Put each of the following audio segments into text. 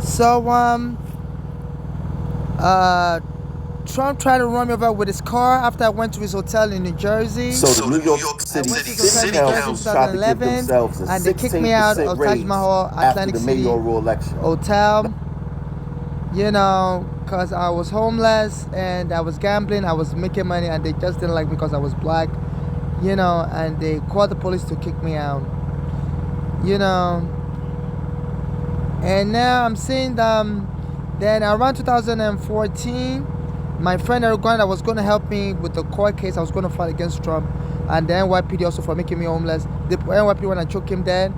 So uh Trump tried to run me over with his car after I went to his hotel in New Jersey. So the New York I City went to his hotel in City New Jersey in Council tried to give 2011, themselves a and they kicked me out 16% of Taj raise Mahal after Atlantic the City mayoral election. Hotel. Because I was homeless and I was gambling, I was making money, and they just didn't like me because I was black. And they called the police to kick me out. You know, and now I'm seeing them. Then around 2014, my friend Erdogan that was going to help me with the court case I was going to file against Trump, and the NYPD also for making me homeless. The NYPD when I choke him dead.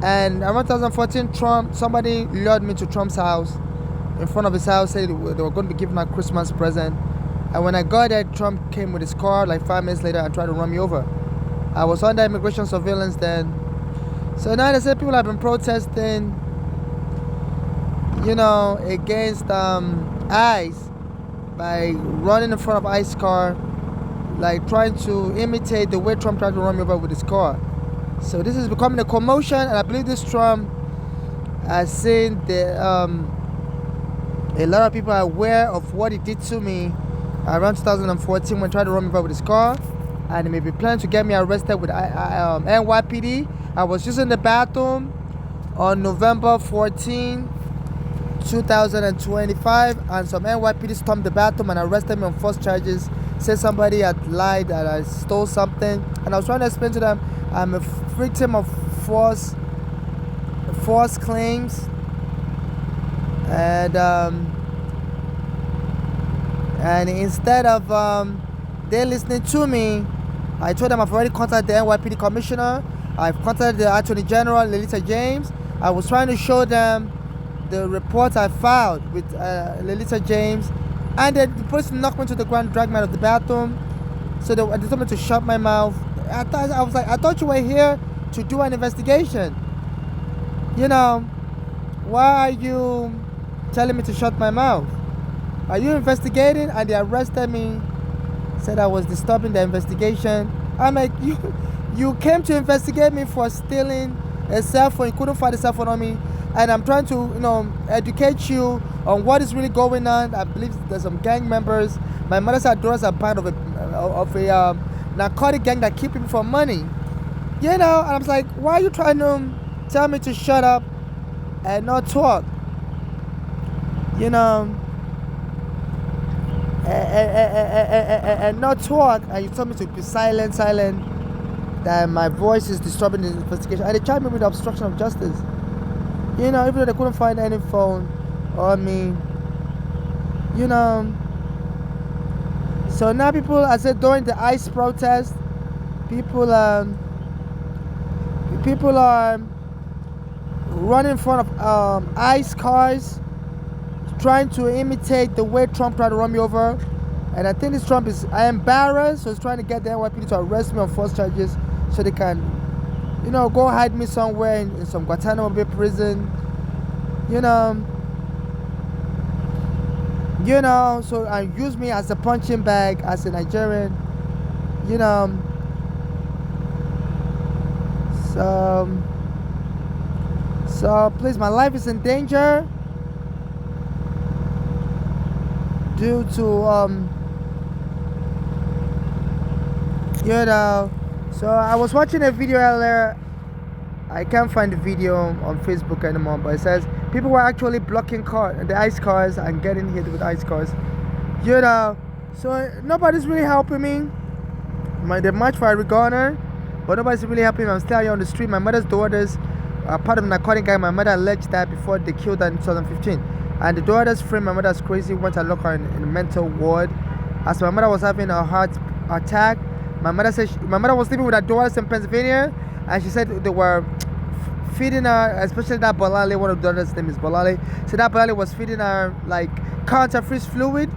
And around 2014, somebody lured me to Trump's house. In front of his house, said they were going to be giving a Christmas present. And when I got there, Trump came with his car like 5 minutes later and tried to run me over. I was under immigration surveillance then. So now they say people have been protesting, against ICE by running in front of ICE car, like trying to imitate the way Trump tried to run me over with his car. So this is becoming a commotion, and I believe this Trump has seen a lot of people are aware of what he did to me around 2014 when he tried to run me over with his car, and he may be planning to get me arrested with NYPD. I was using the bathroom on November 14, 2025, and some NYPD stormed the bathroom and arrested me on false charges. Said somebody had lied that I stole something, and I was trying to explain to them I'm a victim of false claims, and instead of they listening to me, I told them I've already contacted the NYPD commissioner. I've contacted the Attorney General, Lolita James. I was trying to show them the report I filed with Lolita James, and then the person knocked me to the ground, dragged me out of the bathroom. So they told me to shut my mouth. I thought you were here to do an investigation. Why are you telling me to shut my mouth? Are you investigating? And they arrested me, said I was disturbing the investigation. I'm like, you came to investigate me for stealing a cell phone. You couldn't find a cell phone on me, and I'm trying to educate you on what is really going on. I believe there's some gang members. My mother's daughters are part of a narcotic gang that keep people for money. And I was like, why are you trying to tell me to shut up and not talk? And not talk, and you told me to be silent, that my voice is disturbing the investigation. And they charged me with obstruction of justice. Even though they couldn't find any phone on me. So now I said during the ICE protest, people are running in front of ICE cars, trying to imitate the way Trump tried to run me over. And I think this Trump is embarrassed, so he's trying to get the NYPD to arrest me on false charges so they can, go hide me somewhere in some Guantanamo Bay prison. So and use me as a punching bag as a Nigerian. So please, my life is in danger due to so I was watching a video earlier. I can't find the video on Facebook anymore, but it says people were actually blocking the ICE cars and getting hit with ICE cars. So nobody's really helping me. The march for Eric Garner, but nobody's really helping me. I'm still here on the street. My mother's daughters are part of the narcotic gang. My mother alleged that before they killed her in 2015. And the daughters framed my mother's crazy, went and locked her in a mental ward. As my mother was having a heart attack, my mother was living with her daughters in Pennsylvania, and she said they were feeding her, especially that Bolale, one of the daughters' name is Bolale. So that Bolale was feeding her like counterfeit fluid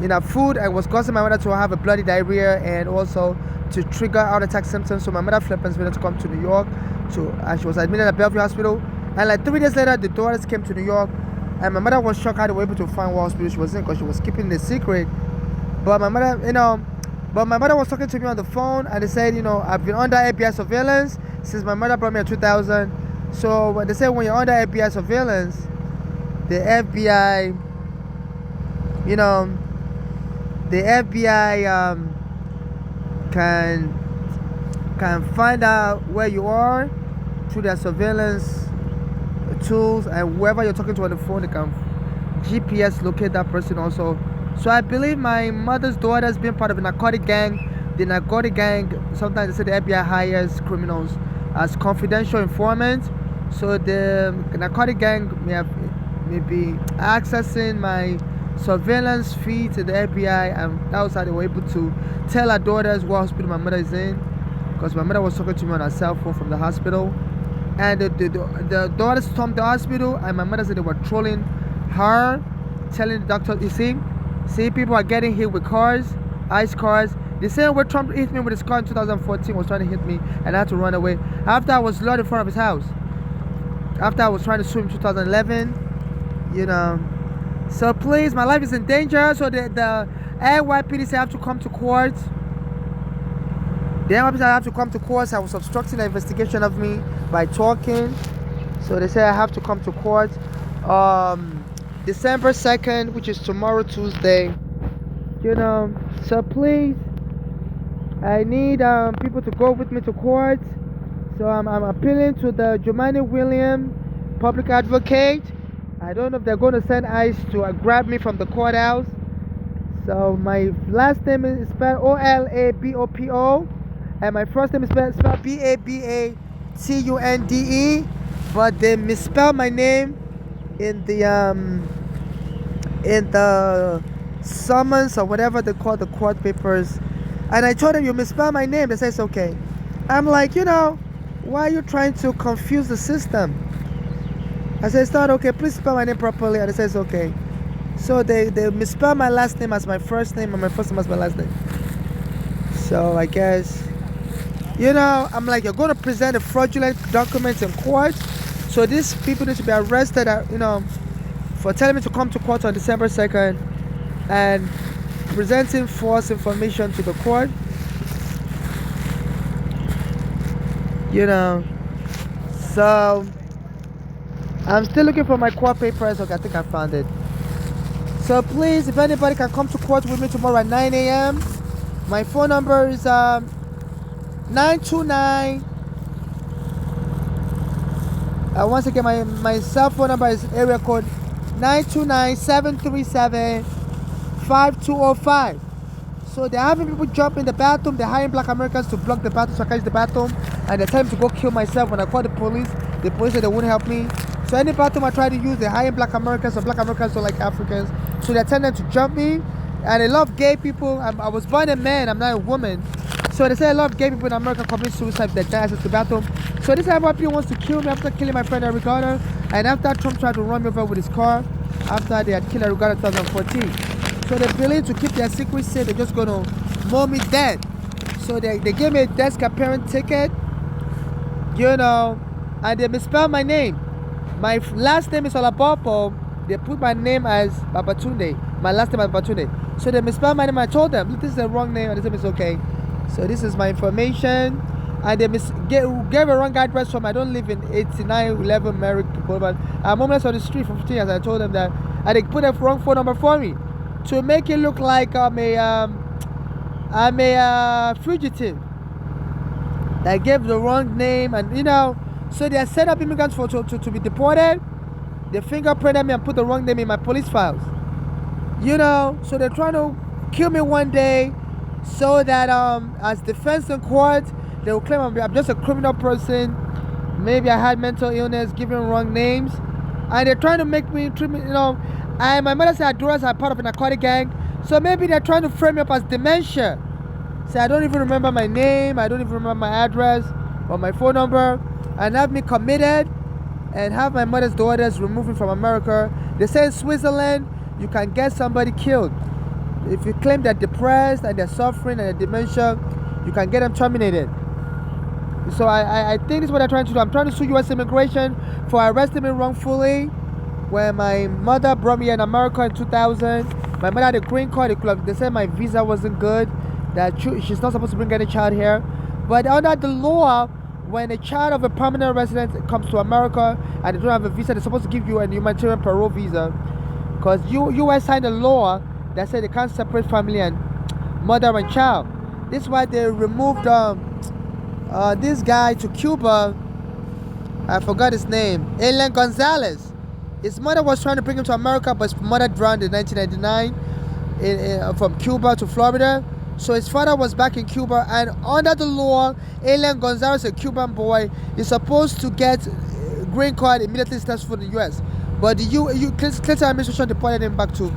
in her food, and was causing my mother to have a bloody diarrhea and also to trigger heart attack symptoms. So my mother fled Pennsylvania to come to New York, and she was admitted at Bellevue Hospital. And like 3 days later, the daughters came to New York, and my mother was shocked how they were able to find what hospital she was in because she was keeping the secret. But my mother was talking to me on the phone, and they said, I've been under FBI surveillance since my mother brought me in 2000. So they said when you're under FBI surveillance, the FBI, you know, the FBI can find out where you are through their surveillance tools, and whoever you're talking to on the phone, they can GPS locate that person also. So I believe my mother's daughter has been part of a narcotic gang. The narcotic gang, sometimes they say the FBI hires criminals as confidential informants. So the narcotic gang may be accessing my surveillance feed to the FBI, and that was how they were able to tell our daughters what hospital my mother is in, because my mother was talking to me on her cell phone from the hospital. And the daughters stormed the hospital, and my mother said they were trolling her, telling the doctor, you see, people are getting hit with cars, ice cars. The same way Trump hit me with his car in 2014 was trying to hit me, and I had to run away. After I was lured in front of his house. After I was trying to sue in 2011, you know. So please, my life is in danger. So the NYPD say I have to come to court. The NYPD said I have to come to court. So I was obstructing the investigation of me by talking. So they say I have to come to court. December 2nd, which is tomorrow, Tuesday. You know. So please, I need people to go with me to court. So I'm appealing to the Jumaane Williams public advocate. I don't know if they're going to send ICE to grab me from the courthouse. So my last name is spelled Olabopo, and my first name is spelled Babatunde, but they misspelled my name in the summons or whatever they call the court papers. And I told them, you misspelled my name. They say it's okay. I'm like, why are you trying to confuse the system? I said, it's not okay. Please spell my name properly. And they say it's okay. So they misspell my last name as my first name and my first name as my last name. So I guess, I'm like, you're going to present a fraudulent documents in court. So these people need to be arrested, for telling me to come to court on December 2nd and presenting false information to the court. So I'm still looking for my court papers. Okay, I think I found it. So please, if anybody can come to court with me tomorrow at 9 a.m. My phone number is 929. Once again, my cell phone number is area code 929-737-5205. So they're having people jump in the bathroom. They're hiring black Americans to block the bathroom so I can use the bathroom. And they're telling me to go kill myself. When I call the police said they wouldn't help me. So any bathroom I try to use, they're hiring black Americans, so black Americans don't like Africans. So they're telling them to jump me. And they love gay people. I was born a man, I'm not a woman. So they say a lot of gay people in America commit suicide with their access to the bathroom. So this NYPD wants to kill me after killing my friend Eric Garner. And after Trump tried to run me over with his car, after they had killed Eric Garner in 2014. So they believe to keep their secret safe, they're just gonna mow me dead. So they gave me a desk appearance ticket, and they misspelled my name. My last name is Olabopo. They put my name as Babatunde. My last name is Babatunde. So they misspelled my name. I told them, look, this is the wrong name, and they said it's okay. So this is my information. And they gave a wrong address from, I don't live in 8911 Merrick Boulevard. I'm homeless on the street for 15 years. I told them that. And they put a wrong phone number for me to make it look like I'm a fugitive. They gave the wrong name, and so they set up immigrants to be deported. They fingerprinted me and put the wrong name in my police files. So they're trying to kill me one day so that as defense in court, they will claim I'm just a criminal person. Maybe I had mental illness, giving wrong names. And they're trying to make me treat me, and my mother said our daughters are part of a narcotic gang. So maybe they're trying to frame me up as dementia. So I don't even remember my name, I don't even remember my address or my phone number, and have me committed and have my mother's daughters removed from America. They say in Switzerland, you can get somebody killed. If you claim they're depressed and they're suffering and they're dementia, you can get them terminated. So I think this is what I'm trying to do. I'm trying to sue U.S. immigration for arresting me wrongfully when my mother brought me in America in 2000. My mother had a green card. They said my visa wasn't good, that she's not supposed to bring any child here. But under the law, when a child of a permanent resident comes to America and they don't have a visa, they're supposed to give you a humanitarian parole visa, because U.S. signed a law that said they can't separate family and mother and child. This is why they removed this guy to Cuba. I forgot his name. Elian Gonzalez. His mother was trying to bring him to America, but his mother drowned in 1999 from Cuba to Florida. So his father was back in Cuba, and under the law, Elian Gonzalez, a Cuban boy, is supposed to get green card immediately starts for the U.S. But the Clinton administration deported him back to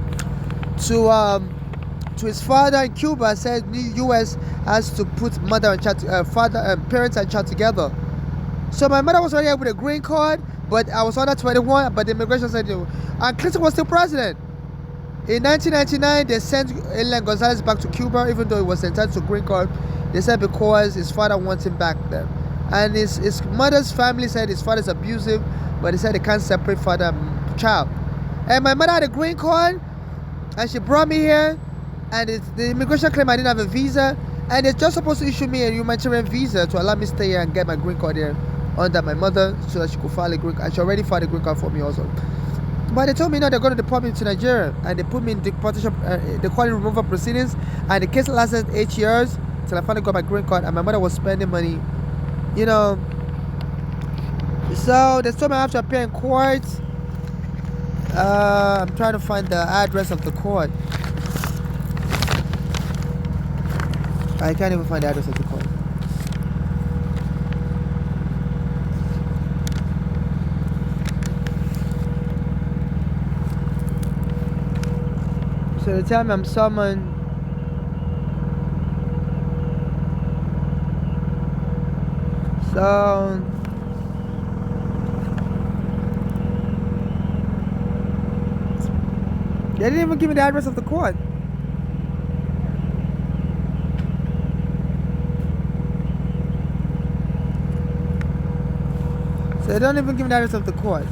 his father in Cuba. Said the U.S. has to put mother and child, parents and child together. So my mother was already here with a green card, but I was under 21. But the immigration said, and Clinton was still president. In 1999, they sent Elian Gonzalez back to Cuba, even though he was entitled to a green card. They said because his father wants him back there. And his mother's family said his father's abusive, but they said they can't separate father and child. And my mother had a green card, and she brought me here, and the immigration claimed I didn't have a visa, and they're just supposed to issue me a humanitarian visa to allow me to stay here and get my green card here under my mother so that she could file a green card. She already filed a green card for me also. But they told me no, they're going to deport me to Nigeria, and they put me in deportation, they call it removal proceedings, and the case lasted 8 years till I finally got my green card, and my mother was spending money, So they told me I have to appear in court. I'm trying to find the address of the court. I can't even find the address of the court. So they tell me I'm summoned. So they didn't even give me the address of the court. So they don't even give me the address of the court.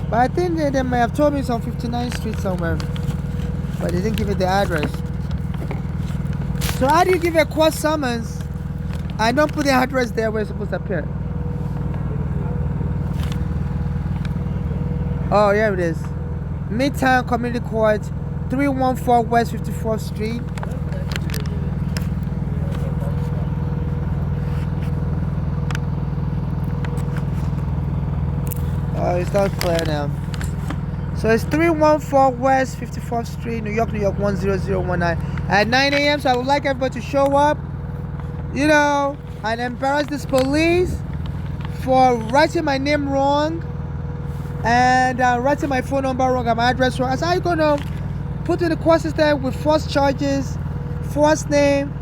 But I think they may have told me it's on 59th Street somewhere. But they didn't give me the address. So how do you give a court summons and don't put the address there where it's supposed to appear? Oh, here it is. Midtown Community Court, 314 West 54th Street. Oh, it's not clear now. So it's 314 West 54th Street, New York, 10019 at 9 a.m. So I would like everybody to show up, and embarrass this police for writing my name wrong and writing my phone number wrong and my address wrong. So how you gonna put in the court system with false charges, false name,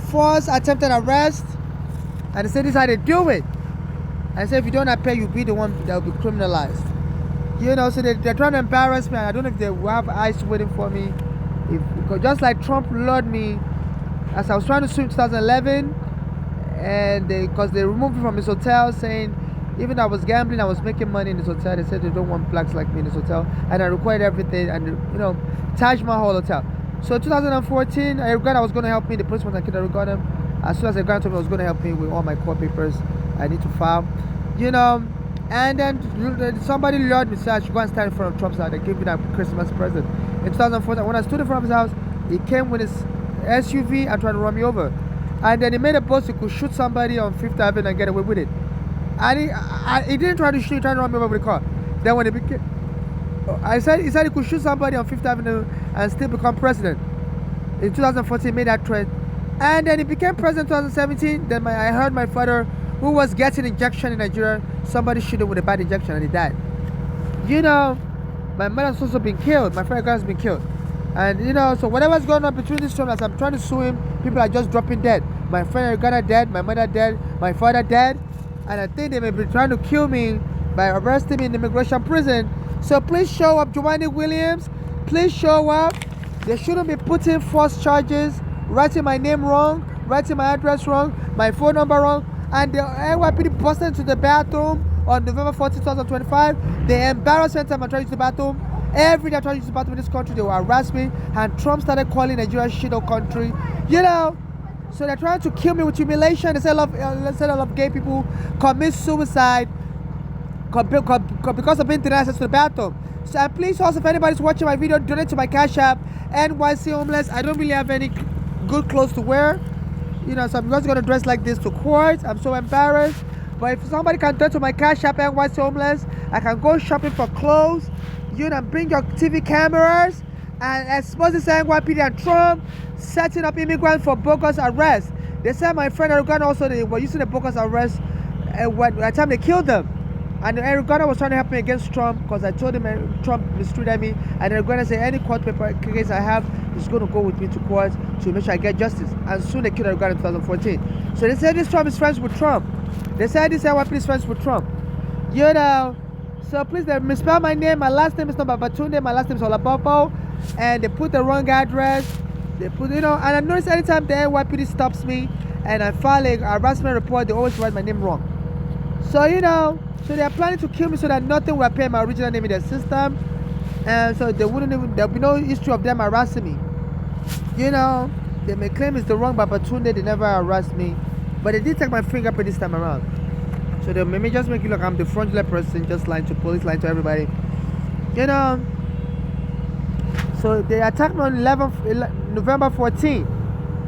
false attempted arrest, and they say this is how they do it. And say if you don't appear, you'll be the one that will be criminalized. So they're trying to embarrass me. I don't know if they will have ICE waiting for me. Because just like Trump lured me as I was trying to sue in 2011, and because they removed me from his hotel, saying even though I was gambling, I was making money in this hotel. They said they don't want blacks like me in this hotel, and I required everything, and Taj Mahal hotel. So 2014, I regret I was going to help me. The police was like, I regret him. As soon as I got to me, I was going to help me with all my court papers I need to file, And then somebody lured me, said I should go and stand in front of Trump's house. They gave me that Christmas present. In 2014, when I stood in front of his house, he came with his SUV and tried to run me over. And then he made a boast he could shoot somebody on Fifth Avenue and get away with it. And he didn't try to shoot, he tried to run me over with a car. Then when he said he could shoot somebody on Fifth Avenue and still become president. In 2014, he made that threat. And then he became president in 2017. Then I heard my father, who was getting injection in Nigeria, somebody shot him with a bad injection and he died. My mother's also been killed. My friend has been killed. And so whatever's going on between these two, as I'm trying to sue him, people are just dropping dead. My friend Ghana dead, my mother dead, my father dead. And I think they may be trying to kill me by arresting me in immigration prison. So please show up, Juwanne Williams. Please show up. They shouldn't be putting false charges, writing my name wrong, writing my address wrong, my phone number wrong. And the NYPD busted into the bathroom on November 14, 2025. They embarrassed me anytime I tried to use the bathroom. Every day I tried to use the bathroom in this country, they will harass me. And Trump started calling Nigeria a shit country. So they're trying to kill me with humiliation. They say a lot of gay people commit suicide because of being denied access to the bathroom. So and please also, if anybody's watching my video, donate to my Cash App, NYC Homeless. I don't really have any good clothes to wear, so I'm just gonna dress like this to court. I'm so embarrassed. But if somebody can donate to my Cash App, NYC Homeless, I can go shopping for clothes. Bring your TV cameras and expose this NYPD and Trump setting up immigrants for bogus arrest. They said my friend Eric Garner also, they were using the bogus arrest when the time they killed them. And Eric Garner was trying to help me against Trump because I told him Trump mistreated me. And Eric Garner said any court paper case I have is going to go with me to court to make sure I get justice. And soon they killed Eric Garner in 2014. So they said this Trump is friends with Trump. They said this NYPD is friends with Trump. So please, they misspell my name. My last name is not Babatunde. My last name is Olapopo. And they put the wrong address. They put, and I notice anytime the NYPD stops me and I file a harassment report, they always write my name wrong. So, so they are planning to kill me so that nothing will appear in my original name in their system. And so there'll be no history of them harassing me. They may claim it's the wrong Babatunde, they never harassed me. But they did take my fingerprint this time around. So they may just make it look like I'm the fraudulent person, just lying to police, lying to everybody. So they attacked me on November 14,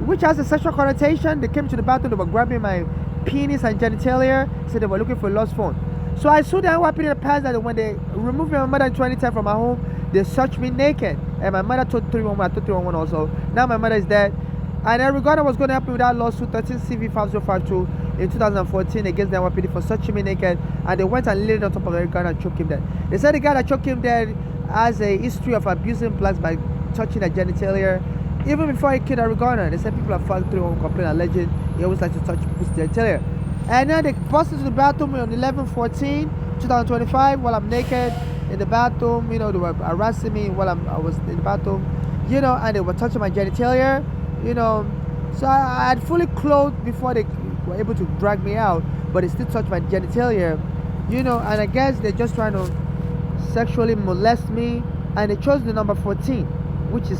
which has a sexual connotation. They came to the bathroom, they were grabbing my penis and genitalia, said they were looking for a lost phone. So I sued the NYPD in the past that when they removed my mother in 2010 from my home, they searched me naked. And my mother told 311, I told 311 also. Now my mother is dead. And Eric Garner was going to help me with that lawsuit, 13 CV 5052 in 2014 against the NYPD for searching me naked. And they went and laid it on top of Eric Garner and choked him dead. They said the guy that choked him dead has a history of abusing blacks by touching their genitalia. Even before he killed Eric Garner, they said people have filed 311 complaint alleging he always likes to touch people's genitalia. And then they busted into the bathroom on 11/14/2025 while I'm naked in the bathroom. They were harassing me while I was in the bathroom, and they were touching my genitalia, So I had fully clothed before they were able to drag me out, but they still touched my genitalia, and I guess they're just trying to sexually molest me. And they chose the number 14, which is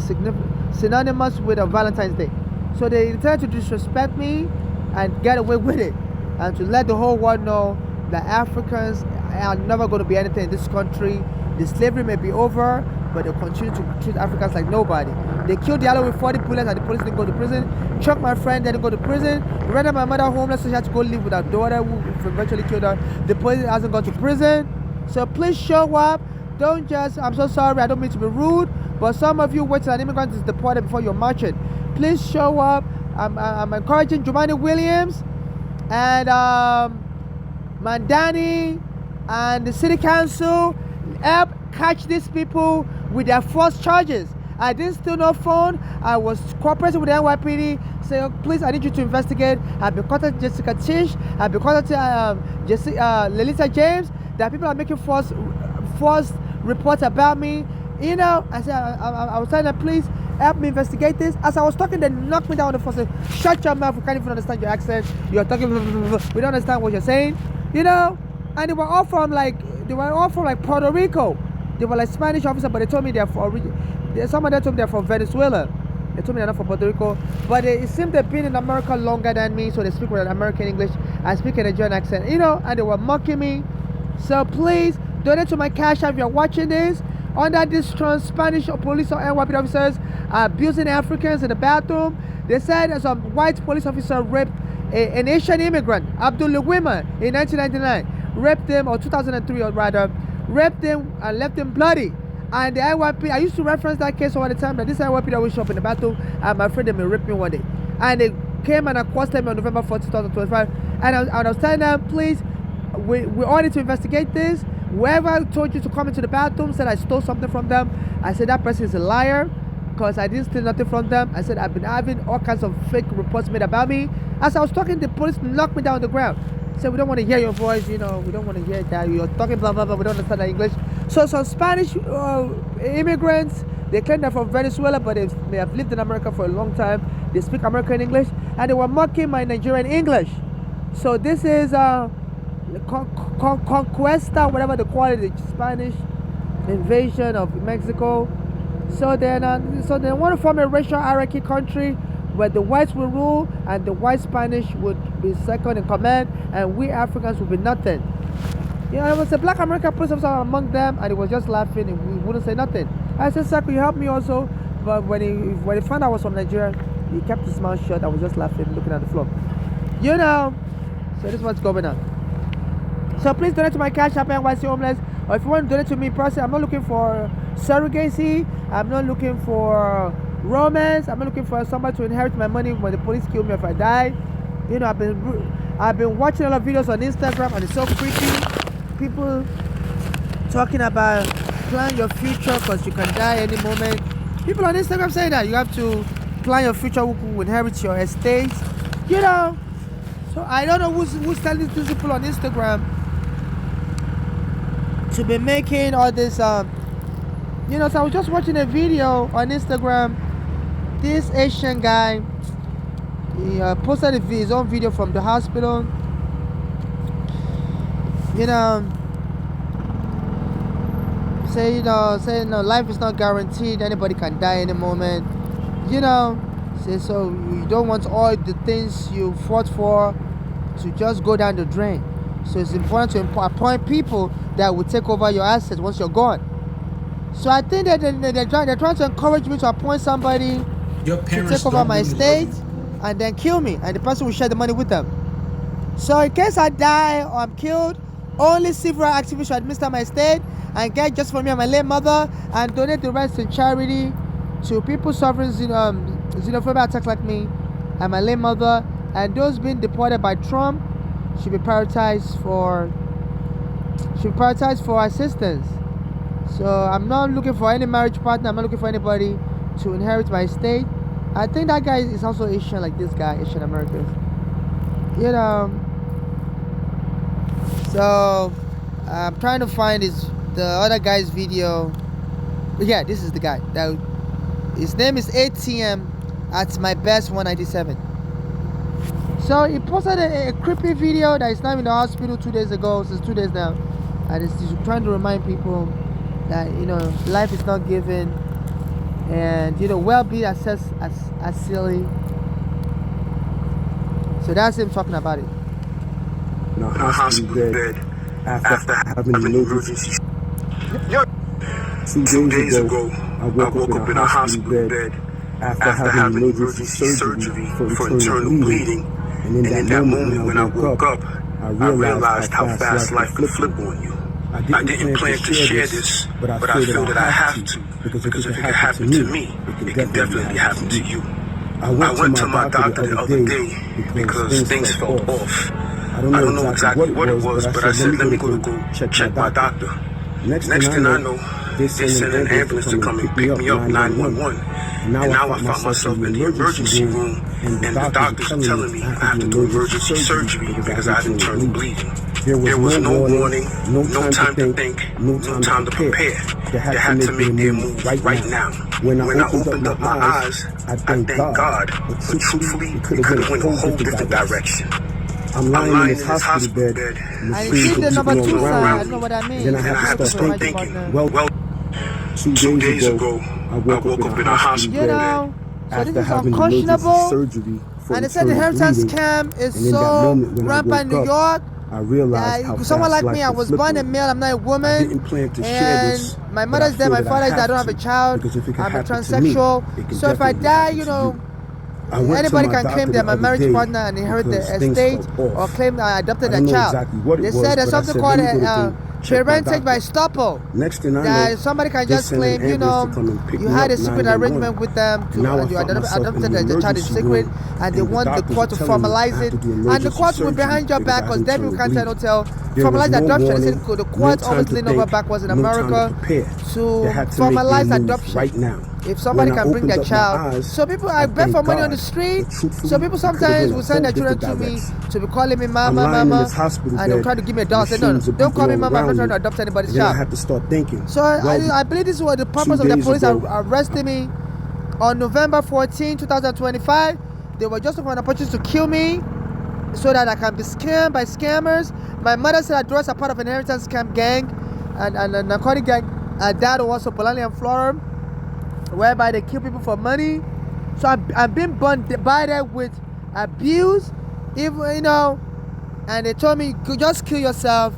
synonymous with a Valentine's Day. So they intend to disrespect me and get away with it, and to let the whole world know that Africans are never going to be anything in this country. The slavery may be over, but they'll continue to treat Africans like nobody. They killed Diallo with 40 bullets and the police didn't go to prison. Chucked my friend, didn't go to prison. Rendered my mother homeless so she had to go live with her daughter who eventually killed her. The police hasn't gone to prison. So please show up. Don't just, I'm so sorry, I don't mean to be rude, but some of you wait till an immigrant is deported before you're marching. Please show up. I'm encouraging Jumaane Williams and Mandani and the city council, help catch these people with their false charges. I didn't steal no phone. I was cooperating with the NYPD. Saying, please, I need you to investigate. I've been contacting Jessica Tish. I've been contacting Lolita James. That people are making false reports about me. I said, I was telling them, please help me investigate this. As I was talking, they knocked me down on the phone. Said, shut your mouth. We can't even understand your accent. You're talking. We don't understand what you're saying. And they were all from like Puerto Rico. They were like Spanish officers, but they told me they're some of them told me they're from Venezuela. They told me they're not from Puerto Rico. But it seemed they've been in America longer than me, so they speak with an American English. I speak in a German accent, and they were mocking me. So please donate to my Cash App if you're watching this. Under this Spanish police or NYPD officers are abusing Africans in the bathroom. They said some white police officer raped an Asian immigrant, Abdul Lewima, in 1999. Raped him, or 2003 or rather, raped him and left him bloody. And the NYPD, I used to reference that case all the time, that this NYPD always show up in the bathroom, and my friend, they may rape me one day. And they came and accosted me on November 4, 2025. And I was telling them, please, we all need to investigate this. Whoever told you to come into the bathroom said I stole something from them, I said that person is a liar, because I didn't steal nothing from them. I said I've been having all kinds of fake reports made about me. As I was talking, the police knocked me down on the ground. Said, we don't want to hear your voice, we don't want to hear that, you're talking blah blah blah, we don't understand the English. So some Spanish immigrants, they claim they're from Venezuela, but they have lived in America for a long time. They speak American English, and they were mocking my Nigerian English. So this is Conquesta, whatever they call it, the Spanish invasion of Mexico. So they want to form a racial hierarchy country where the whites will rule and the white Spanish would be second in command, and we Africans would be nothing. You know, it was a black American police officer among them, and he was just laughing and we wouldn't say nothing. I said, "Sir, could you help me also?" But when he found out I was from Nigeria, he kept his mouth shut. I was just laughing, looking at the floor. You know, so this is what's going on. So please donate to my Cash App, NYC Homeless. Or if you want to donate to me personally, I'm not looking for surrogacy. I'm not looking for romance. I'm not looking for somebody to inherit my money when the police kill me if I die. You know, I've been watching a lot of videos on Instagram, and it's so creepy. People talking about plan your future because you can die any moment. People on Instagram say that you have to plan your future who will inherit your estate. You know, so I don't know who's telling these people on Instagram to be making all this. You know, so I was just watching a video on Instagram. This Asian guy, he posted his own video from the hospital. You know, saying life is not guaranteed. Anybody can die any moment. You know, say so you don't want all the things you fought for to just go down the drain. So it's important to appoint people that will take over your assets once you're gone. So I think that they're trying to encourage me to appoint somebody to take over my estate and then kill me, and the person will share the money with them. So in case I die or I'm killed, only civil rights activists should administer my estate and get just for me and my late mother, and donate the rest in charity to people suffering xenophobia attacks like me and my late mother, and those being deported by Trump should be prioritized for assistance. So I'm not looking for any marriage partner. I'm not looking for anybody to inherit my estate. I think that guy is also Asian, like this guy, Asian American. You know. So I'm trying to find the other guy's video. Yeah, this is the guy. His name is ATM at my best 197. So he posted a creepy video that is now in the hospital 2 days ago, since 2 days now, and he's trying to remind people that, you know, life is not given, and, you know, well-being assessed as silly. So that's him talking about it. In a hospital bed after having an emergency. 2 days ago, I woke up in a hospital bed after having emergency surgery for internal bleeding. And in that moment when I woke up, I realized how fast life could flip on you. I didn't plan to share this, but I feel that I have to, because if it can happen to me, it can definitely happen to you. I went to my doctor the other day because things felt off. I don't know exactly what it was, but I said, let me go check my doctor. Next thing I know, they sent an ambulance to come and pick me up, 911. And now I found myself in the emergency room, and the doctors are telling me I have to do emergency surgery because I had internal bleeding. There was no warning, no time to think, no time to prepare. They had to make their move right now. When I opened up my eyes, I thank God, but truthfully, it could have went a whole different direction. I'm lying in this hospital bed, and I see the number 2 side. I don't know what that means. Then I have to start thinking, well, 2 days ago, I woke up in a hospital bed after having unconscionable surgery. And they said the inheritance scam is so rampant in New York. I realized how someone like me, I was born a male, I'm not a woman. I didn't plan to share this, my mother's dead, my father's dead, I don't have a child. I'm a transsexual. So if I die, you know, anybody can claim they're my marriage partner and inherit the estate, or claim I adopted a child. They said there's something called parentage by estoppel. Next thing I know, somebody can just claim, you know, you had a secret arrangement with them, and you adopted the child in secret, and they want the court to formalize it, and the court will be behind your back, because then people can't tell formalize adoption. They said the court always lean over backwards in America to formalize adoption. Right now. If somebody can bring their child, so people, I beg for money on the street. So people sometimes will send their children to me to be calling me mama, and they'll try to give me a dollar. Say, no, don't call me mama. I'm not trying to adopt anybody's child. I have to start thinking. So I believe this was the purpose of the police arresting me on November 14, 2025. They were just looking for an opportunity to kill me so that I can be scammed by scammers. My mother said her daughters are part of an inheritance scam gang and a narcotic gang. Her dad was also Polanyi and Florham, whereby they kill people for money. So I've been bombarded with abuse, even, you know, and they told me, just kill yourself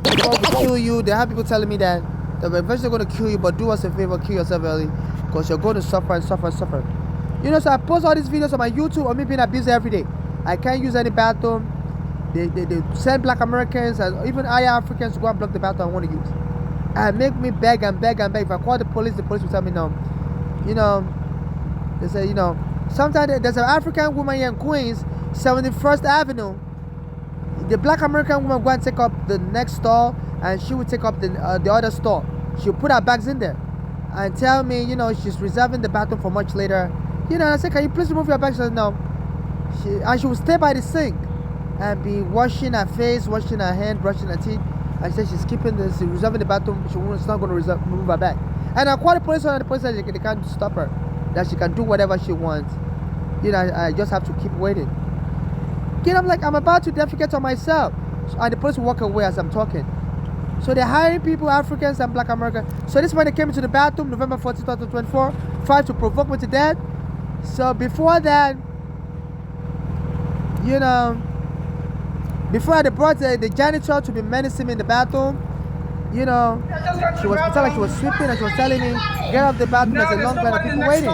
before we kill you. They have people telling me that we're eventually going to kill you, but do us a favor, kill yourself early, because you're going to suffer and suffer and suffer. You know, so I post all these videos on my YouTube of me being abused every day. I can't use any bathroom. They send black Americans and even other Africans to go and block the bathroom I want to use. And make me beg and beg and beg. If I call the police will tell me no. You know, they say, you know, sometimes there's an African woman here in Queens, 71st Avenue. The black American woman go and take up the next stall, and she would take up the other stall. She'll put her bags in there and tell me, you know, she's reserving the bathroom for much later. You know, and I said, can you please remove your bags? She said, no. She would stay by the sink and be washing her face, washing her hand, brushing her teeth. And she said she's keeping this, reserving the bathroom. She's not going to remove her bag. And I called the police, and the police said they can't stop her, that she can do whatever she wants. You know, I just have to keep waiting. You know, I'm like, I'm about to defecate on myself. And the police will walk away as I'm talking. So they're hiring people, Africans and black Americans. So this is when they came into the bathroom, November 14, 2024, tried to provoke me to death. So before that, you know, before they brought the janitor to be menacing me in the bathroom, you know, she was like she was sweeping and she was telling me, get off the bathroom, there's a long line of people waiting.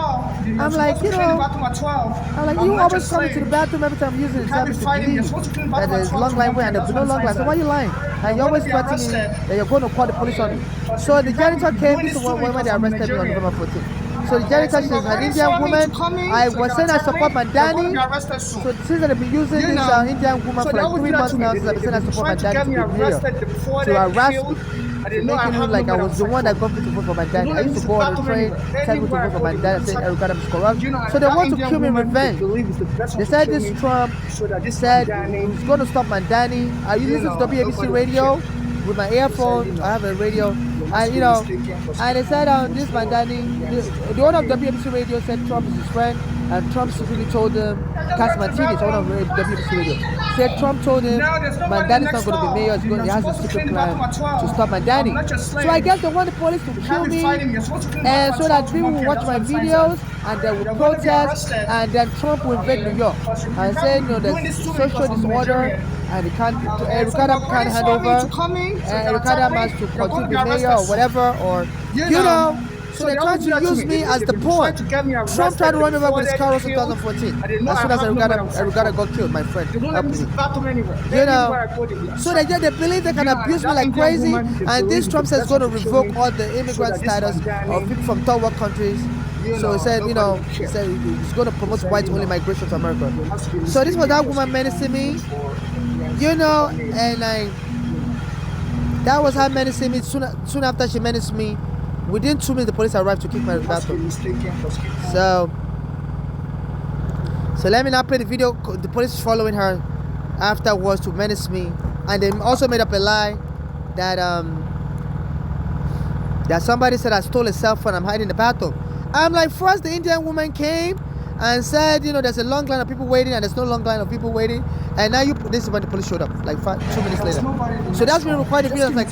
I'm like, you know, I'm like, you always come to the bathroom every time I'm using the service to believe that there's long line waiting and there's no long line. So why are you lying? And you're always threatening me that you're going to call the police on me. So the janitor came, this is when they arrested me on November 14th. So the janitor, she's an Indian woman. I was saying I support Mandani. So since they've been using this Indian woman for like 3 months now, since I've been saying I support Mandani to be mayor, to harass me, to make it look like I was the one that got me to vote for Mandani. I used to go on the train, tell me to vote for Mandani, saying Eric Adams is corrupt. So they want to kill me in revenge. They said this Trump said he's going to stop Mandani. I listen to WABC radio with my earphone. I have a radio. And you know, and they said this Mandani, the owner of WABC radio said Trump is his friend, and Trump secretly told him, Cass Martinez, owner of WABC radio, said Trump told him Mandani's not going to be mayor, he has a secret plan to stop Mandani. So I guess they want the police to kill me, and so that people will watch my videos, and they will protest, and then Trump will invade New York, and say, you know, there's social disorder, and Eric Adams can't hand over, and Eric Adams has to continue to be mayor or whatever, or, you know, so they're trying to use me as the pawn. Trump tried to run over with his car in 2014. As soon as Eric Adams got killed, my friend. You know, so they believe they can abuse me like crazy, and this Trump says going to revoke all the immigrant status of people from third world countries. So he said, you know, he's going to promote white-only migration to America. So this was that woman menacing me, you know, and that was her menacing me. Soon after she menaced me, within 2 minutes the police arrived to kick my bathroom. So let me now play the video. The police is following her afterwards to menace me, and they also made up a lie that that somebody said I stole a cell phone. I'm hiding in the bathroom. I'm like, first the Indian woman came and said, you know, there's a long line of people waiting, and there's no long line of people waiting. And now this is when the police showed up, like 2 minutes later. So that's when we recorded the video. I was like,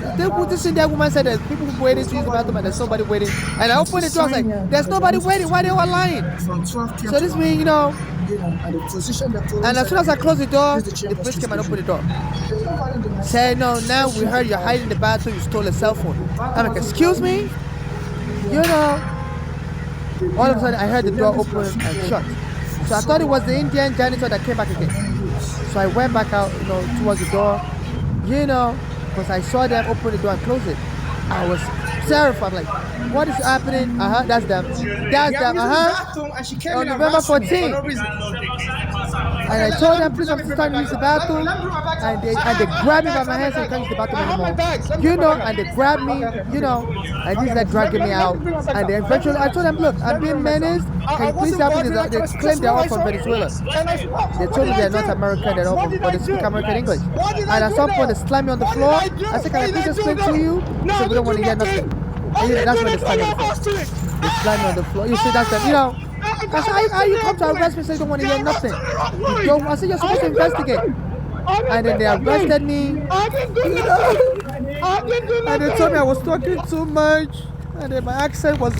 this Indian woman said there's people waiting to use the bathroom, and there's nobody waiting. And I opened the door, I was like, there's nobody waiting. Why are they all lying? So this means, you know, and as soon as I closed the door, the police came and opened the door. Said, no, now we heard you're hiding in the bathroom, you stole a cell phone. I'm like, excuse me? You know, all of a sudden I heard the door open and shut. So I thought it was the Indian janitor that came back again. So I went back out, you know, towards the door, you know, because I saw them open the door and close it. I was terrified, like, what is happening? That's them. That's them. On November 14th. And I told them, please, I'm starting to use the bathroom. And they grabbed me by my hands and can't use the bathroom anymore. You know, and they grabbed me, you know, and these are dragging me out. And they eventually, I told them, look, I'm being menaced. Can you please help me? They claim they're all from Venezuela. They told me they're not American, they're all from, but they speak American English. And at some point, they slammed me on the floor. I said, can I please explain to you? So we don't want to hear nothing. And that's when they slammed me on the floor. They slammed me on the floor. You see, that's them, you know. I said, how you come to arrest me so you don't want to hear nothing? You don't. I said, you're supposed to investigate. And then they arrested me. You know? And they told me I was talking too much. And then my accent was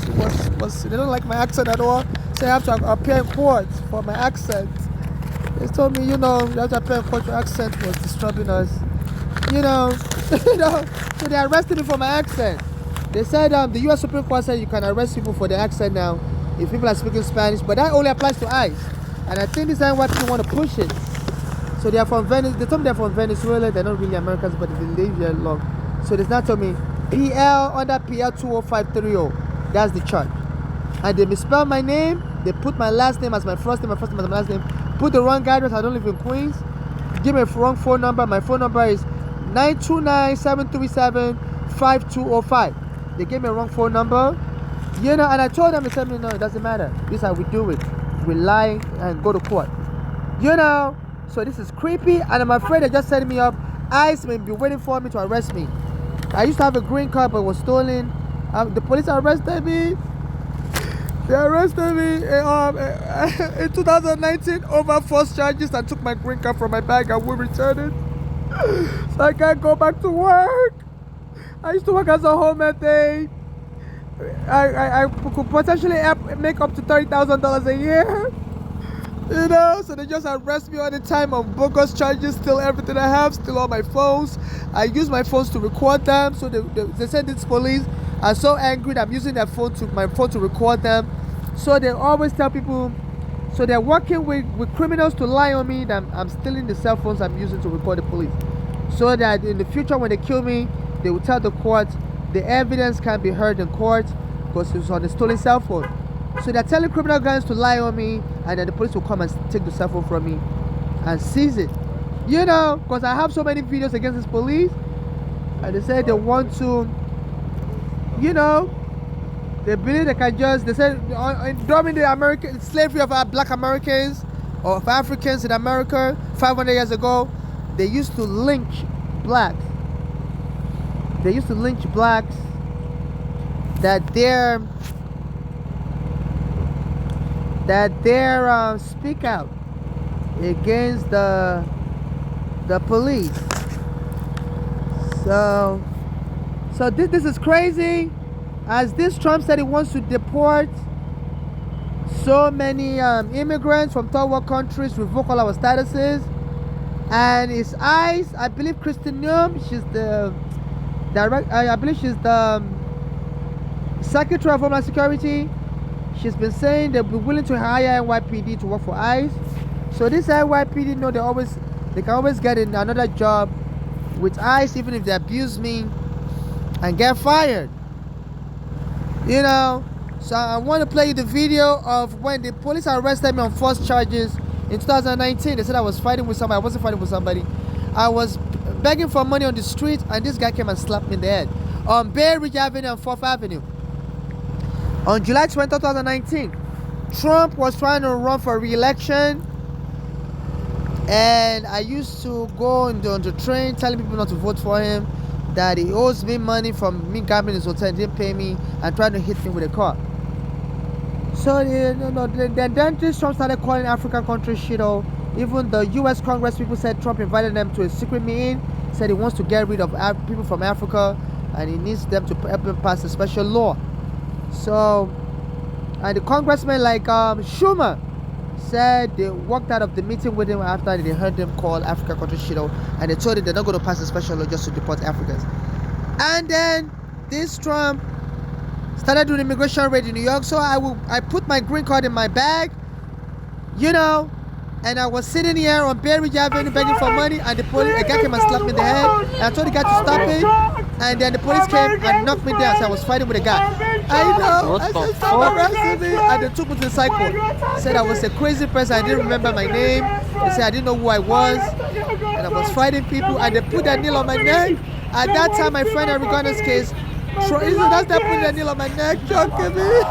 they don't like my accent at all. So I have to appear in court for my accent. They told me, you know, you have to appear in court, your accent was disturbing us. You know, you know. So they arrested me for my accent. They said the U.S. Supreme Court said you can arrest people for their accent now if people are speaking Spanish, but that only applies to ICE. And I think this is why people want to push it. So they are from Venice. They told me they're from Venezuela. They're not really Americans, but they live here long. So they now told me PL under PL 20530. That's the charge. And they misspelled my name. They put my last name as my first name as my last name. Put the wrong address. I don't live in Queens. Give me a wrong phone number. My phone number is 929-737-5205. They gave me a wrong phone number. You know, and I told them, they said me, no, it doesn't matter. This is how we do it. We lie and go to court. You know, so this is creepy, and I'm afraid they're just setting me up. ICE may be waiting for me to arrest me. I used to have a green card, but it was stolen. The police arrested me. They arrested me in 2019 over false charges and took my green card from my bag and will return it. So I can't go back to work. I used to work as a homemade aide. I could potentially make up to $30,000 a year. You know, so they just arrest me all the time on bogus charges, steal everything I have, steal all my phones. I use my phones to record them. So they said this police are so angry that I'm using my phone to record them. So they always tell people, so they're working with criminals to lie on me that I'm stealing the cell phones I'm using to record the police. So that in the future when they kill me, they will tell the court the evidence can be heard in court because it was on the stolen cell phone. So they're telling criminal gangs to lie on me, and then the police will come and take the cell phone from me and seize it. You know, because I have so many videos against this police, and they said they want to, you know, they believe they can just, they said during the American slavery of black Americans or of Africans in America 500 years ago, they used to lynch blacks. They used to lynch blacks that they're speak out against the police. So this is crazy. As this Trump said he wants to deport so many immigrants from third world countries, revoke all our statuses, and it's ICE. I believe Kristi Noem, she's the I believe she's the Secretary of Homeland Security. She's been saying they'll be willing to hire NYPD to work for ICE. So this NYPD know they can always get in another job with ICE even if they abuse me and get fired. You know, so I want to play you the video of when the police arrested me on false charges in 2019. They said I was fighting with somebody. I wasn't fighting with somebody. I was begging for money on the street, and this guy came and slapped me in the head on Bay Ridge Avenue and 4th Avenue. On July 20, 2019, Trump was trying to run for re-election, and I used to go on the train telling people not to vote for him, that he owes me money from me gambling in his hotel, didn't pay me, and trying to hit me with a car. So then this Trump started calling African countries shithole. Even the U.S. Congress people said Trump invited them to a secret meeting, said he wants to get rid of people from Africa, and he needs them to help him pass a special law. So, and the congressman like Schumer said they walked out of the meeting with him after they heard them call African countries shithole, and they told him they're not going to pass a special law just to deport Africans. And then this Trump started doing immigration raid in New York. So I put my green card in my bag, you know, and I was sitting here on Bay Ridge Avenue begging for money, and a guy came and slapped me in the head, and I told the guy to stop it, and then the police came and knocked me down. So I was fighting with a guy. I know. I said, stop harassing me, and they took me to the cycle. Said I was a crazy person. I didn't remember my name. They said I didn't know who I was, and I was fighting people, and they put that nail on my neck. At that time, my friend Arigona's case, that's that put that nail on my neck, joking me.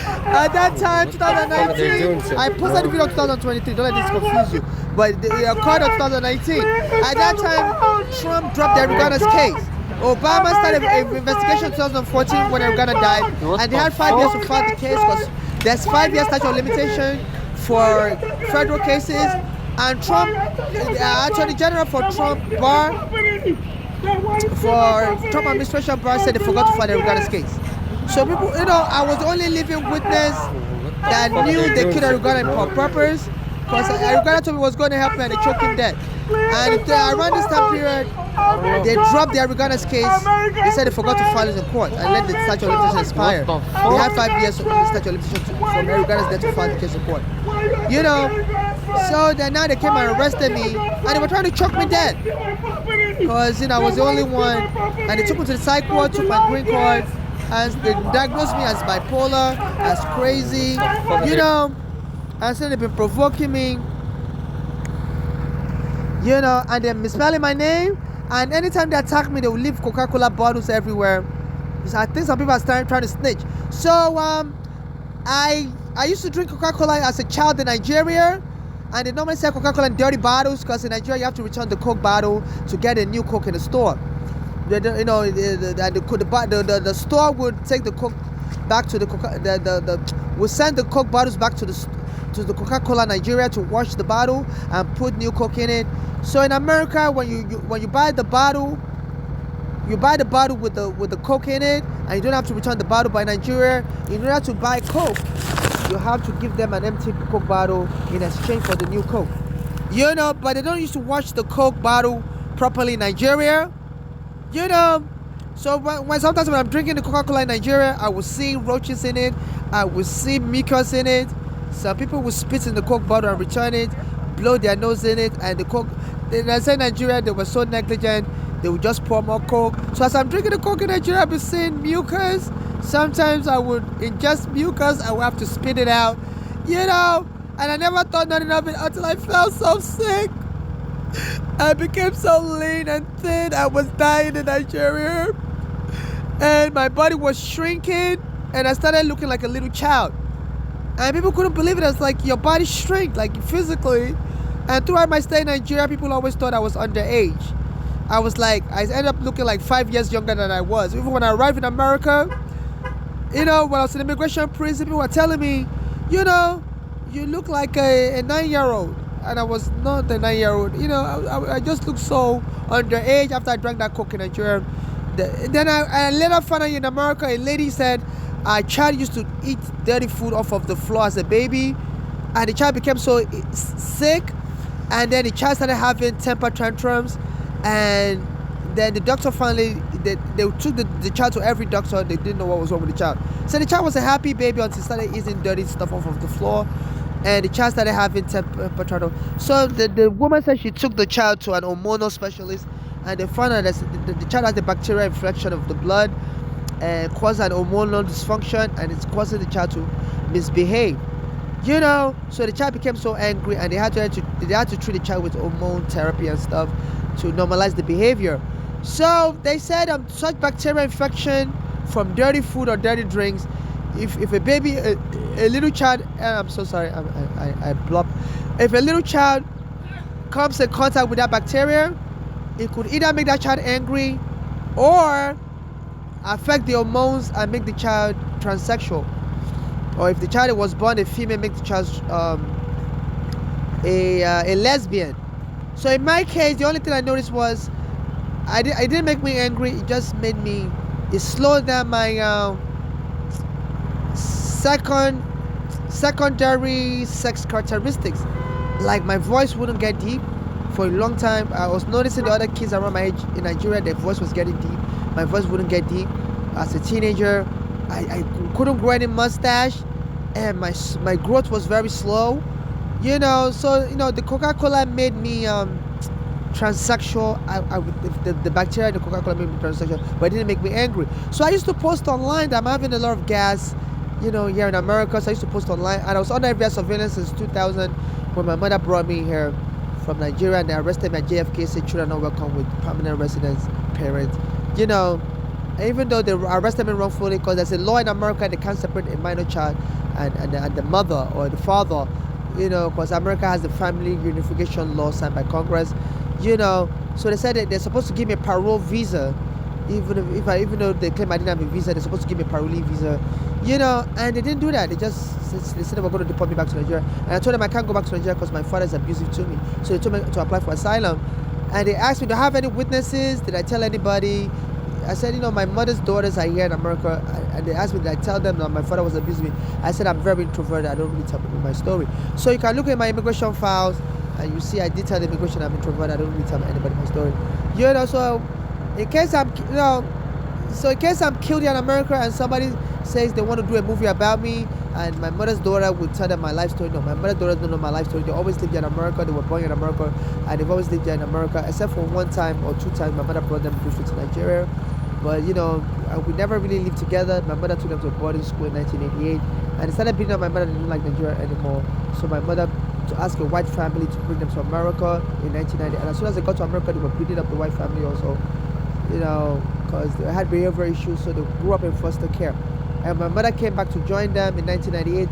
At that time, 2019, I posted the video in 2023, don't let this confuse you, but the occurred in 2019. At that time, Trump dropped the Arigona's case. Obama started an investigation in 2014 when Arigona died, and they had 5 years to file the case because there's 5 years statute of limitation for federal cases, and Trump, Attorney General for Trump administration bar said they forgot to file the Arigona's case. So people, I was the only living witness that knew they killed Arugana for purpose, because Arugana told me was going to help me and they choked him dead. And around this time period, they dropped the Arugana's case. They said they forgot to file it in court and let the statute of limitations expire. They had 5 years for the statute of limitations from Arugana's death to file the case in court. So then now they came and arrested me and they were trying to choke me dead. Because, I was the only one. And they took me to the psych ward, took my green card, and they diagnosed me as bipolar, as crazy, and said they've been provoking me, and they're misspelling my name, and anytime they attack me, they will leave Coca-Cola bottles everywhere. So I think some people are trying to snitch. So I used to drink Coca-Cola as a child in Nigeria, and they normally sell Coca-Cola in dirty bottles, because in Nigeria you have to return the Coke bottle to get a new Coke in the store. The store would take the Coke back to would send the Coke bottles back to the Coca-Cola Nigeria to wash the bottle and put new Coke in it. So in America, when you buy the bottle, with the Coke in it, and you don't have to return the bottle. By Nigeria, in order to buy Coke, you have to give them an empty Coke bottle in exchange for the new Coke. But they don't used to wash the Coke bottle properly in Nigeria. So sometimes when I'm drinking the Coca-Cola in Nigeria, I will see roaches in it, I will see mucus in it. Some people will spit in the Coke bottle and return it, blow their nose in it, and the Coke. I say Nigeria, they were so negligent, they would just pour more Coke. So as I'm drinking the Coke in Nigeria, I've been seeing mucus. Sometimes I would ingest mucus, I would have to spit it out, and I never thought nothing of it until I felt so sick. I became so lean and thin. I was dying in Nigeria, and my body was shrinking, and I started looking like a little child. And people couldn't believe it. I was like, your body shrink, like physically. And throughout my stay in Nigeria, people always thought I was underage. I ended up looking like 5 years younger than I was. Even when I arrived in America, when I was in immigration prison, people were telling me, you look like a 9-year-old. And I was not a 9-year-old. I just looked so underage after I drank that Coke in Nigeria. Then I later found out in America, a lady said a child used to eat dirty food off of the floor as a baby, and the child became so sick, and then the child started having temper tantrums, and then the doctor finally, they took the child to every doctor. They didn't know what was wrong with the child. So the child was a happy baby until he started eating dirty stuff off of the floor, and the child started having temper tantrums. So the woman said she took the child to an hormonal specialist, and they found out that the child has a bacterial infection of the blood and cause an hormonal dysfunction, and it's causing the child to misbehave. So the child became so angry, and they had to treat the child with hormone therapy and stuff to normalize the behavior. So they said such bacterial infection from dirty food or dirty drinks, if a baby, a little child, I'm so sorry, I blocked. If a little child comes in contact with that bacteria, it could either make that child angry or affect the hormones and make the child transsexual. Or if the child was born a female, make the child a lesbian. So in my case, the only thing I noticed was it didn't make me angry. It just made me, it slowed down my secondary sex characteristics. Like my voice wouldn't get deep for a long time. I was noticing the other kids around my age in Nigeria, their voice was getting deep. My voice wouldn't get deep. As a teenager, I couldn't grow any mustache, and my growth was very slow. So the Coca-Cola made me transsexual. The bacteria in the Coca-Cola made me transsexual, but it didn't make me angry. So I used to post online that I'm having a lot of gas, here in America. So I used to post online, and I was under FBI surveillance since 2000 when my mother brought me here from Nigeria, and they arrested me at JFK, said children are not welcome with permanent residence parents. Even though they arrested me wrongfully, because there's a law in America, they can't separate a minor child and the mother or the father, because America has the family unification law signed by Congress, so they said that they're supposed to give me a parole visa, even though they claim I didn't have a visa, they're supposed to give me a parole visa, and they didn't do that. They said they were going to deport me back to Nigeria, and I told them I can't go back to Nigeria because my father is abusive to me. So they told me to apply for asylum, and they asked me, do I have any witnesses? Did I tell anybody? I said, you know, my mother's daughters are here in America, and they asked me, did I tell them that my father was abusing me? I said, I'm very introverted. I don't really tell people my story. So you can look at my immigration files, and you see I did tell the immigration I'm introverted. I don't really tell anybody my story. You know, so in case I'm killed here in America, and somebody says they want to do a movie about me, and my mother's daughter would tell them my life story. No, my mother's daughters don't know my life story. They always lived here in America. They were born in America, and they've always lived here in America, except for one time or two times my mother brought them briefly to Nigeria. But you know, we never really lived together. My mother took them to a boarding school in 1988, and they started beating up my mother. Didn't like Nigeria anymore, so my mother to ask a white family to bring them to America in 1990. And as soon as they got to America, they were beating up the white family also, you know, because they had behavioral issues. So they grew up in foster care. And my mother came back to join them in 1998.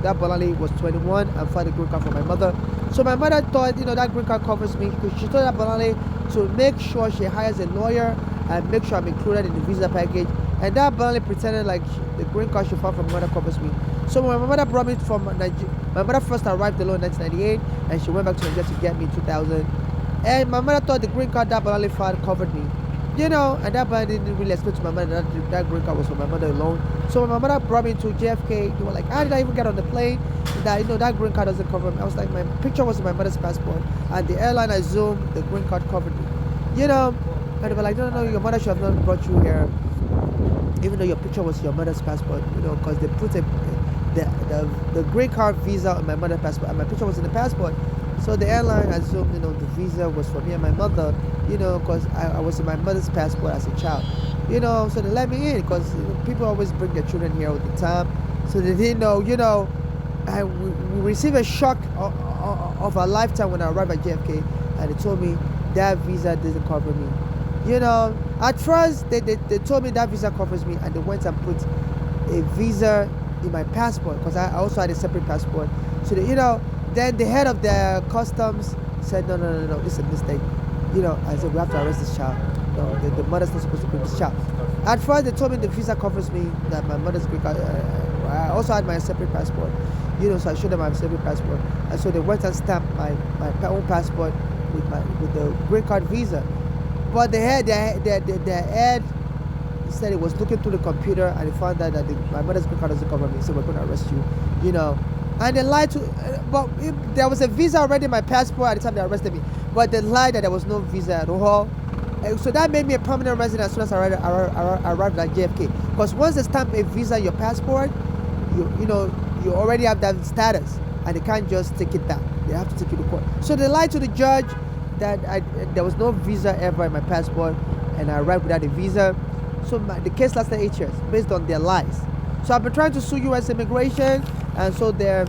That Bolali was 21 and filed a green card for my mother. So my mother thought, you know, that green card covers me, because she told that Bolali to make sure she hires a lawyer and make sure I'm included in the visa package. And that Bolali pretended like the green card she filed for my mother covers me. So when my mother brought me from Nigeria, my mother first arrived alone in 1998, and she went back to Nigeria to get me in 2000. And my mother thought the green card that Bolali filed covered me. You know, and that Bolali didn't really explain to my mother that green card was for my mother alone. So when my mother brought me to JFK, they were like, how did I even get on the plane? That, you know, that green card doesn't cover me. I was like, my picture was in my mother's passport, and the airline I zoomed, the green card covered me. You know, and they were like, no, your mother should have not brought you here, even though your picture was your mother's passport, you know, because they put the green card visa on my mother's passport, and my picture was in the passport. So the airline assumed, you know, the visa was for me and my mother, you know, because I was in my mother's passport as a child, you know. So they let me in, because you know, people always bring their children here all the time. So they didn't know, you know. And we received a shock of a lifetime when I arrived at JFK, and they told me that visa doesn't cover me. You know, at first they told me that visa covers me, and they went and put a visa in my passport, because I also had a separate passport. So they, you know, then the head of the customs said, no, this is a mistake. You know, I said, we have to arrest this child. No, the mother's not supposed to bring this child. At first they told me the visa covers me, that my mother's green card. I also had my separate passport. You know, so I showed them my separate passport, and so they went and stamped my own passport with the green card visa. But the head said he was looking through the computer, and he found out that my mother's green card doesn't cover me, so we're going to arrest you. You know, and they lied to. But there was a visa already in my passport at the time they arrested me, but they lied that there was no visa at all. So that made me a permanent resident as soon as I arrived at JFK. Because once they stamp a visa in your passport, you know, you already have that status, and they can't just take it back. They have to take you to court. So they lied to the judge that there was no visa ever in my passport, and I arrived without a visa. So the case lasted 8 years based on their lies. So I've been trying to sue U.S. immigration, and so they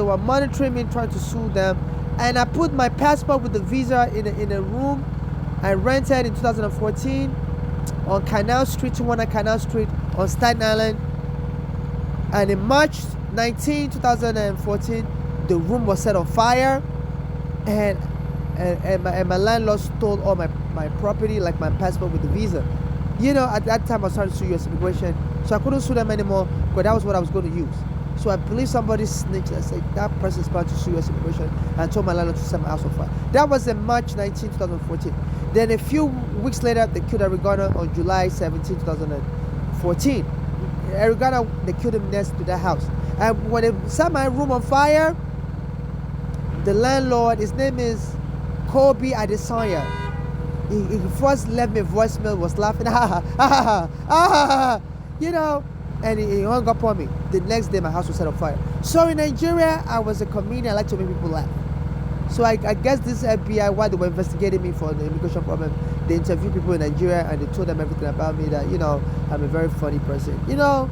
were monitoring me, trying to sue them. And I put my passport with the visa in a room I rented in 2014 on Canal Street, 219 Canal Street on Staten Island. And in March 19, 2014, the room was set on fire, and my landlord stole all my property, like my passport with the visa. You know, at that time I was trying to sue U.S. immigration, so I couldn't sue them anymore, because that was what I was going to use. So I believe somebody snitched and said that person is about to sue U.S. immigration, and told my landlord to set my house on fire. That was in March 19, 2014. Then a few weeks later, they killed Eric Garner on July 17, 2014. Eric Garner, they killed him next to that house. And when they set my room on fire, the landlord, his name is Kobe Adesanya, he first left me a voicemail, was laughing, you know, and he hung up on me. The next day, my house was set on fire. So in Nigeria, I was a comedian. I like to make people laugh. So I guess this FBI, while they were investigating me for the immigration problem, they interviewed people in Nigeria, and they told them everything about me, that, you know, I'm a very funny person, you know.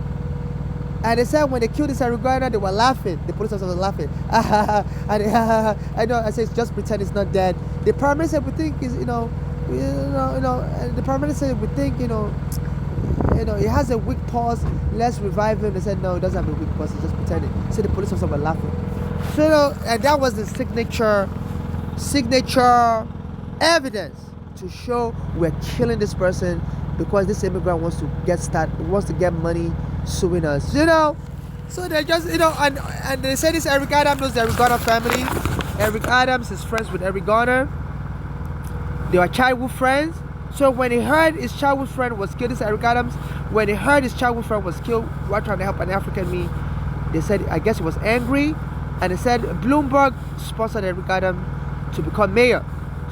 And they said when they killed this Eric Garner, they were laughing. The police officers were laughing. And I know, I said, just pretend it's not dead. The paramedic said, we think is, you know, and the paramedic said, we think, you know, he has a weak pulse, let's revive him. They said, no, he doesn't have a weak pulse, he's just pretending. So the police officers were laughing. So, you know, and that was the signature evidence to show we're killing this person, because this immigrant wants to get money suing us, you know. So they just, you know, and they say this Eric Adams knows the Eric Garner family. Eric Adams is friends with Eric Garner. They were childhood friends. So when he heard his childhood friend was killed, this is Eric Adams, when he heard his childhood friend was killed while trying to help an African me, they said, I guess he was angry, and they said Bloomberg sponsored Eric Adams to become mayor,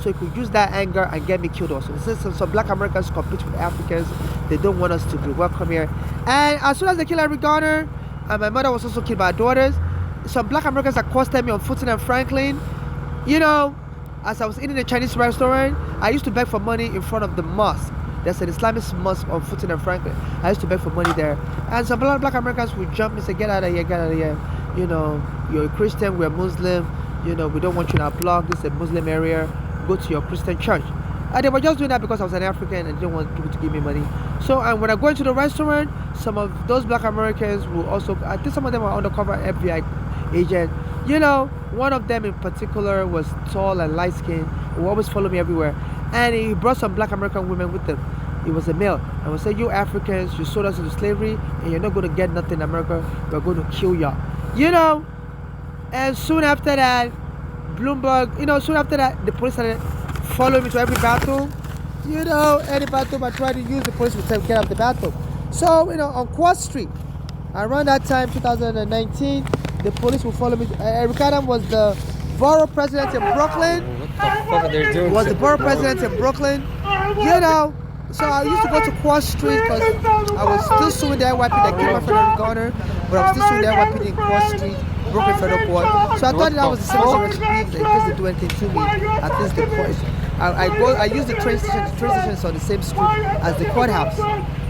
so he could use that anger and get me killed also. Since some black Americans compete with Africans, they don't want us to be welcome here. And as soon as they killed Eric Garner, and my mother was also killed by her daughters, some black Americans accosted me on Fulton and Franklin. You know, as I was eating a Chinese restaurant, I used to beg for money in front of the mosque. There's an Islamic mosque on Fulton and Franklin. I used to beg for money there. And some black Americans would jump and say, get out of here, get out of here. You know, you're a Christian, we're Muslim. You know, we don't want you in our block. This is a Muslim area. Go to your Christian church. And they were just doing that because I was an African and they didn't want people to give me money. So, and when I go into the restaurant, some of those black Americans will also, I think some of them are undercover FBI agent. You know, one of them in particular was tall and light-skinned, who always followed me everywhere. And he brought some black American women with him. He was a male. And would say, you Africans, you sold us into slavery, and you're not going to get nothing in America. We're going to kill y'all. You know, and soon after that, Bloomberg, you know, soon after that, the police started following me to every bathroom. You know, any bathroom I tried to use, the police would say, get out of the bathroom. So, you know, on Quad Street, around that time, 2019, the police would follow me. Eric Adams was the borough president in Brooklyn. What the fuck are they doing? Was the borough president in Brooklyn. You know, so I used to go to Quad Street because I was still suing the NYPD that killed my friend Eric Garner, but I was still suing the NYPD in Quad Street, Brooklyn Federal Court. So I thought that was the civil rights being in case they do anything to me. At least the court. I use the train station. The train station is on the same street as the courthouse.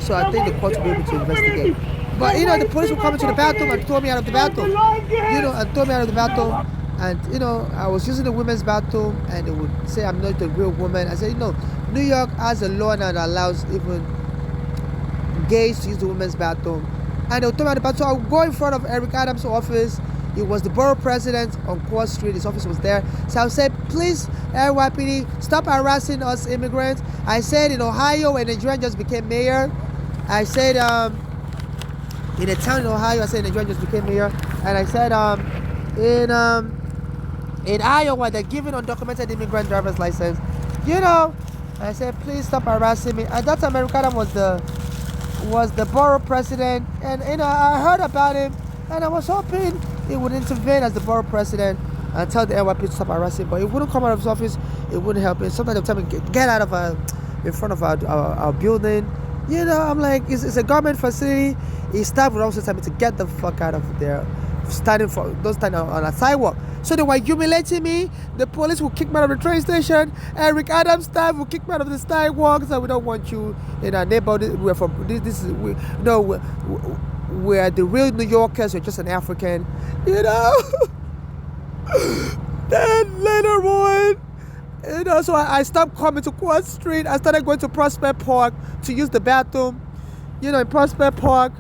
So I think the court will be able to investigate. But you know, the police would come into the bathroom and throw me out of the bathroom. You know, and throw me out of the bathroom. And you know, I was using the women's bathroom, and they would say I'm not a real woman. I said, you know, New York has a law that allows even gays to use the women's bathroom. And they would throw me out of the bathroom. So I would go in front of Eric Adams' office. He was the borough president on Quad Street. His office was there. So I would say, please, NYPD, stop harassing us immigrants. I said in Ohio, when Nigerian just became mayor, I said in a town in Ohio, I said Nigerian just became mayor, and I said in Iowa, they're giving undocumented immigrant driver's license. You know, I said, please stop harassing me. At that time, Eric Adams was the borough president, and you know, I heard about him, and I was hoping he would intervene as the borough president and tell the NYPD to stop harassing, but he wouldn't come out of his office. It wouldn't help. And sometimes they tell me, get out of in front of our building. You know, I'm like, it's a government facility. His staff would also tell me to get the fuck out of there, don't stand on a sidewalk. So they were humiliating me. The police will kick me out of the train station. Eric Adams' staff will kick me out of the sidewalk. So we don't want you in our neighborhood. We're from we're the real New Yorkers. We're just an African, you know. Then later on, you know, so I stopped coming to Quad Street. I started going to Prospect Park to use the bathroom, you know, in Prospect Park.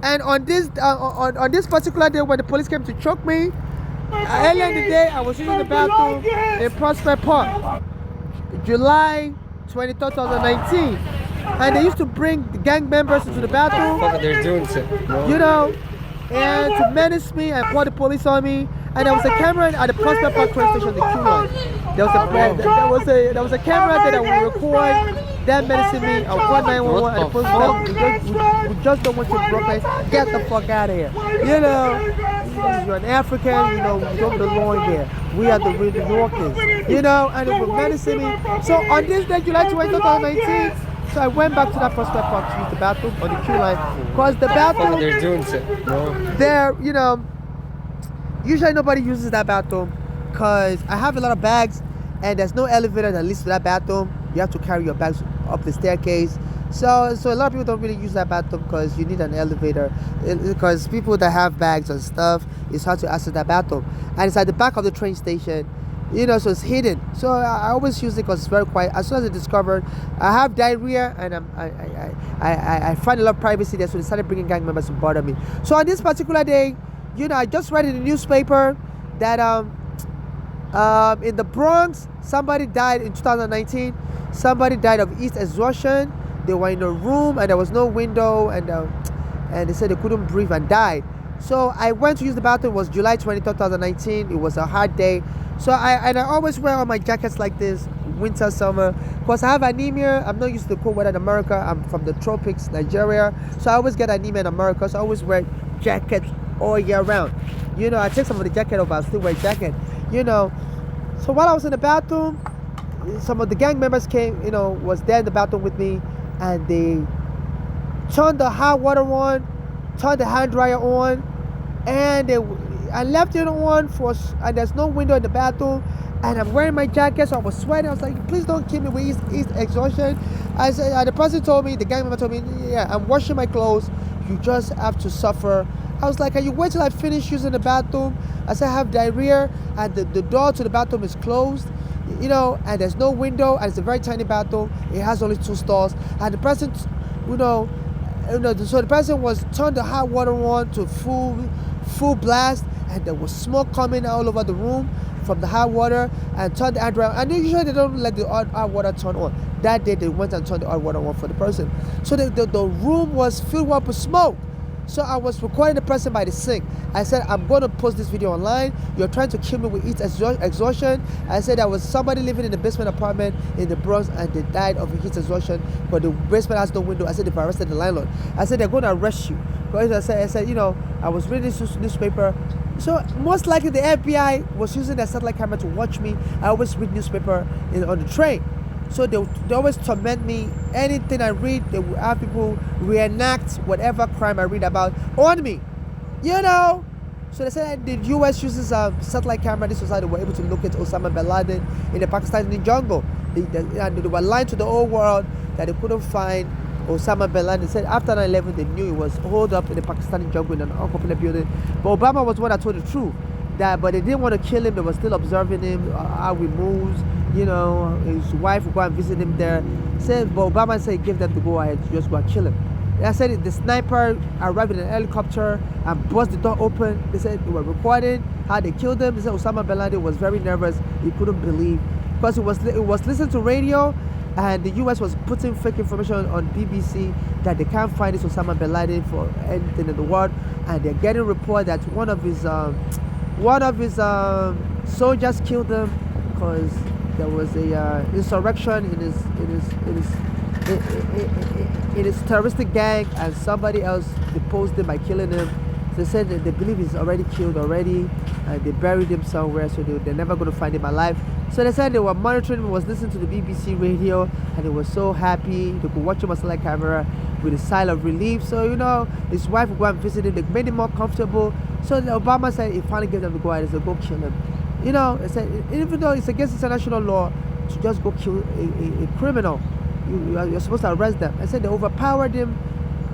And on this on this particular day when the police came to choke me, earlier in the day I was using the bathroom in Prospect Park, July 23rd, 2019. And they used to bring the gang members into the bathroom. What the fuck are they doing? You know, and to menace me and call the police on me. And there was a camera at the Prospect Park train station, the Q line. There was a camera there that would record them menacing me. I'll call 911 and the police said, we just don't want you in Brooklyn. Get the fuck out of here. You know, you're an African, you know, you don't belong here. We are the real New Yorkers. You know, and they were menacing me. So on this day, July 20, 2019, so I went back to that Prospect Park to use the bathroom on the Q line. Because the bathroom, What they're doing? there, you know, usually nobody uses that bathroom because I have a lot of bags and there's no elevator that leads to that bathroom. You have to carry your bags up the staircase. So a lot of people don't really use that bathroom because you need an elevator. Because people that have bags and stuff, it's hard to access that bathroom. And it's at the back of the train station, you know, so it's hidden. So I always use it because it's very quiet. As soon as I discovered I have diarrhea and I find a lot of privacy there, so they started bringing gang members to bother me. So on this particular day, you know, I just read in the newspaper that in the Bronx, somebody died in 2019. Somebody died of heat exhaustion. They were in a room and there was no window, and they said they couldn't breathe and died. So I went to use the bathroom. It was July 23rd, 2019. It was a hard day. So I always wear all my jackets like this, winter, summer. Because I have anemia. I'm not used to the cold weather in America. I'm from the tropics, Nigeria. So I always get anemia in America. So I always wear jackets all year round. You know, I take some of the jacket off, I still wear jacket. You know, so while I was in the bathroom, some of the gang members came, you know, was there in the bathroom with me, and they turned the hot water on, turned the hand dryer on, and I left it on and there's no window in the bathroom, and I'm wearing my jacket, so I was sweating. I was like, please don't kill me with heat exhaustion. I said, the person told me, the gang member told me, yeah, I'm washing my clothes, you just have to suffer. I was like, can you wait till I finish using the bathroom? I said, I have diarrhea, and the door to the bathroom is closed, you know, and there's no window, and it's a very tiny bathroom. It has only 2 stalls, and the person, so the person was turned the hot water on to full blast, and there was smoke coming all over the room from the hot water, and turned the hand dryer. And usually they don't let the hot water turn on. That day they went and turned the hot water on for the person. So the room was filled up with smoke. So I was recording the person by the sink. I said, I'm going to post this video online. You're trying to kill me with heat exhaustion. I said there was somebody living in the basement apartment in the Bronx, and they died of heat exhaustion, but the basement has no window. I said, they've arrested the landlord. I said, they're going to arrest you. Because I said, you know, I was reading this newspaper. So most likely the FBI was using their satellite camera to watch me. I always read newspaper on the train. So they always torment me. Anything I read, they will have people reenact whatever crime I read about on me. You know? So they said the US uses a satellite camera. This was how they were able to locate Osama bin Laden in the Pakistani jungle. They were lying to the whole world that they couldn't find Osama bin Laden. They said after 9/11 they knew he was holed up in the Pakistani jungle in an unpopular building. But Obama was one that told the truth. But they didn't want to kill him. They were still observing him, how he moves. You know, his wife would go and visit him there. But Obama said, give them to go ahead, just go and kill him. And I said the sniper arrived in an helicopter and burst the door open. They said they were recording how they killed him. They said Osama bin Laden was very nervous. He couldn't believe, because it was listening to radio, and the US was putting fake information on BBC that they can't find this Osama bin Laden for anything in the world, and they're getting report that one of his soldiers killed him because there was a insurrection in his terroristic gang, and somebody else deposed him by killing him. So they said that they believe he's already killed already, and they buried him somewhere, so they're never going to find him alive. So they said they were monitoring him, was listening to the BBC radio, and they were so happy. They could watch him on satellite camera with a sigh of relief. So, you know, his wife would go and visit him. They made him more comfortable. So Obama said he finally gave them to go ahead. He said, go kill him. You know, they said, even though it's against international law to just go kill a criminal, you're supposed to arrest them. I said they overpowered him,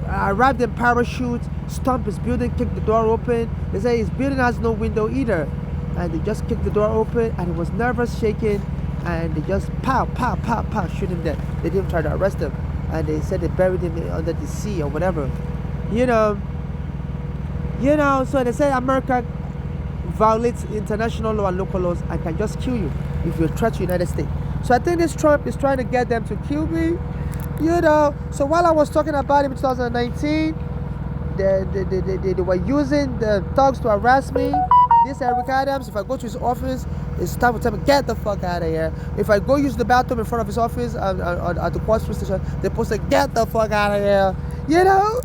arrived in parachute, stomped his building, kicked the door open. They said his building has no window either. And they just kicked the door open, and he was nervous, shaking, and they just pow, shoot him dead. They didn't try to arrest him. And they said they buried him under the sea or whatever. You know, so they said America violates international law and local laws and can just kill you if you're a threat to the United States. So I think this Trump is trying to get them to kill me. You know, so while I was talking about him in 2019, they were using the thugs to harass me. This Eric Adams, if I go to his office, it's time to tell me, get the fuck out of here. If I go use the bathroom in front of his office at the Quad Street station, they're supposed to get the fuck out of here. You know?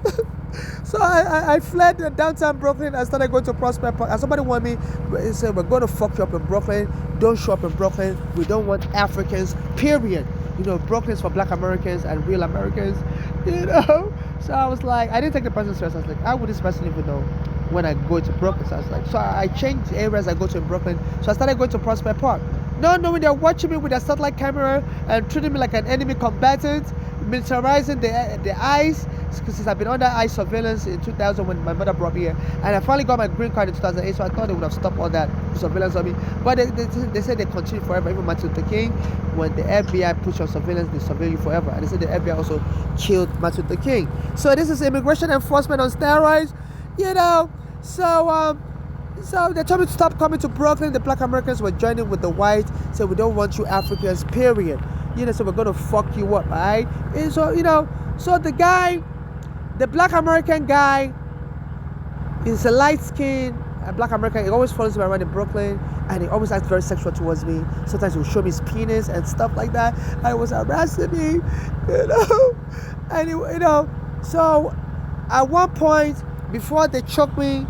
So I fled downtown Brooklyn. I started going to Prospect Park. And somebody warned me, they said, we're going to fuck you up in Brooklyn. Don't show up in Brooklyn. We don't want Africans, period. You know, Brooklyn's for black Americans and real Americans. You know? So I was like, I didn't take the person serious. I was like, how would this person even know when I go to Brooklyn? So I was like, so I changed areas I go to in Brooklyn. So I started going to Prospect Park. Not knowing they're watching me with their satellite camera and treating me like an enemy combatant, militarizing the ICE, since I've been under ICE surveillance in 2000 when my mother brought me here, and I finally got my green card in 2008, so I thought they would have stopped all that surveillance on me. But they said they continue forever. Even Martin Luther King, when the FBI puts on surveillance, they surveil you forever. And they said the FBI also killed Martin Luther King. So this is immigration enforcement on steroids, you know. So they told me to stop coming to Brooklyn. The black Americans were joining with the white, said we don't want you Africans, period. You know, so we're gonna fuck you up, alright? And so, you know, so the black American guy is a light skin, a black American, he always follows me around in Brooklyn, and he always acts very sexual towards me. Sometimes he'll show me his penis and stuff like that. And he was harassing me, you know. And you know, so at one point before they choked me,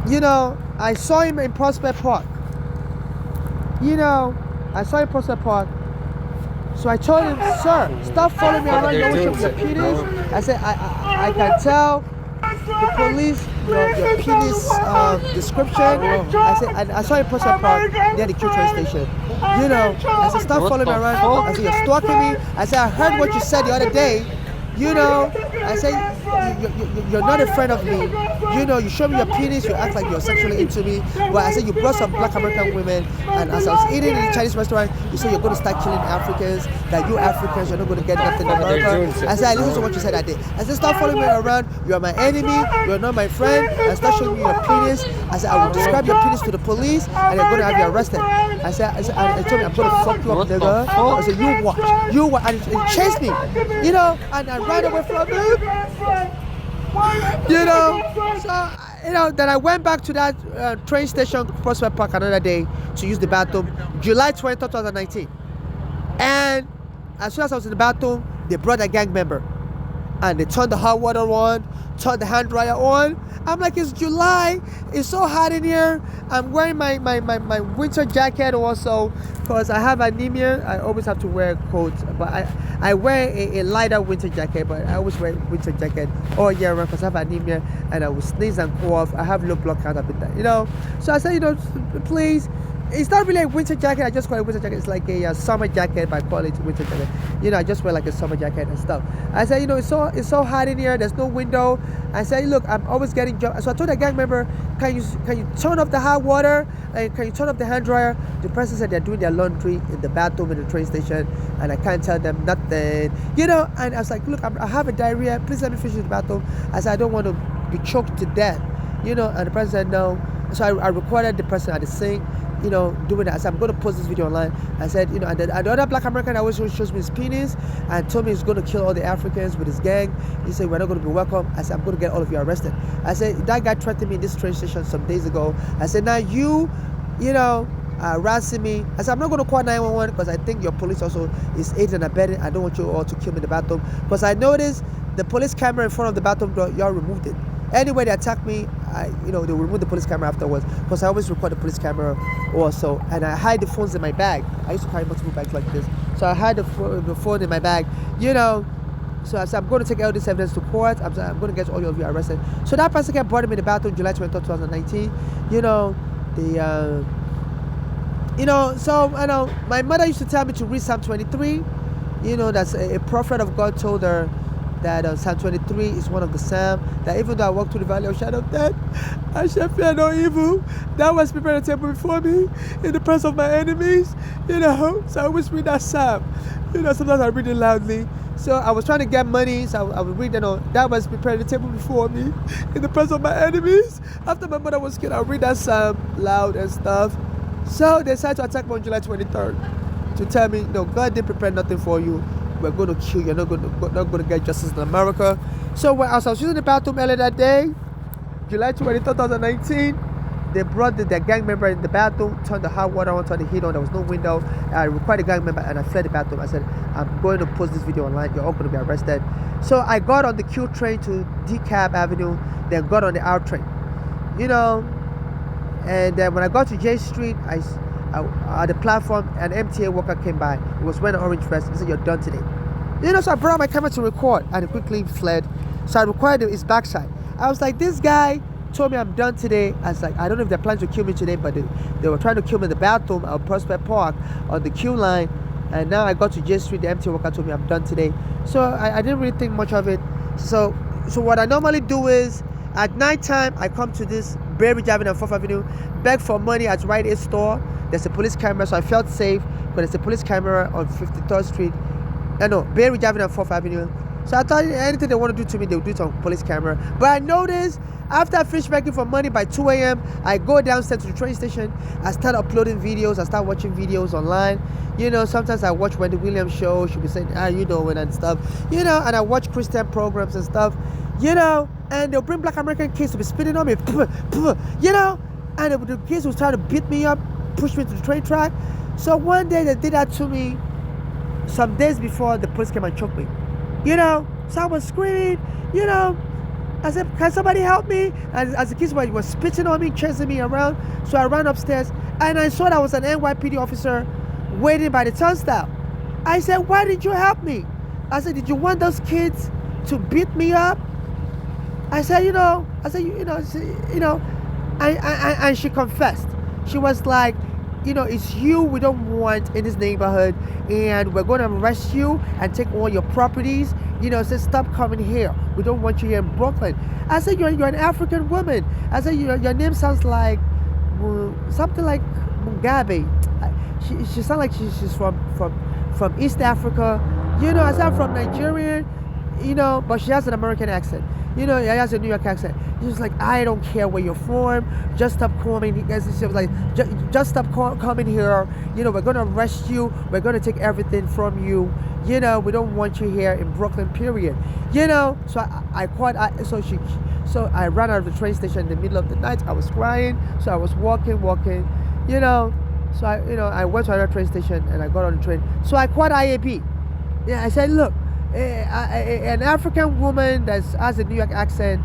you know, I saw him in Prospect Park. You know, I saw him in Prospect Park. So I told him, sir, stop following me around. You're showing me your penis. I said, I can tell the police your penis description. I said, I saw you in Prospect Park near the Q train station. You know, I said, stop following me around. I said, you're stalking me. I said, I heard what you said the other day. You know, I said, you're not a friend of me. You know, you show me your penis, you act like you're sexually into me. But I said, you brought some black American women, and as I was eating in the Chinese restaurant, you said you're going to start killing Africans, that you Africans, you're not going to get nothing in America. I said, I listened to what you said that day. I said, stop following me around. You're my enemy, you're not my friend. And start showing me your penis. I said, I will describe your penis to the police, and you're going to have you arrested. I told me, I'm going to fuck you up, nigga. I said, you watch. And it chased me, you know, and I ran away from him. You know, so, you know, then I went back to that train station, Prospect Park, another day to use the bathroom, July 20th, 2019. And as soon as I was in the bathroom, they brought a gang member. And they turned the hot water on, turned the hand dryer on. I'm like, it's July, it's so hot in here. I'm wearing my winter jacket also because I have anemia. I always have to wear a coat, but I wear a lighter winter jacket, but I always wear winter jacket all year round because I have anemia and I will sneeze and cough. I have low blood count up in that, you know. So I said, you know, please. It's not really a winter jacket. I just call it winter jacket. It's like a summer jacket, but I call it winter jacket. You know, I just wear like a summer jacket and stuff. I said, you know, it's so hot in here. There's no window. I said, look, I'm always getting jumped. So I told the gang member, can you turn off the hot water? And can you turn off the hand dryer? The person said they're doing their laundry in the bathroom in the train station, and I can't tell them nothing. You know, and I was like, look, I have a diarrhea. Please let me finish the bathroom. I said, I don't want to be choked to death. You know, and the person said no. So I recorded the person at the sink, you know, doing that. I said, I'm going to post this video online. I said, you know, and the other black American always shows me his penis and told me he's going to kill all the Africans with his gang. He said, we're not going to be welcome. I said, I'm going to get all of you arrested. I said, that guy threatened me in this train station some days ago. I said, now you know, harassing me. I said, I'm not going to call 911 because I think your police also is aiding and abetting. I don't want you all to kill me in the bathroom. Because I noticed the police camera in front of the bathroom door, y'all removed it. Anyway, they attack me, you know, they will remove the police camera afterwards because I always record the police camera also, and I hide the phones in my bag. I used to carry multiple bags like this, so I hide the phone in my bag, you know. So I said, I'm going to take all this evidence to court. I'm going to get all of you arrested. So that person brought him in the bathroom July 20th, 2019. You know, you know, so I know my mother used to tell me to read Psalm 23. You know, that's a prophet of God told her that Psalm 23 is one of the Psalms that even though I walk through the valley of shadow of death, I shall fear no evil. Thou hast prepared a table before me in the presence of my enemies. You know, so I always read that Psalm. You know, sometimes I read it loudly. So I was trying to get money, so I would read, you know, thou hast prepared a table before me in the presence of my enemies. After my mother was killed, I would read that Psalm loud and stuff. So they decided to attack me on July 23rd to tell me, no, God didn't prepare nothing for you. We're going to kill you. You're not going to get justice in America. So as I was using the bathroom earlier that day, July 20, 2019, they brought the gang member in the bathroom, turned the hot water on, turned the heat on. There was no window. I required the gang member and I fled the bathroom. I said, I'm going to post this video online. You're all going to be arrested. So I got on the Q train to DeKalb Avenue, then got on the R train. You know, and then when I got to J Street, at the platform, an MTA worker came by. He was wearing an orange vest. He said, you're done today. You know, so I brought out my camera to record and he quickly fled. So I recorded his backside. I was like, this guy told me I'm done today. I was like, I don't know if they're planning to kill me today, but they were trying to kill me in the bathroom at Prospect Park on the Q line. And now I got to J Street, the MTA worker told me I'm done today. So I didn't really think much of it. So what I normally do is, at nighttime, I come to this Bay Ridge Avenue and 4th Avenue, beg for money at Rite Aid store. There's a police camera, so I felt safe. But there's a police camera on 53rd Street. Bay Ridge Avenue and 4th Avenue. So I thought anything they want to do to me, they'll do it on police camera. But I noticed after I finish begging for money by 2 a.m., I go downstairs to the train station. I start uploading videos. I start watching videos online. You know, sometimes I watch Wendy Williams show. She'll be saying, you know, and stuff. You know, and I watch Christian programs and stuff. You know, and they'll bring black American kids to be spitting on me, you know, and the kids was trying to beat me up, push me to the train track. So one day they did that to me some days before the police came and choked me, you know. So I was screaming, you know. I said, can somebody help me? And as the kids were spitting on me, chasing me around, so I ran upstairs and I saw that was an NYPD officer waiting by the turnstile. I said, why did you help me? I said, did you want those kids to beat me up? I said, you know, and she confessed. She was like, you know, it's you we don't want in this neighborhood, and we're going to arrest you and take all your properties. You know, say stop coming here. We don't want you here in Brooklyn. I said, you're an African woman. I said, your name sounds like something like Mugabe. She sounds like she's from East Africa. You know, I said I'm from Nigeria. You know, but she has an American accent. You know, she has a New York accent. She's like, I don't care where you're from. Just stop coming. She was like, just stop coming here. You know, we're gonna arrest you. We're gonna take everything from you. You know, we don't want you here in Brooklyn. Period. You know, so so I ran out of the train station in the middle of the night. I was crying. So I was walking. You know, so I went to another train station and I got on the train. So I called IAB. Yeah, I said, look. An African woman that has a New York accent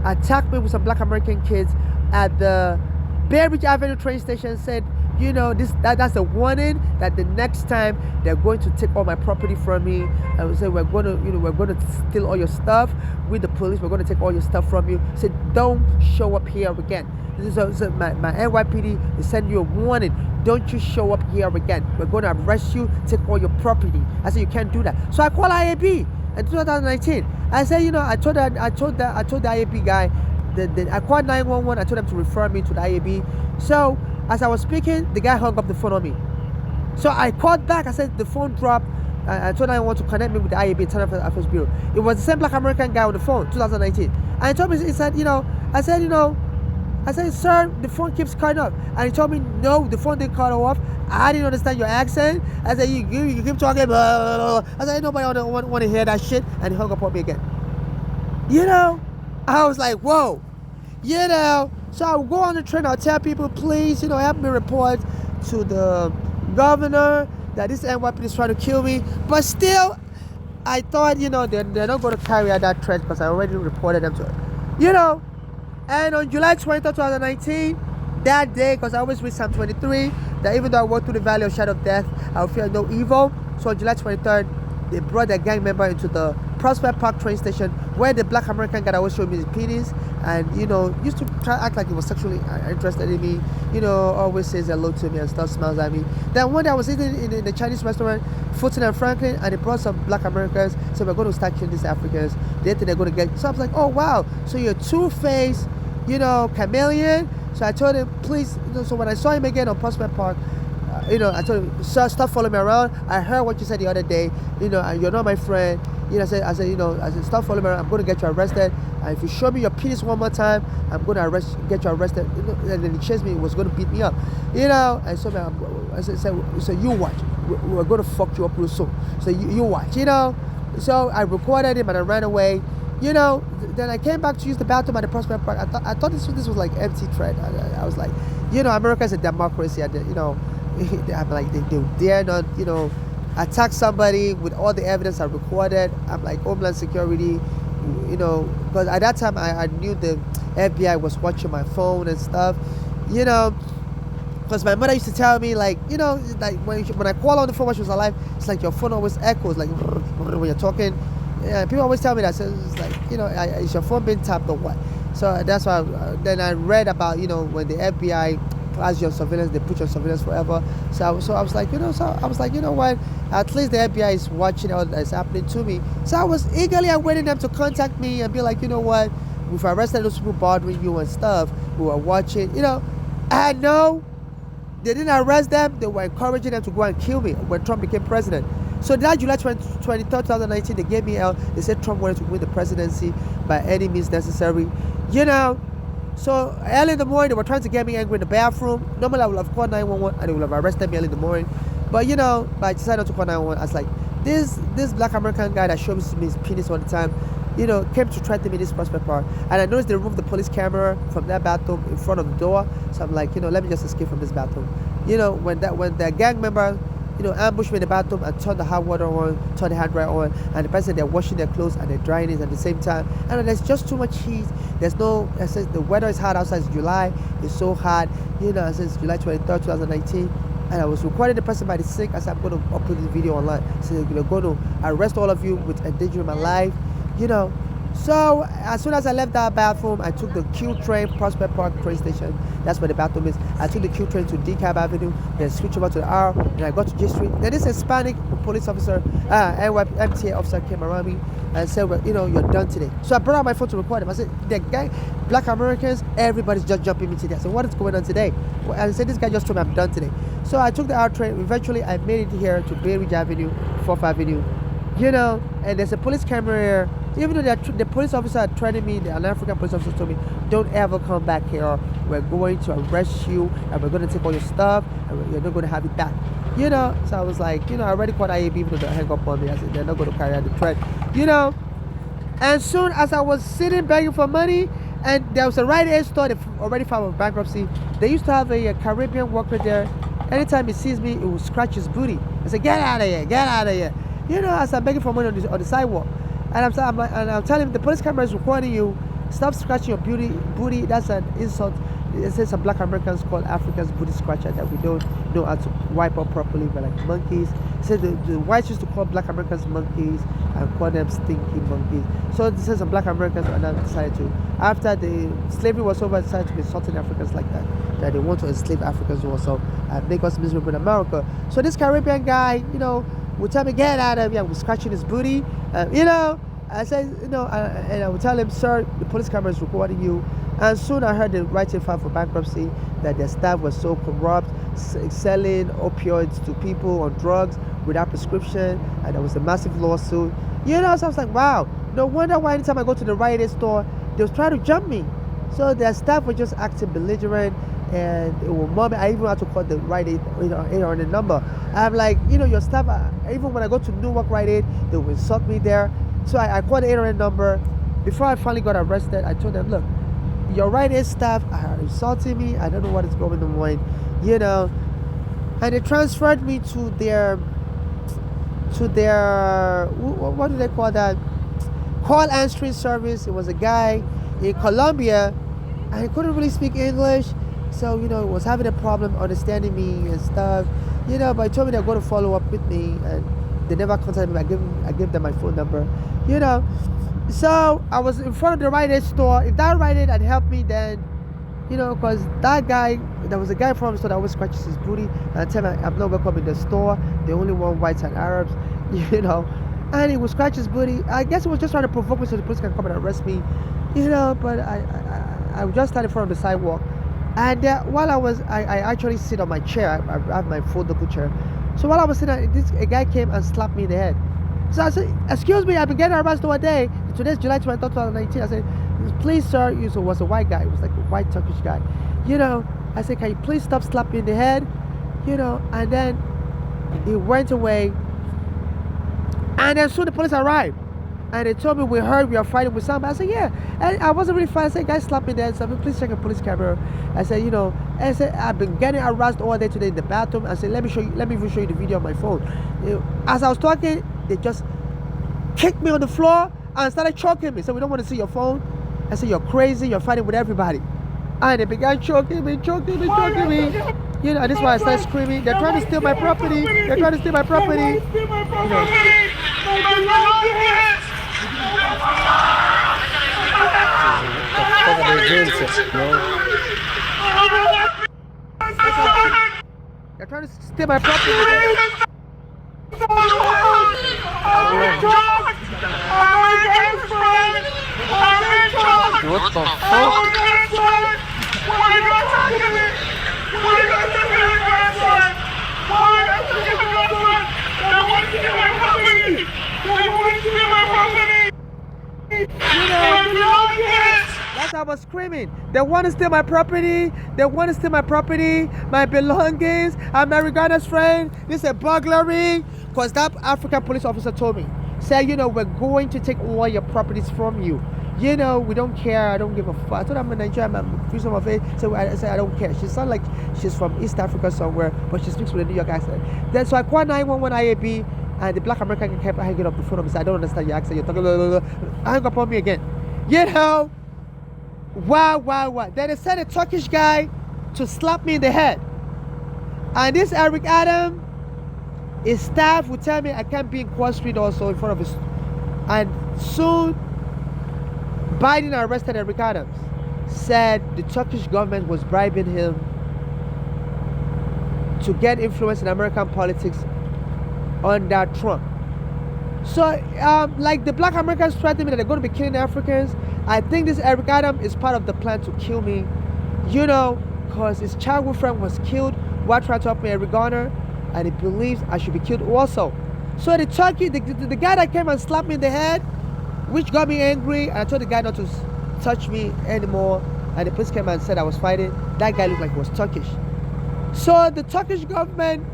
attacked me with some black American kids at the Bay Ridge Avenue train station. Said, you know, that's a warning that the next time they're going to take all my property from me. I would say we're going to steal all your stuff with the police. We're going to take all your stuff from you. Said, don't show up here again. So my NYPD is sending you a warning. Don't you show up here again. We're going to arrest you, take all your property. I said, you can't do that. So I called IAB in 2019. I said, you know, I told the IAB guy, I called 911. I told them to refer me to the IAB. So as I was speaking, the guy hung up the phone on me. So I called back. I said the phone dropped. I told 911 to connect me with the IAB, Internal Affairs Bureau. It was the same black American guy on the phone, 2019. And he told me, he said, I said, sir, the phone keeps cutting off. And he told me, no, the phone didn't cut off. I didn't understand your accent. I said, you keep talking. Blah, blah, blah. I said, nobody want to hear that shit. And he hung up on me again. You know, I was like, whoa. You know, so I would go on the train. I'll tell people, please, you know, help me report to the governor that this NYPD is trying to kill me. But still, I thought, you know, they're not going to carry out that threat because I already reported them to her. You know. And on July 23rd, 2019, that day, because I always read Psalm 23, that even though I walk through the valley of shadow of death, I will fear no evil. So on July 23rd, they brought their gang member into the Prospect Park train station where the black American guy that was showing me his penis and, you know, used to try to act like he was sexually interested in me, you know, always says hello to me and stuff, smiles at me. Then one day I was eating in the Chinese restaurant, Fulton and Franklin, and they brought some black Americans, so we're going to start killing these Africans. They think they're going to get, so I was like, oh wow, so you're two-faced, you know, chameleon. So I told him, please, you know, so when I saw him again on Prospect Park, you know, I told him, sir, stop following me around. I heard what you said the other day, you know, and you're not my friend. You know, I said, stop following me around. I'm going to get you arrested. And if you show me your penis one more time, I'm going to get you arrested. You know, and then he chased me, he was going to beat me up. You know, and so I said, so you watch. We're going to fuck you up real soon. So you watch, you know. So I recorded him and I ran away. You know, then I came back to use the bathroom at the Prospect Park. I thought this was like empty threat. I was like, you know, America is a democracy, and you know, I'm like, they dare not, you know, attack somebody with all the evidence I recorded. I'm like, Homeland Security, you know, because at that time I knew the FBI was watching my phone and stuff, you know, because my mother used to tell me, like, you know, like when I call on the phone when she was alive, it's like your phone always echoes, like when you're talking. Yeah, people always tell me that. So it's like, you know, is your phone being tapped or what? So that's why. Then I read about, you know, when the FBI has your surveillance, they put your surveillance forever. So I was like, you know, you know what? At least the FBI is watching all that's happening to me. So I was eagerly awaiting them to contact me and be like, you know what? We've arrested those people bothering you and stuff who are watching. You know, I know they didn't arrest them. They were encouraging them to go and kill me when Trump became president. So that July 23rd, 2019, they gave me out. They said Trump wanted to win the presidency by any means necessary. You know, so early in the morning, they were trying to get me angry in the bathroom. Normally, I would have called 911 and they would have arrested me early in the morning. But, you know, I decided not to call 911. I was like, this black American guy that shows me his penis all the time, came to threaten me this Prospect Park. And I noticed they removed the police camera from that bathroom in front of the door. So I'm like, let me just escape from this bathroom. When the gang member, ambushed me in the bathroom and turned the hot water on, turned the hand dryer on, and the person, they're washing their clothes and they're drying it at the same time. And there's just too much heat. I said the weather is hot outside. It's July. It's so hot. I said it's July 23rd, 2019. And I was recording the person by the sink. I said, I'm going to upload this video online. So they're going to arrest all of you with endangering my life. So as soon as I left that bathroom, I took the Q train, Prospect Park train station. That's where the bathroom is. I took the Q train to DeKalb Avenue, then switched over to the R, and I got to J Street. Then this Hispanic police officer, MTA officer came around me and said, well, you're done today. So I brought out my phone to record him. I said, the guy, Black Americans, everybody's just jumping me today. I said, what is going on today? And I said, this guy just told me I'm done today. So I took the R train. Eventually, I made it here to Bay Ridge Avenue, 4th Avenue. And there's a police camera here. Even though the police officer had threatened me, an African police officer told me, don't ever come back here. We're going to arrest you, and we're going to take all your stuff, and you're not going to have it back. So I was like, I already called IAB, even though they hang up on me. I said, they're not going to carry out the threat. And soon as I was sitting begging for money, and there was a Rite Aid store that already filed for bankruptcy. They used to have a Caribbean worker there. Anytime he sees me, it will scratch his booty. I said, get out of here, get out of here. As I'm begging for money on the sidewalk. And I'm telling him, the police camera is recording you. Stop scratching your booty. That's an insult. It says some Black Americans call Africans booty scratcher that we don't know how to wipe up properly. We're like monkeys. It says the whites used to call Black Americans monkeys and call them stinky monkeys. So it says some Black Americans and then decided to, after the slavery was over, decided to be insulting Africans like that. That they want to enslave Africans also and make us miserable in America. So this Caribbean guy, would tell me, get out of here. I was scratching his booty. I said, and I would tell him, sir, the police camera is recording you. And soon I heard the Rite Aid filed for bankruptcy, that their staff was so corrupt, selling opioids to people on drugs without prescription, and there was a massive lawsuit. So I was like, wow, no wonder why anytime I go to the Rite Aid store, they was trying to jump me. So their staff were just acting belligerent, and it will mom. I even had to call the Rite Aid 800 number. I'm like, your staff, even when I go to Newark Rite Aid, they will insult me there. So I called the 800 number. Before I finally got arrested, I told them, look, your Rite Aid staff are insulting me. I don't know what is going on, And they transferred me to their, what do they call that? Call answering service. It was a guy in Colombia, and he couldn't really speak English. So, was having a problem understanding me and stuff. But he told me they're going to follow up with me, and they never contacted me. I gave them my phone number, So I was in front of the Rite Aid store. If that Rite Aid had helped me, then, because that guy, there was a guy from the store that always scratches his booty and tell me I'm not welcome in the store. They only want whites and Arabs, And he would scratch his booty. I guess he was just trying to provoke me so the police can come and arrest me, But I just started in front of the sidewalk. And while I actually sit on my chair. I have my foldable chair. So while I was sitting, a guy came and slapped me in the head. So I said, excuse me, I've been getting harassed all day. Today's July 23rd, 2019. I said, please, sir. It was a white guy. It was like a white Turkish guy. I said, can you please stop slapping me in the head? And then he went away. And then soon the police arrived. And they told me, we heard we are fighting with somebody. I said, yeah. And I wasn't really fighting. I said, guys, slap me there. So I said, please check a police camera. I said, I said, I've been getting harassed all day today in the bathroom. I said, let me even show you the video on my phone. As I was talking, they just kicked me on the floor and started choking me. So we don't want to see your phone. I said, you're crazy. You're fighting with everybody. And they began choking me. And this is why I started screaming. They're trying to steal my property. What the fuck are they doing, sir? They're trying to steal my property. What the fuck? That's how I was screaming. They want to steal my property. My belongings. I'm Marijuana's friend. This is a burglary. Because that African police officer told me, Say, we're going to take all your properties from you. We don't care. I don't give a fuck. I told her I'm a Nigerian. I'm freedom of faith. So I said I don't care. She sounds like she's from East Africa somewhere, but she speaks with a New York accent. Then so I called 911 IAB, and the black American kept hanging up the phone. I said, I don't understand your accent. You're talking. Blah, blah, blah. Hang up on me again. Wow. Then they sent a Turkish guy to slap me in the head. And this Eric Adams, his staff would tell me I can't be in Quad Street also in front of his. And soon, Biden arrested Eric Adams. Said the Turkish government was bribing him to get influence in American politics under Trump. So, like the black Americans threatening me that they're going to be killing Africans, I think this Eric Adams is part of the plan to kill me, because his childhood friend was killed while trying to help me Eric Garner, and he believes I should be killed also. So the guy that came and slapped me in the head, which got me angry, and I told the guy not to touch me anymore, and the police came and said I was fighting. That guy looked like he was Turkish. So the Turkish government,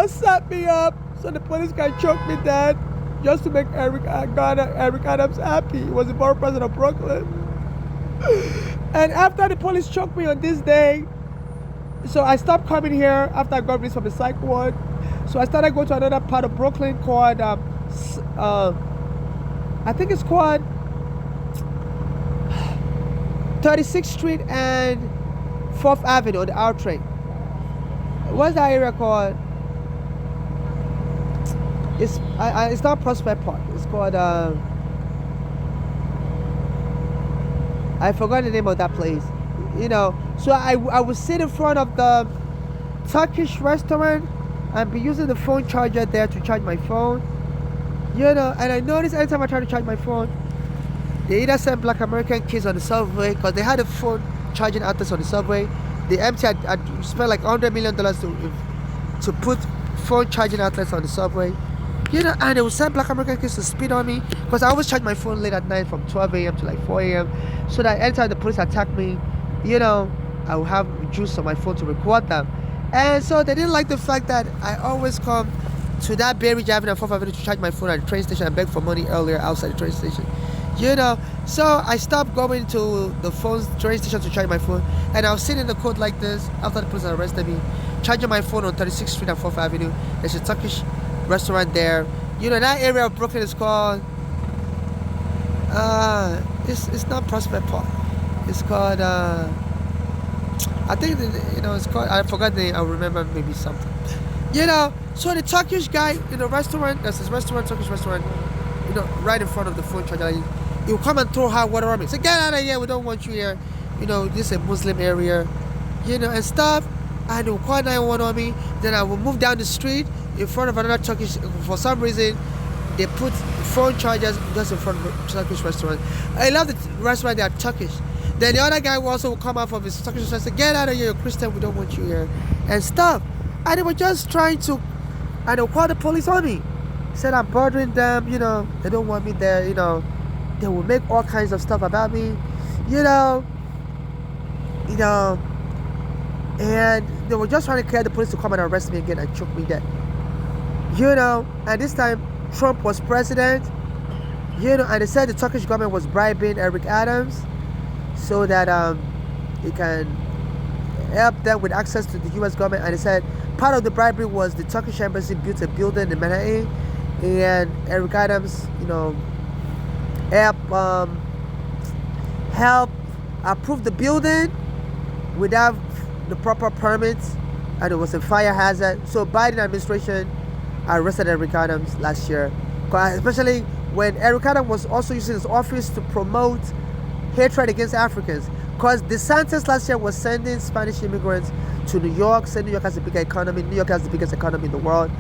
set me up so the police can choke me dead just to make Eric Adams happy. He was the borough president of Brooklyn. And after the police choked me on this day, so I stopped coming here after I got released from the psych ward. So I started going to another part of Brooklyn called, I think it's called 36th Street and 4th Avenue on the R train. What's that area called? It's not Prospect Park. It's called I forgot the name of that place. So I would sit in front of the Turkish restaurant and be using the phone charger there to charge my phone. And I noticed anytime I try to charge my phone, they either send black American kids on the subway, because they had a phone charging outlets on the subway. The MT had spent like $100 million to put phone charging outlets on the subway. And they would send black American kids to speed on me, because I always charge my phone late at night from 12 a.m. to like 4 a.m. so that anytime the police attack me, I will have juice on my phone to record them. And so they didn't like the fact that I always come to that Berry Avenue and 4th Avenue to charge my phone at the train station and beg for money earlier outside the train station. So I stopped going to the train station to charge my phone, and I was sitting in the court like this after the police arrested me, charging my phone on 36th Street and 4th Avenue. There's a Turkish restaurant there. That area of Brooklyn is called, it's not Prospect Park. It's called, I think, it's called, I forgot the name, I'll remember maybe something. So the Turkish guy in the restaurant, there's this restaurant, Turkish restaurant, right in front of the phone charger, he'll come and throw hot water on me. Say, get out of here, we don't want you here. This is a Muslim area, and stuff. And he'll call 911 on me. Then I will move down the street in front of another Turkish. For some reason, they put phone chargers just in front of a Turkish restaurant. I love the restaurant, they are Turkish. Then the other guy will also come out from his Turkish restaurant and say, get out of here, you're Christian, we don't want you here, and stuff. And they were just trying to, and they'll call the police on me. Said I'm bothering them, they don't want me there, they will make all kinds of stuff about me, and they were just trying to clear the police to come and arrest me again and choke me dead. And this time Trump was president, and they said the Turkish government was bribing Eric Adams so that he can help them with access to the US government. And they said part of the bribery was the Turkish embassy built a building in Manhattan, and Eric Adams, help approve the building without the proper permits, and it was a fire hazard. So Biden administration arrested Eric Adams last year, especially when Eric Adams was also using his office to promote hatred against Africans. Because DeSantis last year was sending Spanish immigrants to New York, saying New York has a bigger economy. New York has the biggest economy in the world.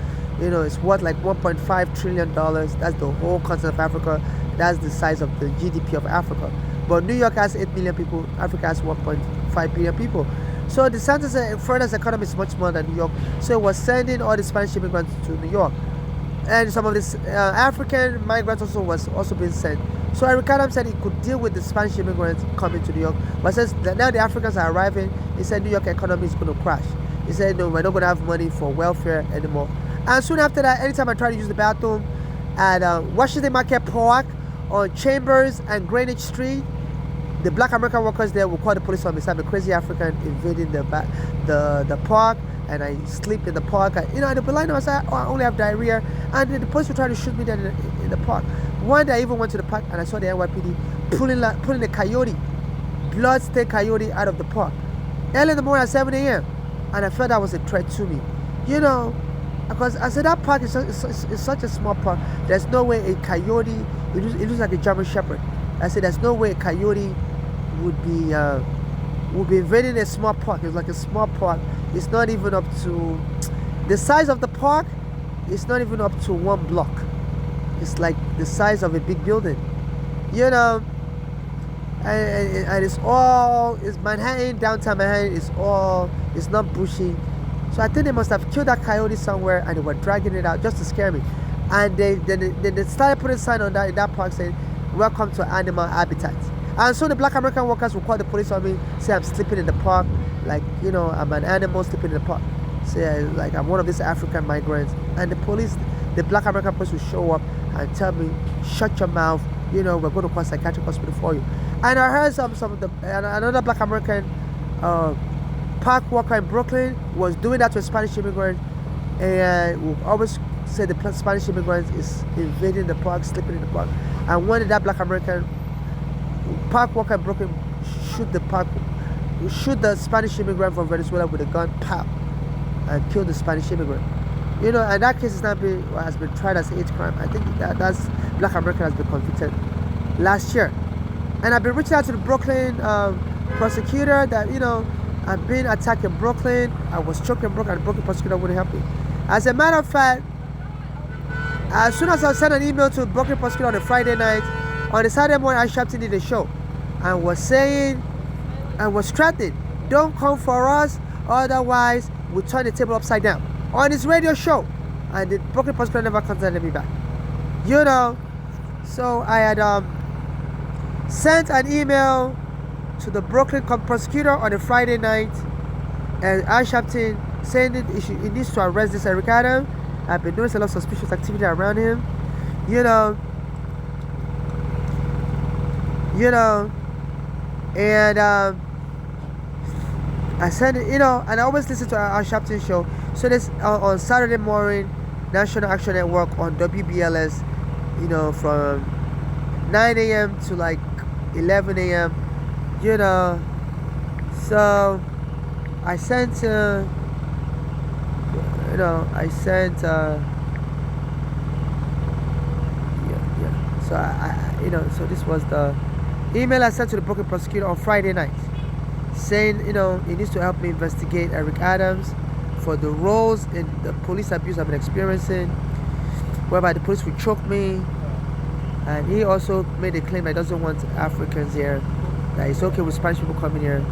It's worth like $1.5 trillion. That's the whole continent of Africa. That's the size of the GDP of Africa. But New York has 8 million people. Africa has 1.5 billion people. So DeSantis' furthest economy is much more than New York. So it was sending all the Spanish immigrants to New York. And some of these African migrants was also being sent. So Eric Adams said he could deal with the Spanish immigrants coming to New York. But since now the Africans are arriving, he said New York economy is going to crash. He said, no, we're not going to have money for welfare anymore. And soon after that, anytime I try to use the bathroom, at Washington Market Park on Chambers and Greenwich Street. The black American workers there will call the police on me. So I'm a crazy African invading the park, and I sleep in the park. And, they'll be like, no, I only have diarrhea. And the police will try to shoot me there in the park. One day I even went to the park and I saw the NYPD pulling a coyote, blood-stained coyote, out of the park early in the morning at 7 a.m. And I felt that was a threat to me. Because I said that park is such a small park. There's no way a coyote, it looks like a German Shepherd. I said there's no way a coyote would be invading a small park. It's like a small park. It's not even up to the size of the park. It's not even up to 1 block. It's like the size of a big building, and it's Manhattan, downtown Manhattan. It's not bushy. So I think they must have killed that coyote somewhere and they were dragging it out just to scare me. And they started putting a sign on in that park saying, "Welcome to animal habitat." And so the black American workers will call the police on me, say I'm sleeping in the park, like, I'm an animal sleeping in the park. Say like I'm one of these African migrants. And the black American police will show up and tell me, "Shut your mouth, we're going to call a psychiatric hospital for you." And I heard another black American park worker in Brooklyn was doing that to a Spanish immigrant, and will always say the Spanish immigrant is invading the park, sleeping in the park. And when did that black American park worker in Brooklyn shoot the Spanish immigrant from Venezuela with a gun, pow, and kill the Spanish immigrant? And that case has been tried as a hate crime. I think that's black American has been convicted last year. And I've been reaching out to the Brooklyn prosecutor that, I've been attacked in Brooklyn. I was choked in Brooklyn, and the Brooklyn prosecutor wouldn't help me. As a matter of fact, as soon as I sent an email to the Brooklyn prosecutor on a Friday night, on the Saturday morning, I Sharpton did a show and was saying, and was threatening, "Don't come for us, otherwise we'll turn the table upside down," on his radio show. And the Brooklyn prosecutor never contacted me back. So I had sent an email to the Brooklyn prosecutor on a Friday night, and Al Sharpton saying that he needs to arrest this Eric Adams. I've been noticing a lot of suspicious activity around him, and I sent it, and I always listen to Al Sharpton show. So this on Saturday morning, National Action Network on WBLS, from 9 a.m. to like 11 a.m. So I sent so so this was the email I sent to the Brooklyn prosecutor on Friday night, saying, he needs to help me investigate Eric Adams for the roles in the police abuse I've been experiencing, whereby the police would choke me. And he also made a claim that he doesn't want Africans here, that it's okay with Spanish people coming here,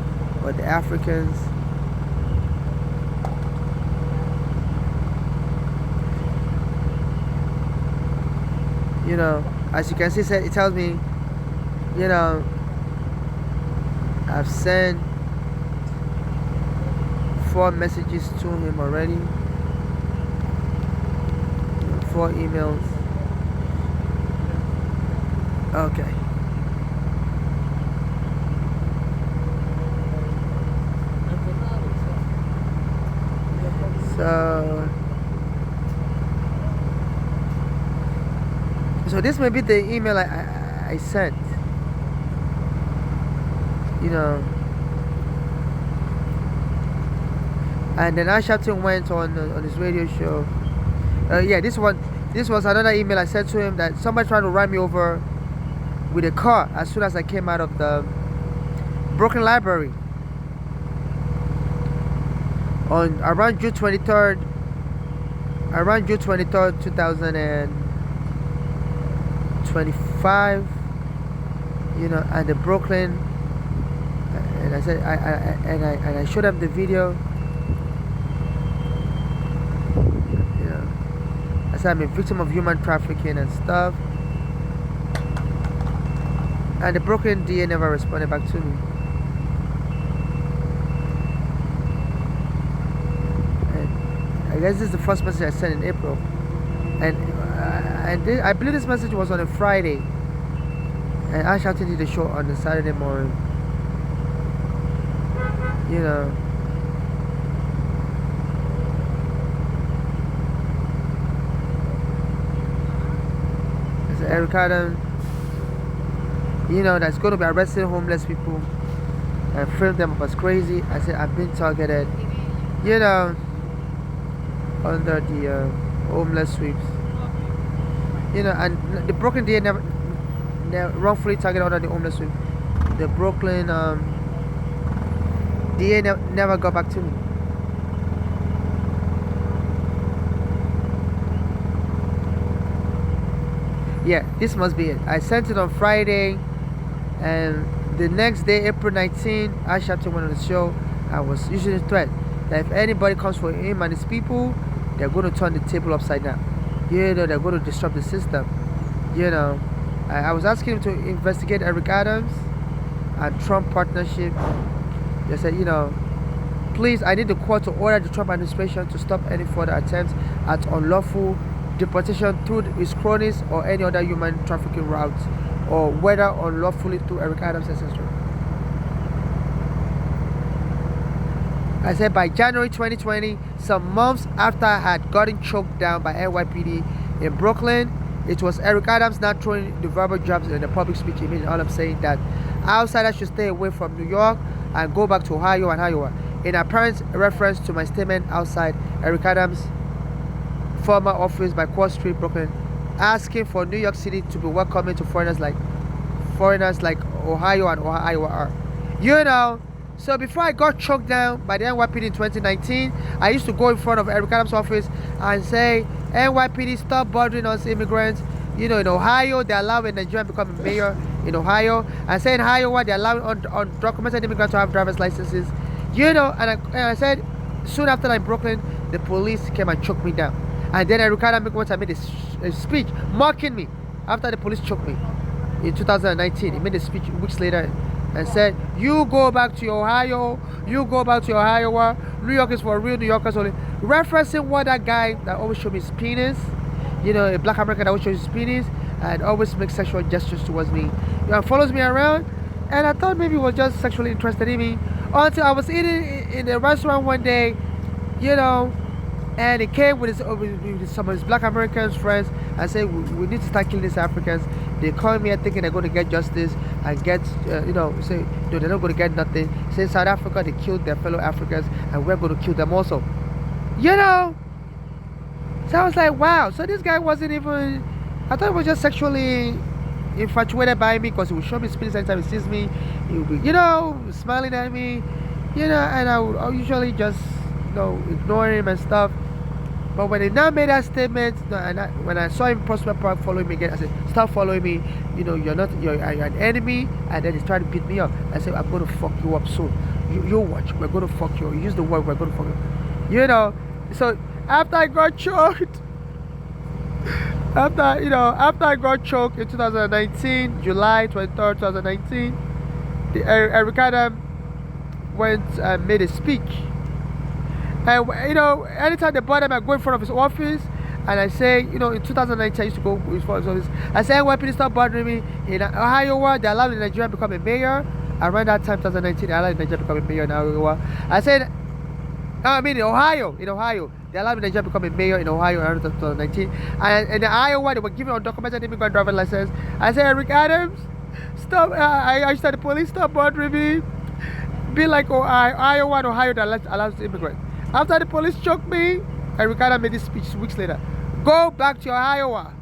but the Africans, as you can see, it tells me, I've sent 4 messages to him already, 4 emails. Okay. So this may be the email I sent. And then Al Sharpton went on his radio show. This was another email I sent to him, that somebody tried to run me over with a car as soon as I came out of the Brooklyn Library on around June 23rd, 2025. At the Brooklyn, and I said I showed him the video. I said I'm a victim of human trafficking and stuff. And the Brooklyn DA never responded back to me. And I guess this is the first message I sent in April. And And I believe this message was on a Friday, and I shouted did the show on the Saturday morning. You know. I said, Eric Adams, you know, that's going to be arresting homeless people and film them up as crazy. I said, I've been targeted, you know, under the homeless sweeps. You know, and the Brooklyn DA never wrongfully targeted under the homeless sweep. The Brooklyn DA never got back to me. Yeah, this must be it. I sent it on Friday, and the next day, April 19, I shot went on the show. I was issuing a threat that if anybody comes for him and his people, they're going to turn the table upside down. You know, they're going to disrupt the system. You know, I was asking him to investigate Eric Adams and Trump partnership. They said, you know, please, I need the court to order the Trump administration to stop any further attempts at unlawful deportation through his cronies or any other human trafficking routes, or whether unlawfully through Eric Adams' ancestry. I said by January 2020, some months after I had gotten choked down by NYPD in Brooklyn, it was Eric Adams not throwing the verbal jabs in the public speech image. All I'm saying that outsiders should stay away from New York and go back to Ohio and Iowa, in apparent reference to my statement outside Eric Adams' former office by Quad Street, Brooklyn, asking for New York City to be welcoming to foreigners like Ohio and Iowa are. You know, so before I got choked down by the NYPD in 2019, I used to go in front of Eric Adams' office and say, NYPD, stop bothering us immigrants. You know, in Ohio, they allow a Nigerian to become a mayor in Ohio. And say in Iowa, they allow undocumented immigrants to have driver's licenses. You know, and I said, soon after that in Brooklyn, the police came and choked me down. And then Eric Adams once I made a speech mocking me after the police choked me in 2019. He made a speech weeks later and said, you go back to Ohio, you go back to Iowa, New York is for real New Yorkers only. Referencing what that guy that always showed me his penis, you know, a black American that always shows his penis and always makes sexual gestures towards me. You know, follows me around, and I thought maybe he was just sexually interested in me until I was eating in a restaurant one day, you know, and he came with some of his black Americans friends and said, we need to start killing these Africans. They call me thinking they're going to get justice and get, you know, say, no, they're not going to get nothing. Say in South Africa, they killed their fellow Africans and we're going to kill them also. You know? So I was like, wow. So this guy wasn't even, I thought he was just sexually infatuated by me because he would show me his penis anytime he sees me. He would be, you know, smiling at me, you know, and I would usually just, you know, ignore him and stuff. But when he now made that statement, and when I saw him Prospect Park following me again, I said, stop following me. You know, you're an enemy. And then he's trying to beat me up. I said, I'm going to fuck you up soon. You watch. We're going to fuck you. Use the word, we're going to fuck you. You know, so after I got choked, after I got choked in 2019, July 23rd, 2019, Eric Adams went and made a speech. And, you know, anytime they bother me, I go in front of his office and I say, you know, in 2019, I used to go in front of his office. I say, why people stop bothering me? In Iowa, they allowed the Nigerian to become a mayor. Around that time, 2019, they allowed the Nigerian to become a mayor in Iowa. I said, in Ohio, they allowed the Nigerian to become a mayor in Ohio around 2019. And in Iowa, they were giving undocumented immigrant driver's license. I said, Eric Adams, stop. I said, the police stop bothering me. Be like Iowa and Ohio that allows immigrants. After the police choked me, Eric Adams made this speech weeks later. Go back to Iowa.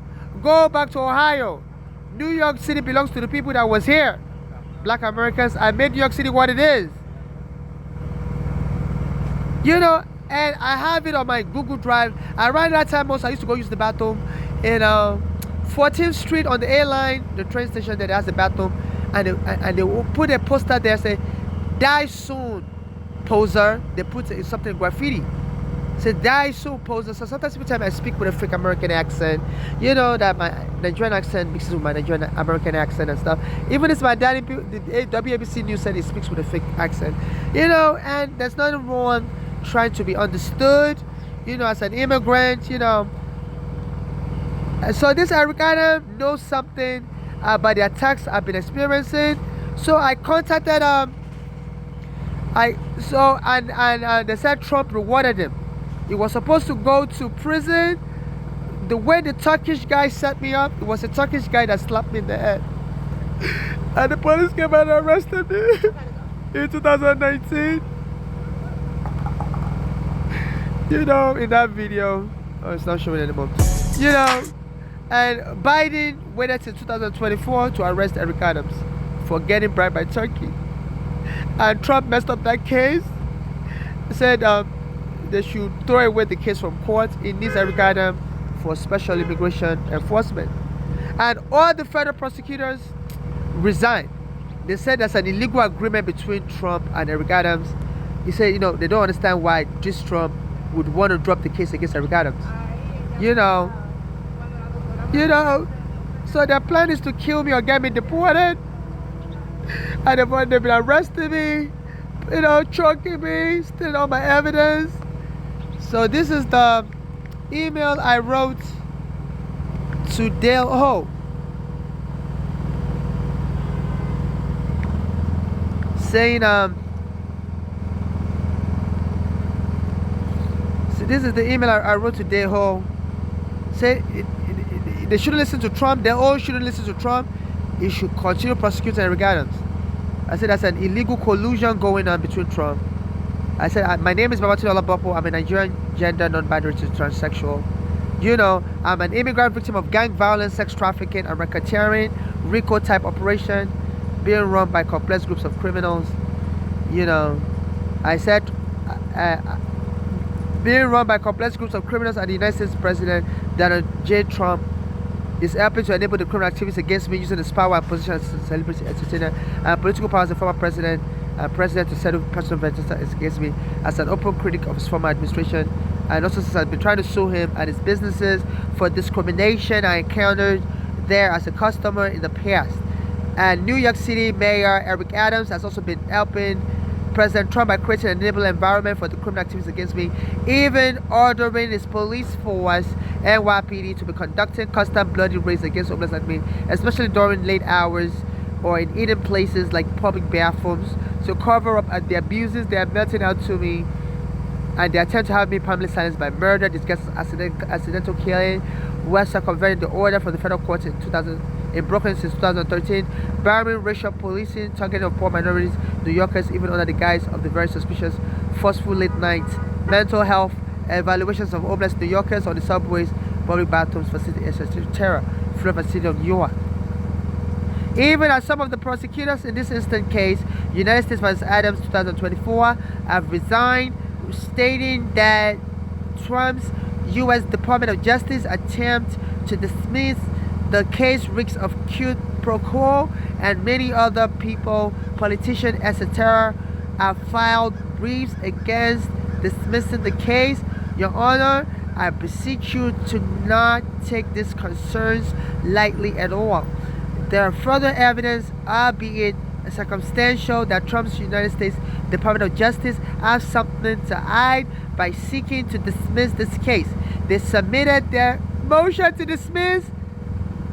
Go back to Ohio. New York City belongs to the people that was here. Black Americans. I made New York City what it is. You know, and I have it on my Google Drive. Around that time also, I used to go use the bathroom in 14th Street on the A line, the train station that has the bathroom. And they will put a poster there saying, die soon, poser. They put something graffiti. Say die soon, poser. So sometimes I speak with a fake American accent. You know that my Nigerian accent mixes with my Nigerian American accent and stuff. Even if my daddy, the WABC News said he speaks with a fake accent. You know, and there's nothing wrong trying to be understood. You know, as an immigrant, you know. So this Eric Adams knows something about the attacks I've been experiencing. So I contacted they said Trump rewarded him. He was supposed to go to prison. The way the Turkish guy set me up, it was a Turkish guy that slapped me in the head. And the police came and arrested me in 2019. You know, in that video, oh, it's not showing anymore. You know, and Biden waited till 2024 to arrest Eric Adams for getting bribed by Turkey. And Trump messed up that case. Said they should throw away the case from court. It needs Eric Adams for special immigration enforcement. And all the federal prosecutors resigned. They said there's an illegal agreement between Trump and Eric Adams. He said, you know, they don't understand why this Trump would want to drop the case against Eric Adams. You know. So their plan is to kill me or get me deported. And they've been arresting me, you know, choking me, stealing all my evidence. So this is the email I wrote to Dale Ho. Saying, so this is the email I wrote to Dale Ho. Say they shouldn't listen to Trump. They all shouldn't listen to Trump. He should continue prosecuting Eric Adams. I said that's an illegal collusion going on between Trump. I said my name is Babatunde Olabopo. I'm a Nigerian gender non-binary transsexual. You know, I'm an immigrant victim of gang violence, sex trafficking, and racketeering, RICO type operation being run by complex groups of criminals. You know, I said being run by complex groups of criminals, and the United States President Donald J. Trump is helping to enable the criminal activities against me using his power and position as a celebrity entertainer and political power as a former president to settle personal vengeance against me as an open critic of his former administration, and also since I've been trying to sue him and his businesses for discrimination I encountered there as a customer in the past. And New York City Mayor Eric Adams has also been helping President Trump by creating an enabling environment for the criminal activities against me, even ordering his police force, NYPD, to be conducting constant bloody raids against homeless like me, especially during late hours or in hidden places like public bathrooms, to cover up at the abuses they are melting out to me, and they attempt to have me permanently silenced by murder, disguised as accidental killing, while circumventing the order from the federal court in Brooklyn since 2013, barring racial policing, targeting of poor minorities, New Yorkers, even under the guise of the very suspicious, forceful late night mental health evaluations of homeless New Yorkers on the subways, public bathrooms, facility, etc., from the city of New York. Even as some of the prosecutors in this instant case, United States vs. Adams 2024, have resigned, stating that Trump's U.S. Department of Justice attempt to dismiss the case reeks of quid pro quo, and many other people, politicians, etc., have filed briefs against dismissing the case. Your Honor, I beseech you to not take these concerns lightly at all. There are further evidence, albeit circumstantial, that Trump's United States Department of Justice has something to hide by seeking to dismiss this case. They submitted their motion to dismiss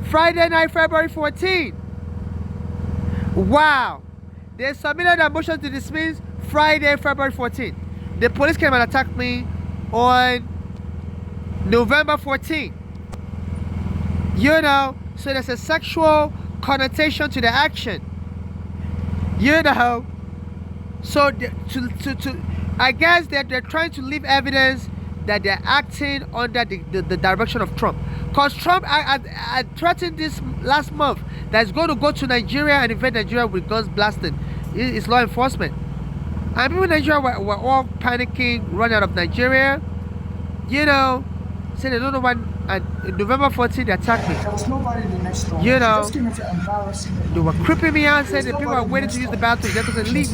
Friday night, February 14. Wow. They submitted a motion to dismiss Friday, February 14. The police came and attacked me on November 14. You know, so there's a sexual connotation to the action. You know, so I guess that they're trying to leave evidence that they're acting under the direction of Trump. Because Trump I threatened this last month that he's going to go to Nigeria and invade Nigeria with guns blasting. It's law enforcement. And people in Nigeria were all panicking, running out of Nigeria. You know, saying they don't know when. And in November 14, they attacked me. There was nobody in the next door. You know, Just came to embarrass me. they were creeping me out, saying that people are waiting to use the bathroom. They said, leave.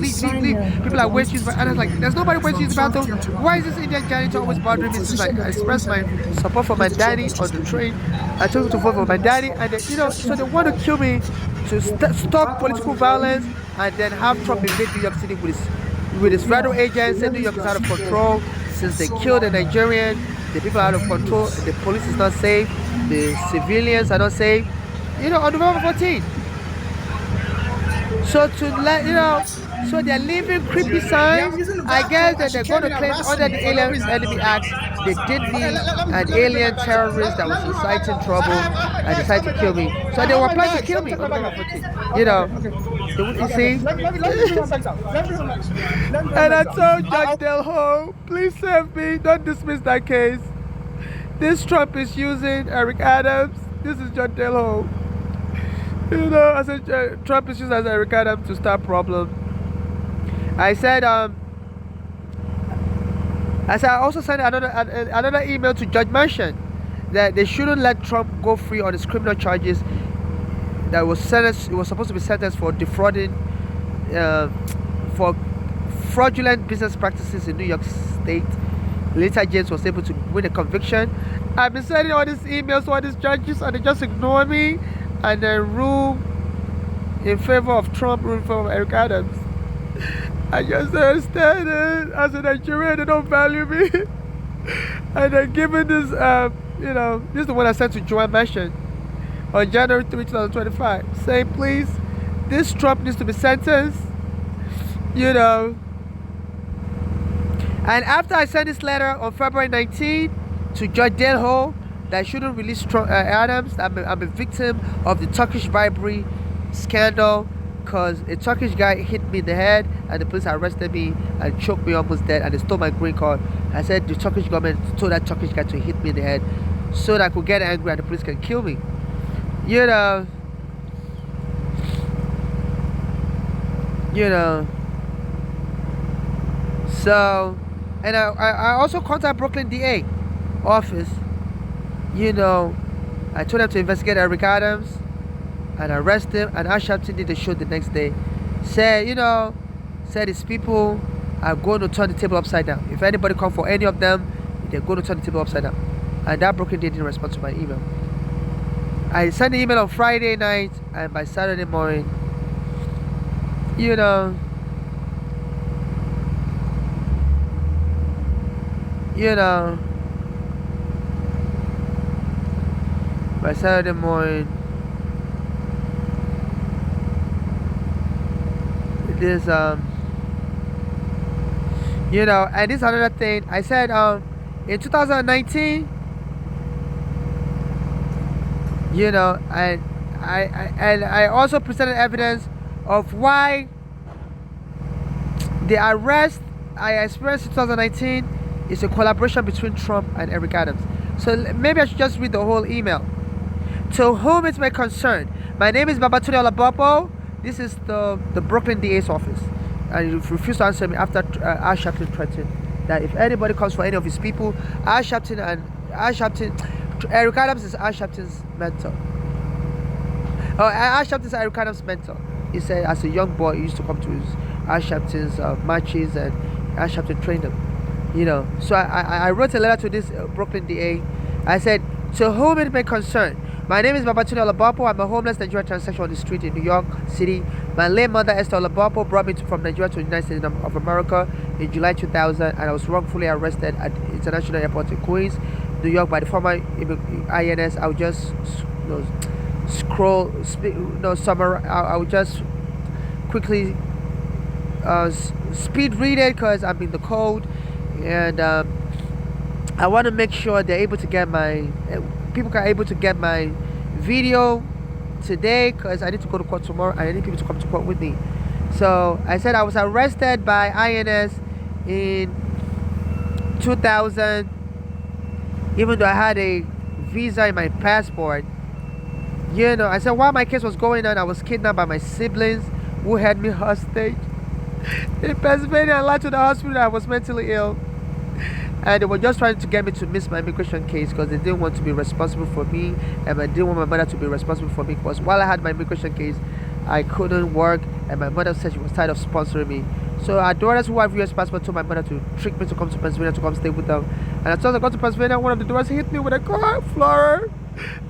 People are waiting to use the bathroom. And I was like, there's nobody waiting to use the bathroom. Why is this Indian janitor always bothering me? Since I expressed my support for my daddy on the train. I told him to vote for my daddy. And then, you know, so they want to kill me to stop political violence and then have Trump invade New York City with his federal agents. Say New York is out of control since they killed a Nigerian The people are out of control. The police is not safe. The civilians are not safe. You know, on November 14th. So to let you know, so they're leaving creepy signs. I guess that they're going to claim under the Alien Enemy Act they did me an alien terrorist that was inciting trouble and decided to kill me. So they were planning to kill me on November 14th. You know, you see. And I told Jack Del Ho, please save me. Don't dismiss that case. This Trump is using Eric Adams. This is John Del Ho. You know, I said Trump is using as Eric Adams to start problems. I said I also sent another email to Judge Manchin that they shouldn't let Trump go free on his criminal charges that was sentenced. It was supposed to be sentenced for defrauding, for fraudulent business practices in New York State. Later, James was able to win a conviction. I've been sending all these emails to all these judges, and they just ignore me and then rule in favor of Trump, rule in favor of Eric Adams. I just understand it. As a Nigerian, they don't value me. And then given this, you know, this is the one I sent to Joanne Manchin on January 3, 2025, saying, please, this Trump needs to be sentenced, you know. And after I sent this letter on February 19 to Judge Del Ho that I shouldn't release Trump, Adams, I'm a victim of the Turkish bribery scandal, because a Turkish guy hit me in the head and the police arrested me and choked me almost dead and they stole my green card. I said the Turkish government told that Turkish guy to hit me in the head so that I could get angry and the police can kill me. You know. So, and I also contacted Brooklyn DA office. You know, I told them to investigate Eric Adams and arrest him, and Al Sharpton did the show the next day. Said his people are going to turn the table upside down. If anybody come for any of them, they're going to turn the table upside down. And that Brooklyn DA didn't respond to my email. I sent the email on Friday night, and by Saturday morning, you know, by Saturday morning, this you know, and this is another thing I said in 2019, you know, and I also presented evidence of why the arrest I experienced in 2019 is a collaboration between Trump and Eric Adams. So maybe I should just read the whole email. To whom it may concern, my name is Babatunde Olabopo. This is the Brooklyn DA's office. And he refused to answer me after Al Sharpton threatened that if anybody comes for any of his people, Eric Adams is Al Sharpton's mentor. Al Sharpton is Eric Adams' mentor. He said as a young boy, he used to come to his Al Sharpton's matches, and Al Sharpton trained him. You know, so I wrote a letter to this Brooklyn DA. I said, to whom it may concern, my name is Babatunde Olabopo. I'm a homeless Nigerian transsexual on the street in New York City. My late mother, Esther Olabopo, brought me from Nigeria to the United States of America in July 2000, and I was wrongfully arrested at International Airport in Queens, New York, by the former INS. I would just I would just quickly speed read it because I'm in the code, and I want to make sure they're able to get people are able to get my video today, because I need to go to court tomorrow and I need people to come to court with me. So I said I was arrested by INS in 2000, even though I had a visa in my passport. You know, I said while my case was going on, I was kidnapped by my siblings who had me hostage in Pennsylvania and lied to the hospital that I was mentally ill. And they were just trying to get me to miss my immigration case because they didn't want to be responsible for me, and I didn't want my mother to be responsible for me, because while I had my immigration case, I couldn't work, and my mother said she was tired of sponsoring me. So our daughters who have US passport told my mother to trick me to come to Pennsylvania to come stay with them. And as soon as I got to Pennsylvania, one of the daughters hit me with a car, Flora,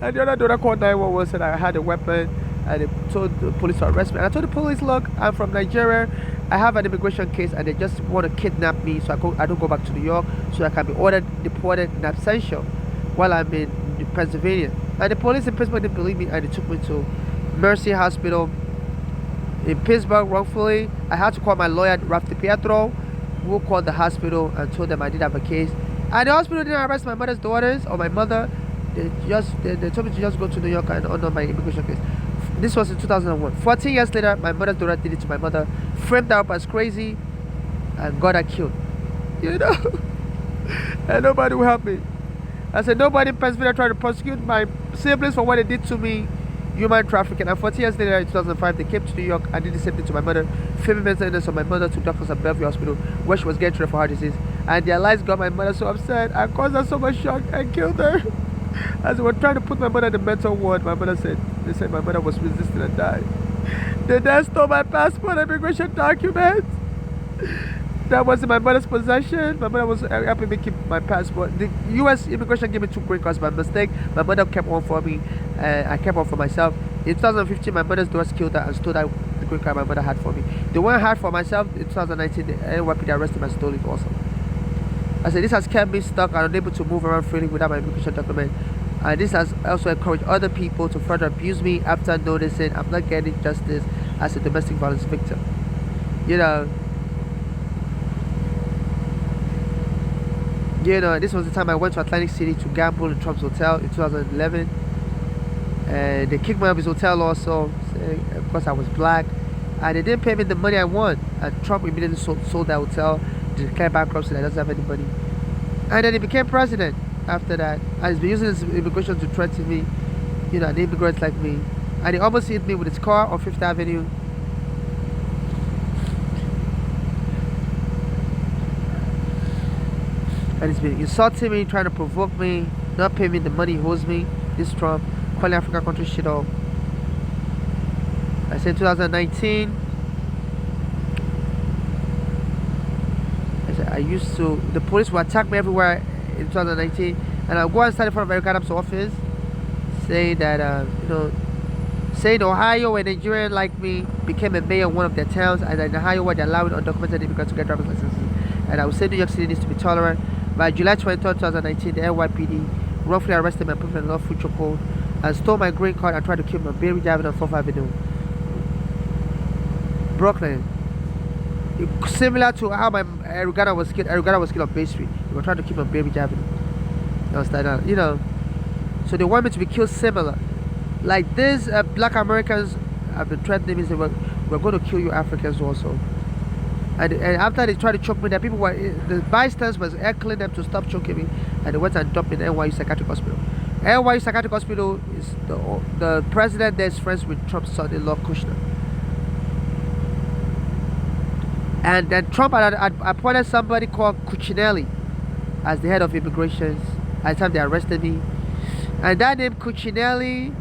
and the other daughter called 911, said I had a weapon, and they told the police to arrest me. And I told the police, look, I'm from Nigeria, I have an immigration case and they just want to kidnap me so I don't go back to New York so I can be ordered deported in absentia while I'm in Pennsylvania. And the police in Pittsburgh didn't believe me and they took me to Mercy Hospital in Pittsburgh wrongfully. I had to call my lawyer, Ralph DiPietro, who called the hospital and told them I did have a case. And the hospital didn't arrest my mother's daughters or my mother. They told me to just go to New York and honor my immigration case. This was in 2001. 14 years later, my mother's daughter did it to my mother, framed her up as crazy, and got her killed. You know? And nobody will help me. I said, nobody in Pennsylvania tried to prosecute my siblings for what they did to me, human trafficking. And 14 years later, in 2005, they came to New York and did the same thing to my mother, filming mental illness of my mother to doctors at Bellevue Hospital, where she was getting treated for heart disease. And their lies got my mother so upset. I caused her so much shock and killed her. As they were trying to put my mother in the mental ward, my mother said, they said my mother was resisting and died. They then stole my passport and immigration documents. That was in my mother's possession. My mother was helping me keep my passport. The U.S. immigration gave me 2 green cards by mistake. My mother kept one for me, and I kept one for myself. In 2015, my mother's daughters killed her and stole that the green card my mother had for me. The one I had for myself in 2019, the NYPD arrested me and stole it also. I said, this has kept me stuck and unable to move around freely without my immigration document. And this has also encouraged other people to further abuse me after noticing I'm not getting justice as a domestic violence victim. You know, this was the time I went to Atlantic City to gamble in Trump's hotel in 2011. And they kicked me out of his hotel also, saying, of course I was black. And they didn't pay me the money I want. And Trump immediately sold that hotel, declared bankruptcy, that doesn't have any money. And then he became president after that. And he's been using his immigration to threaten me, an immigrant like me. And he almost hit me with his car on 5th Avenue. And he's been insulting me, trying to provoke me, not paying me the money he owes me. This Trump, calling African countries shit up. I said 2019. The police will attack me everywhere in 2019. And I'll go and stand in front of Eric Adams' office, saying that, saying Ohio, a Nigerian like me, became a mayor in one of their towns, and in Ohio, where they're allowing undocumented immigrants to get driver's licenses. And I will say New York City needs to be tolerant. By July 23, 2019, the NYPD wrongfully arrested me and put me in a lawful chokehold and stole my green card and tried to kill me on Berry Avenue on 4th Avenue, Brooklyn. Similar to how my Arugana was killed. Arugana was killed on Bay Street. They were trying to keep me on Berry Avenue. So they want me to be killed similar. Like this, black Americans have been threatening me, saying, we're going to kill you Africans also. And after they tried to choke me, the bystanders was heckling them to stop choking me, and they went and dumped me in NYU Psychiatric Hospital. NYU Psychiatric Hospital is the president there is friends with Trump's son-in-law Kushner. And then Trump had appointed somebody called Cuccinelli as the head of immigration at the time they arrested me. And that name Cuccinelli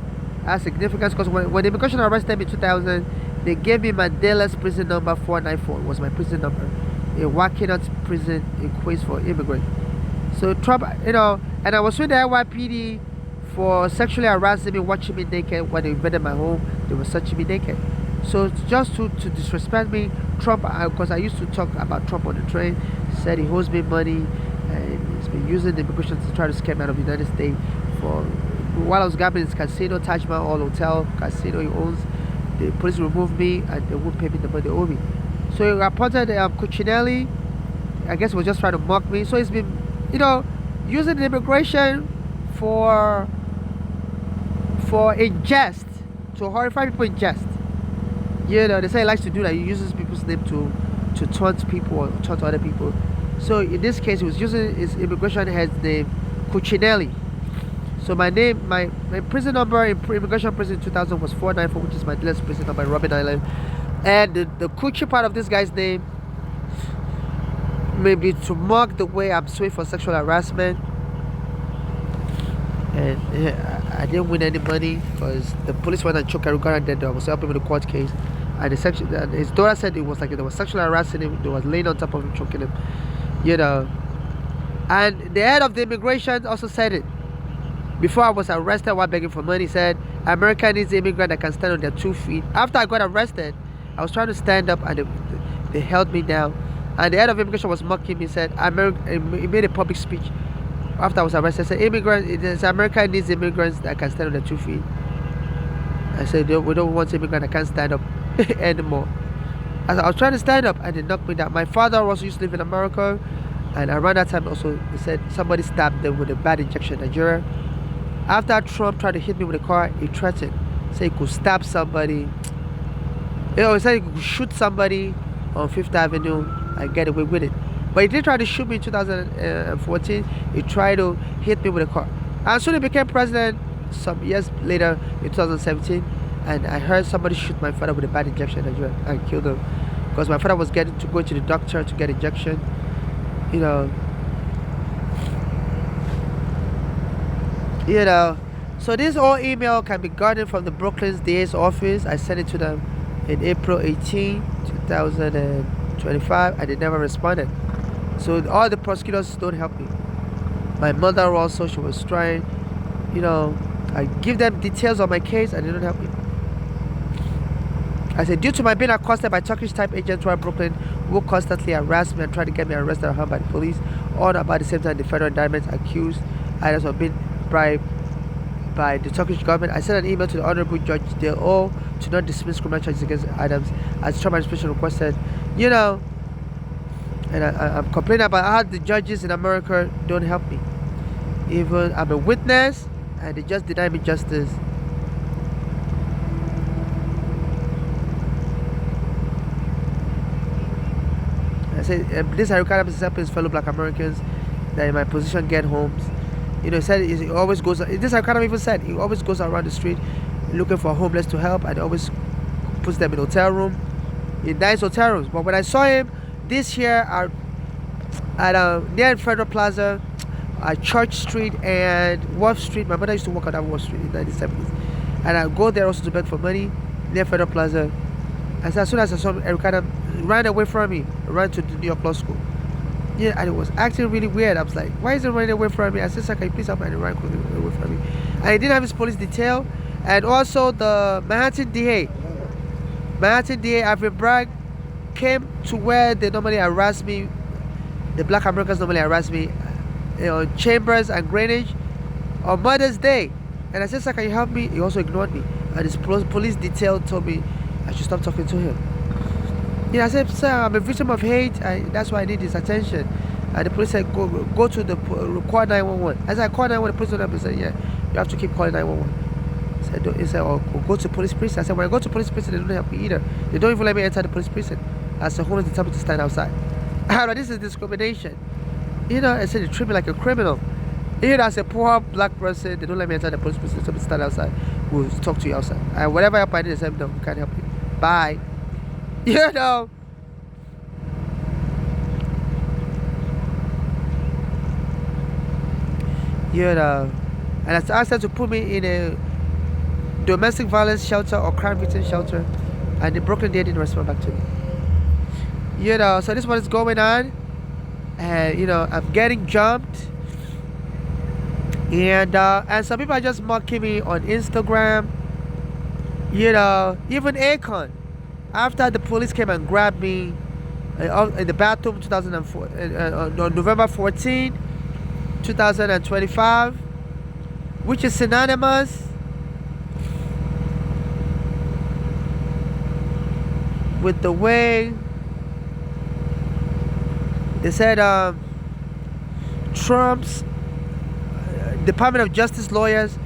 has significance because when immigration arrested me in 2000, they gave me Mandela's prison number 494. It was my prison number in Waukena prison in Queens for immigrants. So Trump, and I was with the NYPD for sexually harassing me, watching me naked. When they invaded my home, they were searching me naked. So just to disrespect me, Trump, because I used to talk about Trump on the train, said he owes me money and he's been using the immigration to try to scam me out of the United States. While I was gambling in his casino, Taj Mahal Hotel casino he owns, the police removed me and they wouldn't pay me the money they owe me. So he appointed Cuccinelli. I guess he was just trying to mock me. So he's been, using the immigration for in jest, to horrify people in jest. They say he likes to do that. He uses people's name to taunt people or taunt other people. So in this case, he was using his immigration head's name, Cuccinelli. So my name, my prison number in immigration prison in 2000 was 494, which is my latest prison number in Robben Island. And the Cucci part of this guy's name may be to mock the way I'm suing for sexual harassment. And I didn't win any money because the police went and choked Arugana, and then I was helping with the court case. And his daughter said it was like they were sexually harassing him. They was laying on top of him, choking him. And the head of the immigration also said it. Before I was arrested while begging for money, he said, America needs an immigrant that can stand on their 2 feet. After I got arrested, I was trying to stand up and They held me down. And the head of immigration was mocking me, said, he made a public speech after I was arrested. Said, America needs immigrants that can stand on their 2 feet. I said, we don't want immigrants that can't stand up anymore. As I was trying to stand up, and they knocked me down. My father also used to live in America, and around that time also, he said somebody stabbed them with a bad injection in Nigeria. After Trump tried to hit me with a car, he threatened, said he could stab somebody. He said he could shoot somebody on 5th Avenue and get away with it. But he did try to shoot me in 2014. He tried to hit me with a car. And soon he became president some years later in 2017. And I heard somebody shoot my father with a bad injection and killed him. Because my father was getting to go to the doctor to get injection. You know. So this whole email can be gotten from the Brooklyn's DA's office. I sent it to them in April 18, 2025, and they never responded. So all the prosecutors don't help me. My mother also, she was trying, I give them details on my case and they don't help me. I said, due to my being accosted by Turkish type agents throughout Brooklyn who constantly harassed me and tried to get me arrested and harmed by the police, all about the same time the federal indictments accused others of being bribed by the Turkish government, I sent an email to the Honorable Judge Dale to not dismiss criminal charges against Adams as Trump administration requested. And I'm complaining about how the judges in America don't help me. Even I'm a witness and they just deny me justice. I said, this Eric Adams is helping his fellow black Americans that in my position get homes. He said he always goes, this Eric Adams even said, he always goes around the street looking for homeless to help and always puts them in hotel room, in nice hotel rooms. But when I saw him this year at near Federal Plaza, at Church Street and Wharf Street, my mother used to work on that Wharf Street in the 1970s. And I go there also to beg for money near Federal Plaza. And as soon as I saw him, Eric Adams ran away from me, ran to the New York Law School. Yeah, and it was acting really weird. I was like, why is he running away from me? I said, sir, can you please help me? And he ran away from me. And he didn't have his police detail. And also the Manhattan DA, Alvin Bragg, came to where they normally harass me. The black Americans normally harass me, Chambers and Greenwich on Mother's Day. And I said, sir, can you help me? He also ignored me. And his police detail told me I should stop talking to him. I said, sir, I'm a victim of hate. That's why I need his attention. And the police said, go to the call 911. As I called 911, the police number said, yeah, you have to keep calling 911. He said, go to police precinct. I said, when I go to police precinct, they don't help me either. They don't even let me enter the police precinct. As the homeless, they tell me to stand outside. This is discrimination. I said, they treat me like a criminal. As a poor black person, they don't let me enter the police precinct. So they stand outside. We'll talk to you outside. And whatever help I need, they say, no, we can't help you. Bye. And I asked them to put me in a domestic violence shelter or crime victim shelter, and the Brooklyn DA didn't respond back to me. So this is what is going on, and I'm getting jumped, and some people are just mocking me on Instagram. Even Akon, after the police came and grabbed me in the bathroom 2004 on November 14, 2025, which is synonymous with the way they said Trump's Department of Justice lawyers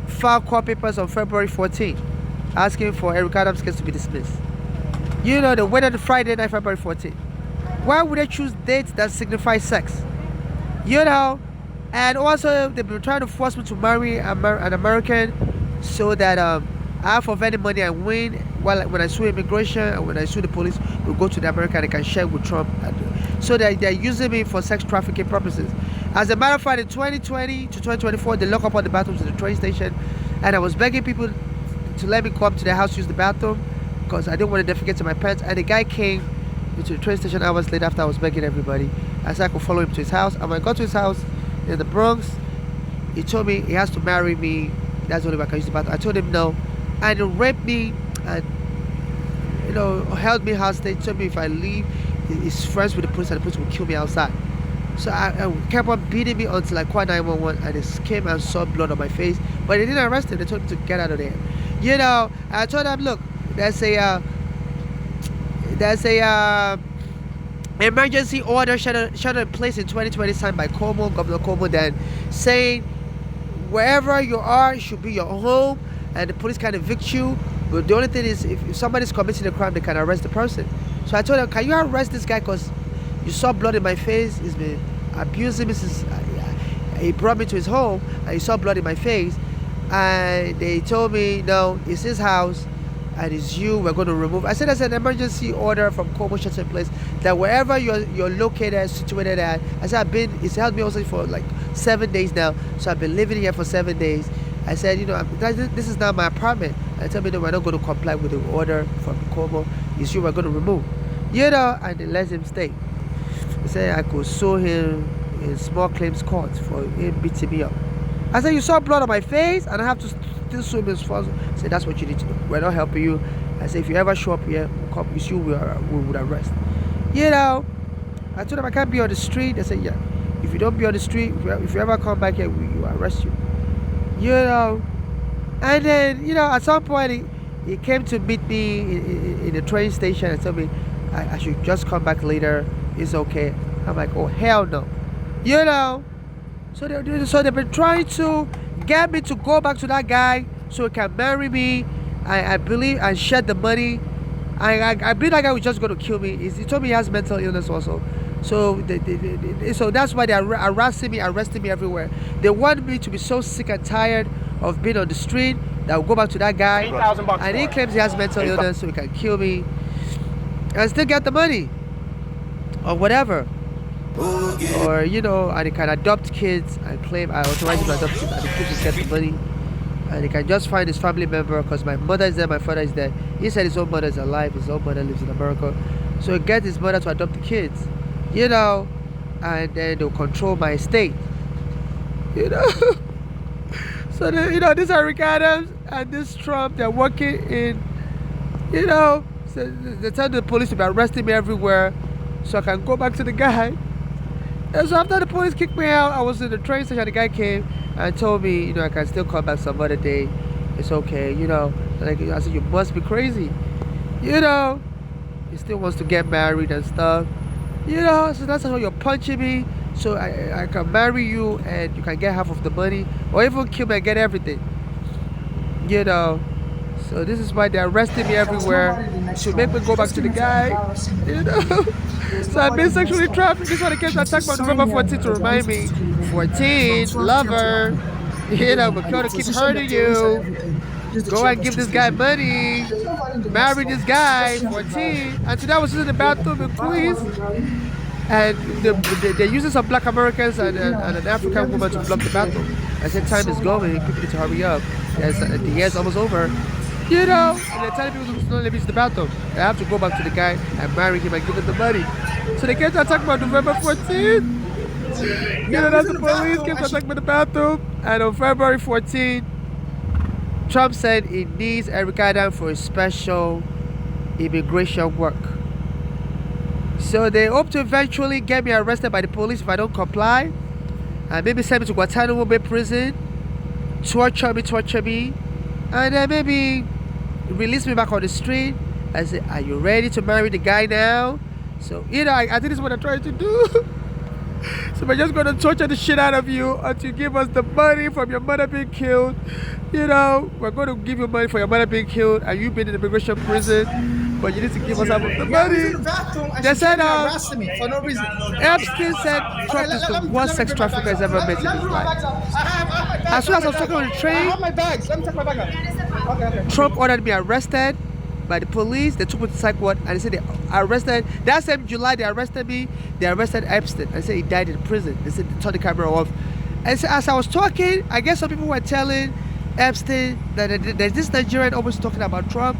filed court papers on February 14 asking for Eric Adams' case to be dismissed. They waited on Friday night, February 14. Why would they choose dates that signify sex? And also they've been trying to force me to marry an American so that half of any money I win, when I sue immigration and when I sue the police, will go to the American and I can share with Trump. So they're using me for sex trafficking purposes. As a matter of fact, in 2020 to 2024, they lock up all the bathrooms at the train station, and I was begging people to let me come to their house to use the bathroom because I didn't want to defecate to my pants. And the guy came to the train station hours later after I was begging everybody. I said I could follow him to his house. And when I got to his house in the Bronx, he told me he has to marry me. That's the only way I can use the bathroom. I told him no. And he raped me and held me hostage, told me if I leave, he's friends with the police and the police will kill me outside. So I kept on beating me until I called 911 and they came and saw blood on my face. But they didn't arrest him. They told him to get out of there. I told them, look, there's a emergency order shut in place in 2020 signed by Governor Cuomo, then saying wherever you are should be your home and the police can evict you. But the only thing is if somebody's committing a crime, they can arrest the person. So I told them, can you arrest this guy because you saw blood in my face, he's been abusing me since he brought me to his home and you saw blood in my face. And they told me, no, it's his house and it's you, we're going to remove. I said there's an emergency order from Cuomo shelter in place that wherever you're located, situated at. I said it's held me also for like 7 days now, so I've been living here for 7 days. I said, this is not my apartment. And they told me, no, we're not going to comply with the order from Cuomo. It's you, we're going to remove. And they let him stay. They said I could sue him in small claims court for him beating me up. I said, you saw blood on my face and I have to still sue him as far. I said, that's what you need to do. We're not helping you. I said, if you ever show up here, it's you we would arrest. I told them I can't be on the street. They said, yeah. If you don't be on the street, if you ever come back here, we will arrest you. And then, at some point, he came to meet me in the train station and told me I should just come back later. It's okay. I'm like, oh, hell no. So they've been trying to get me to go back to that guy so he can marry me. I believe and shed the money. I believe that guy was just going to kill me. He told me he has mental illness also. So so that's why they're arresting me everywhere. They want me to be so sick and tired of being on the street that I'll go back to that guy. And he claims he has mental illness so he can kill me and still get the money or whatever. Or and he can adopt kids and claim I authorize him to adopt kids and the kids will get the money. And he can just find his family member because my mother is there, my father is there. He said his own mother is alive, his own mother lives in America. So he gets his mother to adopt the kids, and then they'll control my estate. So these are Eric Adams and this Trump, they're working in, so they tell the police to be arresting me everywhere so I can go back to the guy. And so after the police kicked me out, I was in the train station, the guy came and told me, I can still come back some other day. It's okay, I said, you must be crazy. He still wants to get married and stuff. So that's how you're punching me. So I can marry you and you can get half of the money. Or even kill me and get everything. So this is why they're arresting me everywhere. To make me go back to the guy. So I've been sexually trafficked. This one came to attack me on November 14th to remind me. 14, lover. But trying to keep hurting you. Go and give this guy money. Marry this guy. 14. And today I was in the bathroom in Queens. And they're using some black Americans and an African woman to block the bathroom. I said, time is going. People need to hurry up. The year's almost over. And they're telling people to not let me use the bathroom. I have to go back to the guy and marry him and give him the money. So they came to attack me on November 14th. That's the police came to attack me in the bathroom. And on February 14th, Trump said he needs Eric Adams for his special immigration work. So they hope to eventually get me arrested by the police if I don't comply. And maybe send me to Guantanamo Bay prison. Torture me. And then maybe release me back on the street. I say, are you ready to marry the guy now? So, I think this is what I'm trying to do. So we're just going to torture the shit out of you until you give us the money from your mother being killed. We're going to give you money for your mother being killed and you being in immigration prison. But you need to give us half of the money. They said, for no reason. Epstein said Trump is the worst sex trafficker he's ever met in his life. As soon as I was talking on the train, I have my bags. Let me take my bag out. Okay. Trump ordered me arrested by the police. They took me to psych ward and they said they arrested. That same July they arrested me. They arrested Epstein and said he died in prison. They said they turned the camera off. And so as I was talking, I guess some people were telling Epstein that there's this Nigerian always talking about Trump.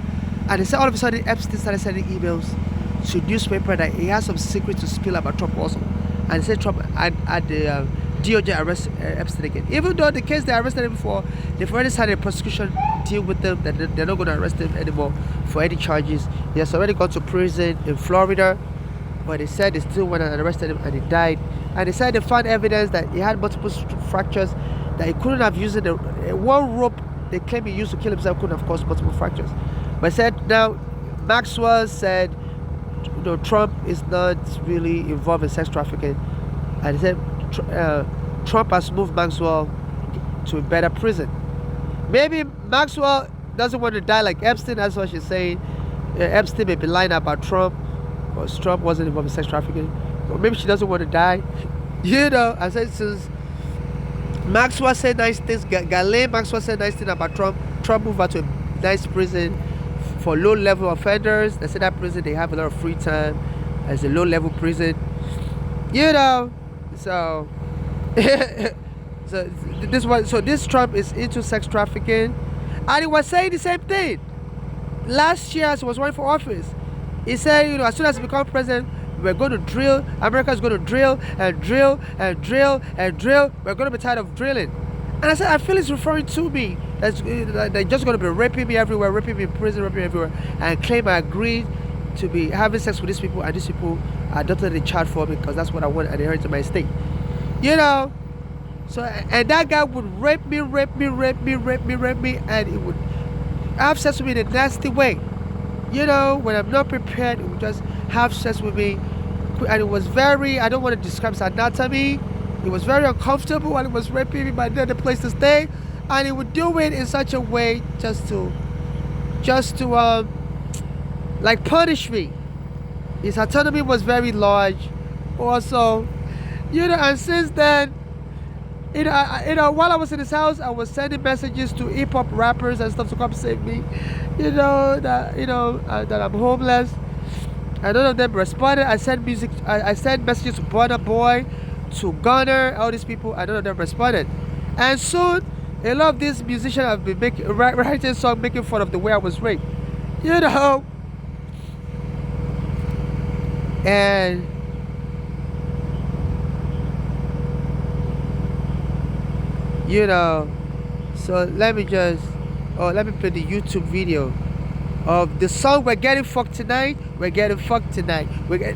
And they said all of a sudden Epstein started sending emails to newspaper that he has some secret to spill about Trump also. And they said Trump had the DOJ arrest Epstein again. Even though the case they arrested him for, they've already started a prosecution deal with them that they're not going to arrest him anymore for any charges. He has already gone to prison in Florida, but they said they still went and arrested him and he died. And they said they found evidence that he had multiple fractures, that he couldn't have used one rope they claim he used to kill himself couldn't have caused multiple fractures. But said now, Maxwell said, Trump is not really involved in sex trafficking, and he said Trump has moved Maxwell to a better prison. Maybe Maxwell doesn't want to die like Epstein. That's what she's saying. Epstein may be lying about Trump, because Trump wasn't involved in sex trafficking. Or maybe she doesn't want to die. I said since Maxwell said nice things, Ghislaine Maxwell said nice things about Trump. Trump moved her to a nice prison for low-level offenders. They said that prison they have a lot of free time as a low-level prison. So this Trump is into sex trafficking, and he was saying the same thing last year as he was running for office. He said, as soon as he becomes president, we're going to drill. America's going to drill and drill and drill and drill. We're going to be tired of drilling. And I said, I feel he's referring to me. They're just going to be raping me everywhere, raping me in prison, raping me everywhere, and claim I agreed to be having sex with these people, and these people adopted the child for me because that's what I want and inherited my estate. So, and that guy would rape me, and he would have sex with me in a nasty way. When I'm not prepared, he would just have sex with me. And it was very, I don't want to describe his anatomy. It was very uncomfortable when he was raping me, but I didn't have a place to stay. And he would do it in such a way just to like punish me. His autonomy was very large also. And since then, while I was in his house, I was sending messages to hip-hop rappers and stuff to come save me. That I'm homeless. And none of them responded. I sent messages to Burna Boy, to Gunner, all these people, and none of them responded. And soon, a lot of these musicians have been writing songs making fun of the way I was raped. And so let me play the YouTube video of the song We're Getting Fucked Tonight. We're Getting Fucked Tonight.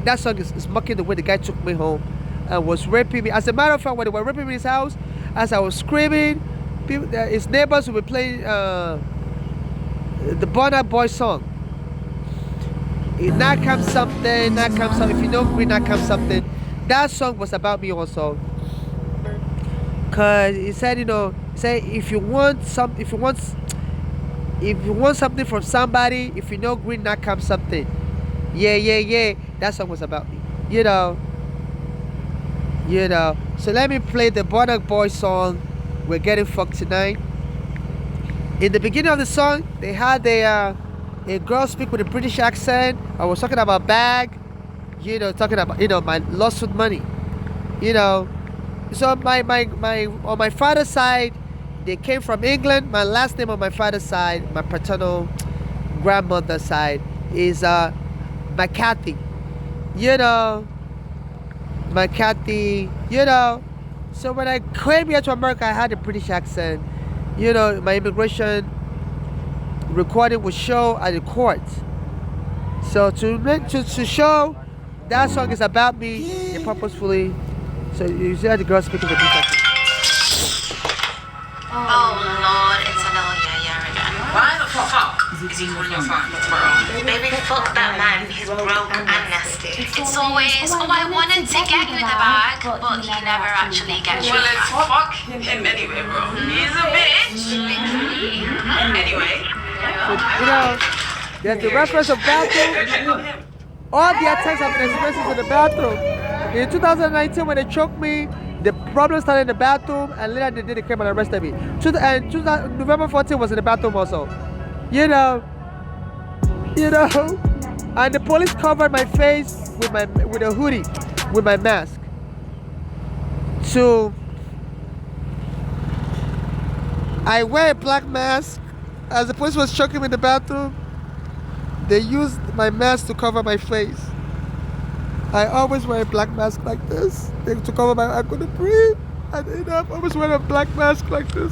That song is mocking the way the guy took me home and was raping me. As a matter of fact, when they were raping me in his house, as I was screaming, his neighbors would be playing the Burna Boy song. Now comes something, now comes something. If you know me, now comes something. That song was about me also. Cause he said, if you want something from somebody, if you know green, now comes something. Yeah. That song was about me. So let me play the Burna Boy song, We're Getting Fucked Tonight. In the beginning of the song, they had a girl speak with a British accent. I was talking about bag, talking about, my lawsuit money, So on my father's side, they came from England. My last name on my father's side, my paternal grandmother's side, is McCarthy. McCarthy. So when I came here to America, I had a British accent. My immigration recording would show at the court. So to show that song is about me purposefully. So you see how the girl speaking the British accent. Oh Lord, it's another yeah again. Why the fuck is he calling your phone, bro? Baby, fuck that man. He's broke and nasty. It's always, I wanted to get you the bag, but he never actually gets you the bag. Well, let's fuck him anyway, bro. He's a bitch. Anyway. So, there's the reference of bathroom. All the attacks have been expressed in the bathroom. In 2019, when they choked me, the problem started in the bathroom, and later they came and arrested me. November 14 was in the bathroom also. And the police covered my face with a hoodie, with my mask. So I wear a black mask. As the police was choking me in the bathroom, they used my mask to cover my face. I always wear a black mask like this to cover I couldn't breathe. And you know, I always wear a black mask like this.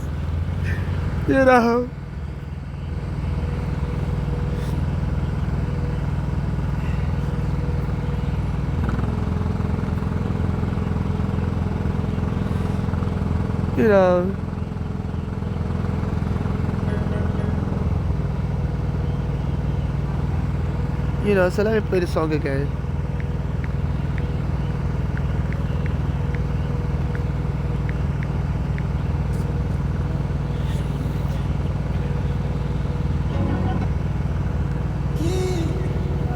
You know. You know. You know, so let me play the song again.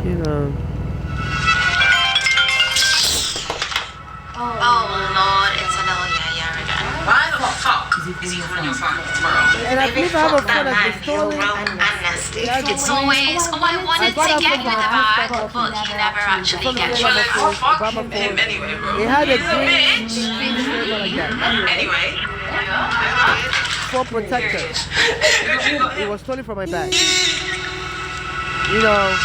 You know. Oh Lord, it's another yeah again. Why the fuck is he on your phone, bro? And I believe I have a friend that's been stolen. It's always, oh, I wanted to get you the bag, but he never actually gets you. Fuck him anyway, bro. He had a green bitch. like that. Anyway. For protection. It was stolen from my bag. You know. Yeah.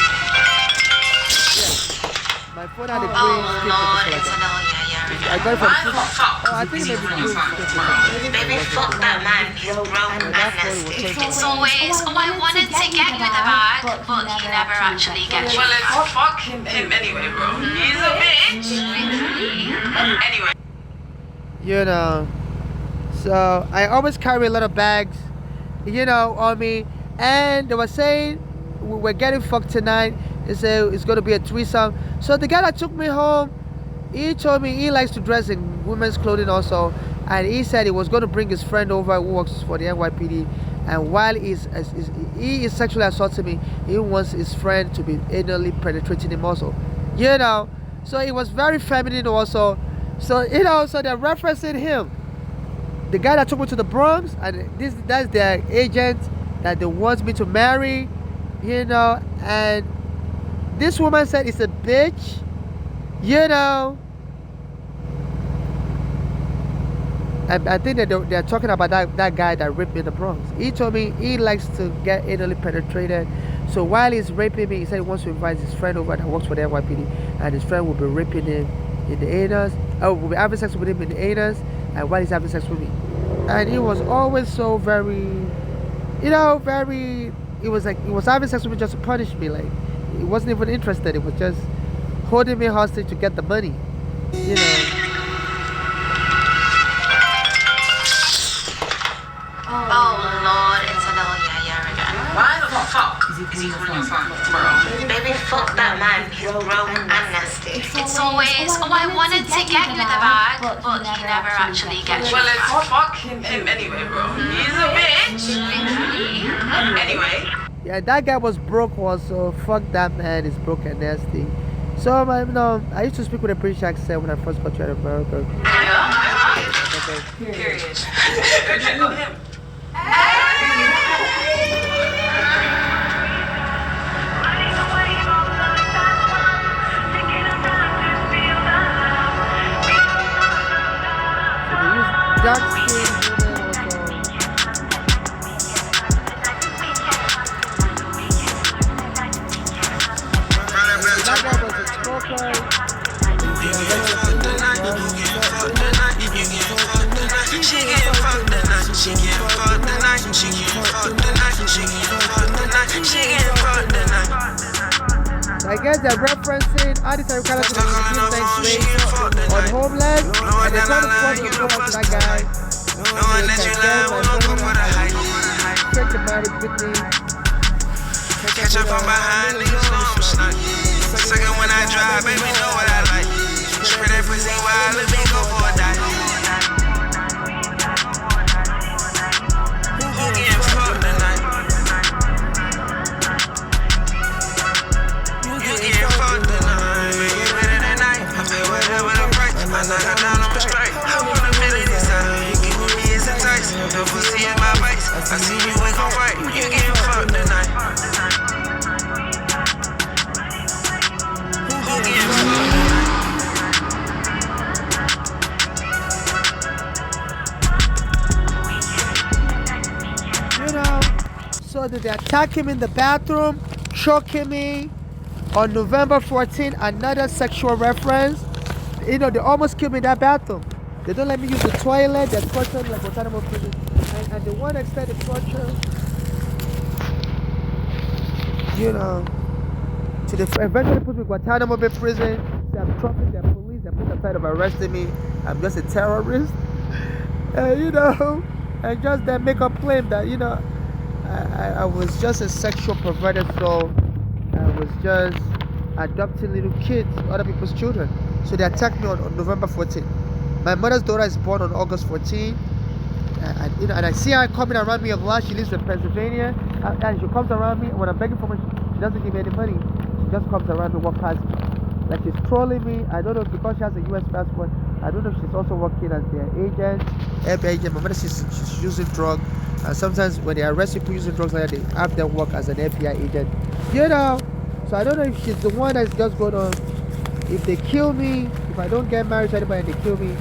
My phone had a green Oh skin Lord, like it's that. another yeah I got it from Why the fuck Oh, I think is he maybe on green your phone, skin. bro? Baby, fuck that man. He's grown and nasty. It's always, oh, I wanted to get you the bag, but he never actually gets you. Well, it's fuck him anyway, bro. He's a bitch. Anyway. You know. So I always carry a lot of bags, you know, on me. And they were saying we're getting fucked tonight. They said it's gonna be a threesome. So the guy that took me home, he told me he likes to dress in women's clothing also, and he said he was going to bring his friend over who works for the NYPD, and while he is sexually assaulting me, he wants his friend to be anally penetrating him also, you know. So it was very feminine also. So you know, so they're referencing him, the guy that took me to the Bronx, and that's their agent that they want me to marry, you know. And this woman said it's a bitch. You know, I think that they're talking about that guy that raped me in the Bronx. He told me he likes to get anally penetrated. So while he's raping me, he said he wants to invite his friend over that works for the NYPD, and his friend will be raping him in the anus. Oh, will be having sex with him in the anus, and while he's having sex with me. And he was always so very, you know, very. He was having sex with me just to punish me. Like he wasn't even interested. It was just holding me hostage to get the money, you know. Oh Lord, it's another yeah again. Why the fuck is he on your phone, bro? Baby, fuck that man. He's broke and nasty. It's always, oh, I wanted to get you the bag, but he never actually gets you. Well, it's fuck him anyway, bro. He's a bitch. Anyway. Yeah, that guy was broke also. Fuck that man, he's broke and nasty. So, you know, I used to speak with a British accent when I first got to America. Period. Dark skin women also. That guy was a smoker. I guess they're referencing Addison Color to the next week on Homeland, and they're trying to force the to that guy. Check the marriage with me. Catch up on behind niggas, know I'm snug. Second when I drive, baby, know what I like. Spread that pussy wild, let me go for a die. Who getting fucked tonight? You getting fucked tonight. You ready tonight? I pay whatever the price. I knock her down on my strike. I want a million this time. You give me as a taste. The pussy in my face. I see you ain't gon' fight. You getting fucked tonight. You know, so did they attack him in the bathroom, choking me. On November 14th, another sexual reference. You know, they almost killed me in that bathroom. They don't let me use the toilet. They're tortured like Guantanamo prison. And the one extent of torture, you know, to the eventually put me in Guantanamo Bay prison. I'm troubling their police. They're put aside of arresting me. I'm just a terrorist. You know, and just then make a claim that, you know, I was just a sexual perverted soul. I was just adopting little kids, other people's children. So they attacked me on November 14th. My mother's daughter is born on August 14th. You know, and I see her coming around me a lot. She lives in Pennsylvania. And she comes around me. When I'm begging for money, she doesn't give me any money. She just comes around me, walk past me. Like she's trolling me. I don't know, because she has a US passport. I don't know if she's also working as their agent, FBI agent. My mother says she's using drugs. And sometimes when they arrest people using drugs like that, they have them work as an FBI agent. You know? So I don't know if she's the one that's just going to, if they kill me, if I don't get married to anybody and they kill me,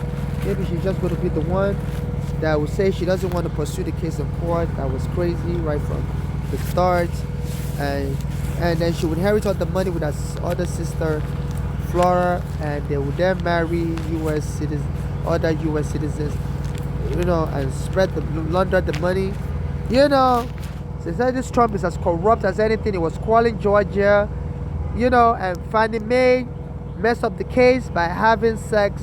maybe she's just going to be the one that would say she doesn't want to pursue the case in court. That was crazy right from the start. And then she would inherit all the money with her other sister, Flora, and they would then marry US citizens, other US citizens, you know, and launder the money, you know. So this Trump is as corrupt as anything. He was calling Georgia, you know, and Fannie Mae messed up the case by having sex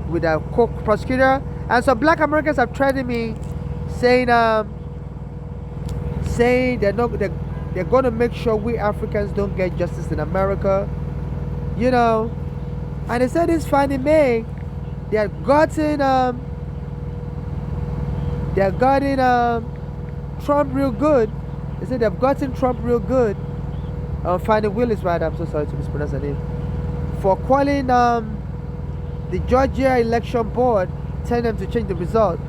with a co-prosecutor. And so black Americans have threatened me, saying they're going to make sure we Africans don't get justice in America, you know. And they said this Fannie Mae, they had gotten Trump real good. They said they've gotten Trump real good. Fannie Willis, right? I'm so sorry to mispronounce her name. For calling the Georgia election board, telling them to change the result.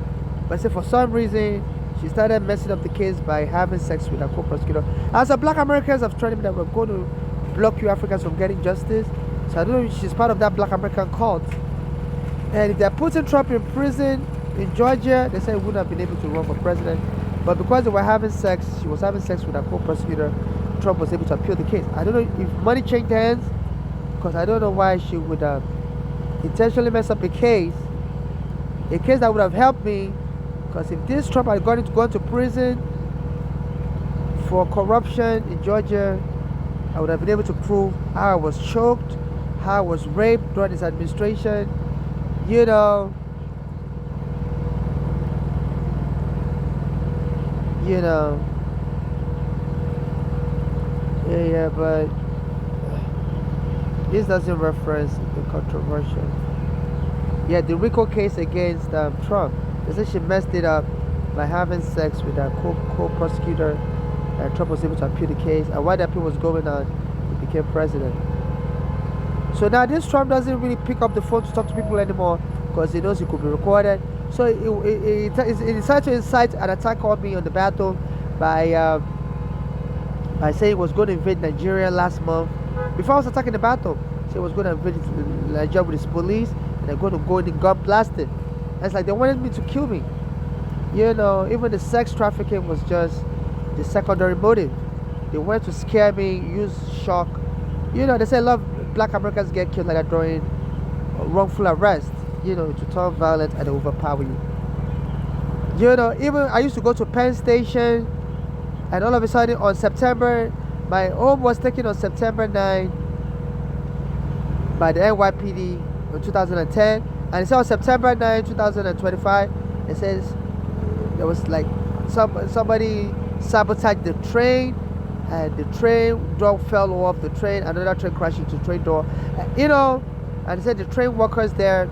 But I said for some reason she started messing up the case by having sex with a co-prosecutor. And so black Americans have threatened me that we're going to block you Africans from getting justice. So I don't know if she's part of that black American cult. And if they're putting Trump in prison in Georgia, they said he wouldn't have been able to run for president. But because they were having sex, she was having sex with a co-prosecutor, Trump was able to appeal the case. I don't know if money changed hands, because I don't know why she would intentionally mess up a case that would have helped me. Because if this Trump had gone to prison for corruption in Georgia, I would have been able to prove how I was choked, how I was raped during his administration, you know. Yeah, but this doesn't reference the controversial. Yeah, the RICO case against Trump. They said she messed it up by having sex with a co-prosecutor, and Trump was able to appeal the case. And while that appeal was going on, he became president. So now this Trump doesn't really pick up the phone to talk to people anymore because he knows he could be recorded. So he decided to incite an attack on me on the bathroom by saying he was going to invade Nigeria last month. Before I was attacking the bathroom, so he was going to invade Nigeria with his police, and they're going to go in the gun blasting. And it's like they wanted me to kill me. You know, even the sex trafficking was just the secondary motive. They wanted to scare me, use shock. You know, they say a lot of black Americans get killed like that during wrongful arrest. You know, to turn violent and overpower you. You know, even I used to go to Penn Station, and all of a sudden on September, my home was taken on September 9 by the NYPD in 2010. And it said on September 9, 2025, it says there was like somebody sabotaged the train, and the train door fell off the train, another train crashed into the train door. You know, and it said the train workers there,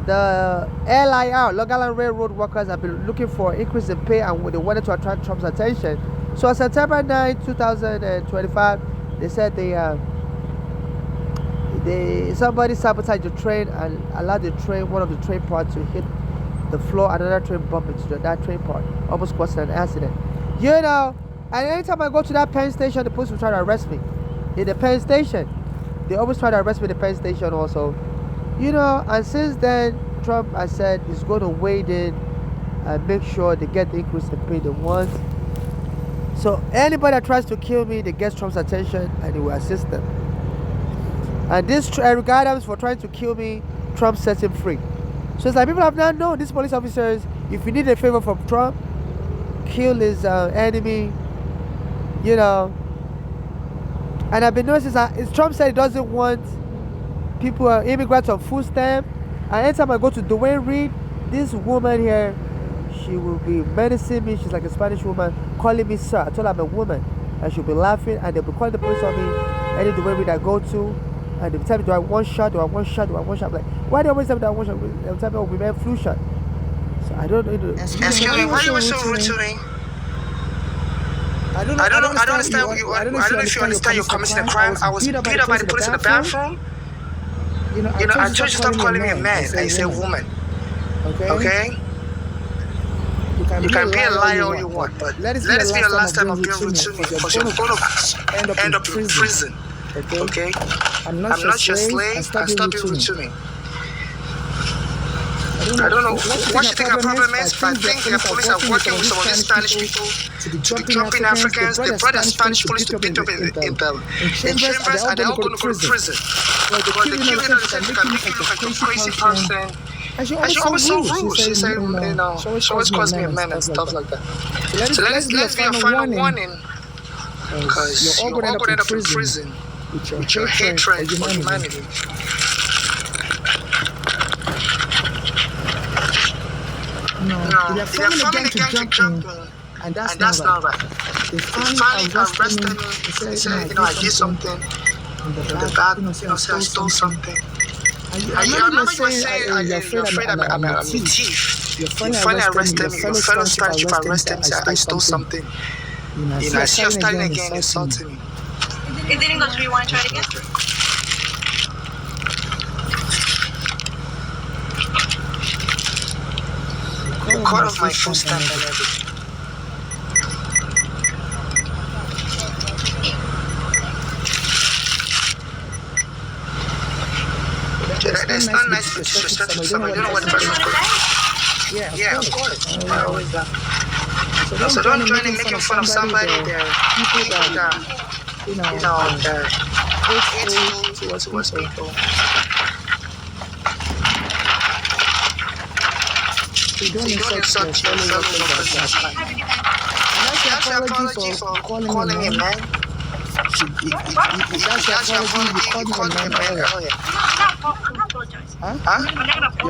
the LIR, Long Island Railroad workers, have been looking for an increase in pay, and they wanted to attract Trump's attention. So on September 9, 2025, they said somebody sabotaged the train and allowed one of the train parts to hit the floor, another train bumped into that train part, almost causing an accident. You know, and anytime I go to that Penn Station, the police will try to arrest me. In the Penn Station, they always try to arrest me in the Penn Station also. You know, and since then, Trump, I said, is going to wade in and make sure they get the increase in pay they want. So anybody that tries to kill me, they get Trump's attention and he will assist them. And this Eric Adams, for trying to kill me, Trump set him free. So it's like people have now known these police officers. If you need a favor from Trump, kill his enemy. You know. And I've been noticing that Trump said he doesn't want people, immigrants on food stamp. And anytime I go to Dwayne Reed, this woman here, she will be menacing me. She's like a Spanish woman, calling me sir. I told her I'm a woman, and she'll be laughing, and they'll be calling the police on me. Any Dwayne Reed I go to, and they'll tell me, do I want one shot? Do I want one shot? Do I want one shot? I'm like, why do you always tell me that I want one shot? They'll tell me, oh, we meant flu shot. So I don't know. Excuse me, why you were so rude to me? I don't understand you. I don't know if you understand you're committing a crime. I was beat up by the police in the bathroom. You know, I told you to stop calling me a man. And you said woman. Okay? You can be a liar all you want, but let this be your last time of being rude to me, because you're going to end up in prison. Okay? I'm not your slave, and stop being rude to me. I don't know what you think our problem is, but I think the police are working with some of these Spanish people to be jumping Africans. They brought the Spanish police to beat up in chambers, and they're all going to go to prison. But the killing of the sense can make you look like a crazy person. And she always so rude. She said, she always calls me a man and stuff like that. So let's be a final warning, because you're all going to end up in prison with your hatred for humanity. No, they're forming a gang to jump me, and that's not right. They finally arrested me. They said, I did something in the back, say I stole something. I remember you were saying you're afraid I'm a thief. You finally arrested me. Your fellow Spanish people arrested me, said I stole something. I see you're starting again insulting me. It didn't go through. You want to try it again? You cut off my food stamp and everything. That's not nice to disrespect somebody. You don't know what the person is going. Yeah, of course. So don't join in making fun of somebody. There are people that are hateful towards people. You don't insult your fellow workers like that. That's your apology for calling me a man. That's your apology for calling me a man earlier. I'm not apologizing. Huh?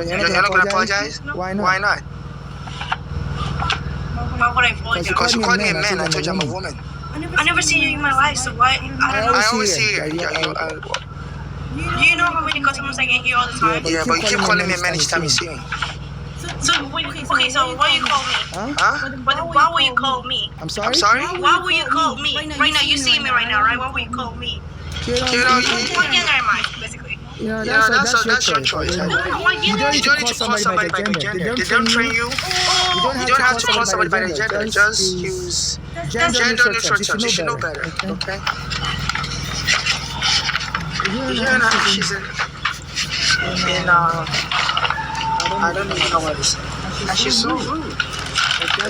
You're not going to apologize? Why not? Why not? Why would I apologize? Because you called me a man, I told you I'm a woman. I never seen you in my life, so why? I always see you. You know how many customers I get here all the time? Yeah, but you keep calling me a man each time you see me. So why you call me? Huh? Why will you call me? I'm sorry? I'm sorry? Why will you call me? Right now, you see me right now, right? Why will you call me? You know, What gender am I, basically? that's your choice. You don't need to call somebody by their gender. They don't train you. You don't have to call somebody by their gender. Just use gender neutral terms. You should know better. Okay? She's in I don't even know what to say. And she's so rude.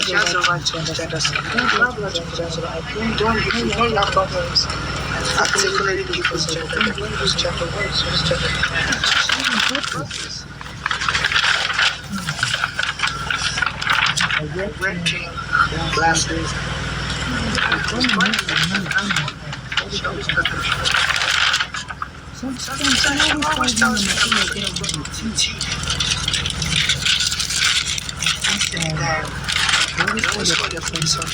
She has the right to gender stuff. Don't have problems articulating people's gender. Don't use gender words. Use gender. Red king, glasses. She always tells me I'm going to brush my teeth. Always call their friends up.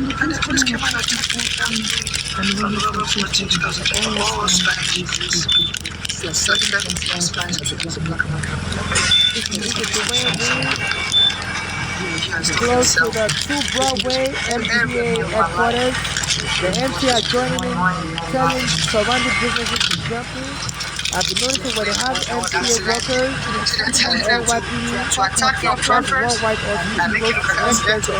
And the police came out and all Spanish. Close to the 2 Broadway MTA headquarters. The MTA are joining in, telling surrounding businesses to jump in. I've been noticing when they have MTA workers and NYPD to attack your truckers and make it look like accidental.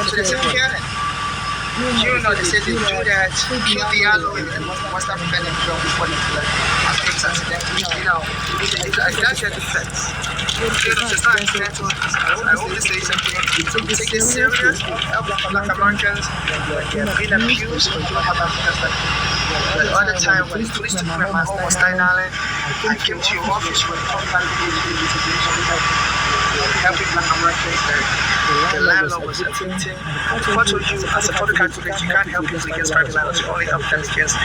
You know, they say they do that, kill the yellow in West African job before they kill it. I think it's accidental. That's your defense. It's not accidental. I always say something. You take this serious, help Black Americans, they're being abused, but you don't have Africans like that. But all the time, when the police took me, my home was Staten Island, I came to your office when helping Black Americans that the landlord was attempting. What told you as a public advocate, you can't help people against private landlords, you only help them against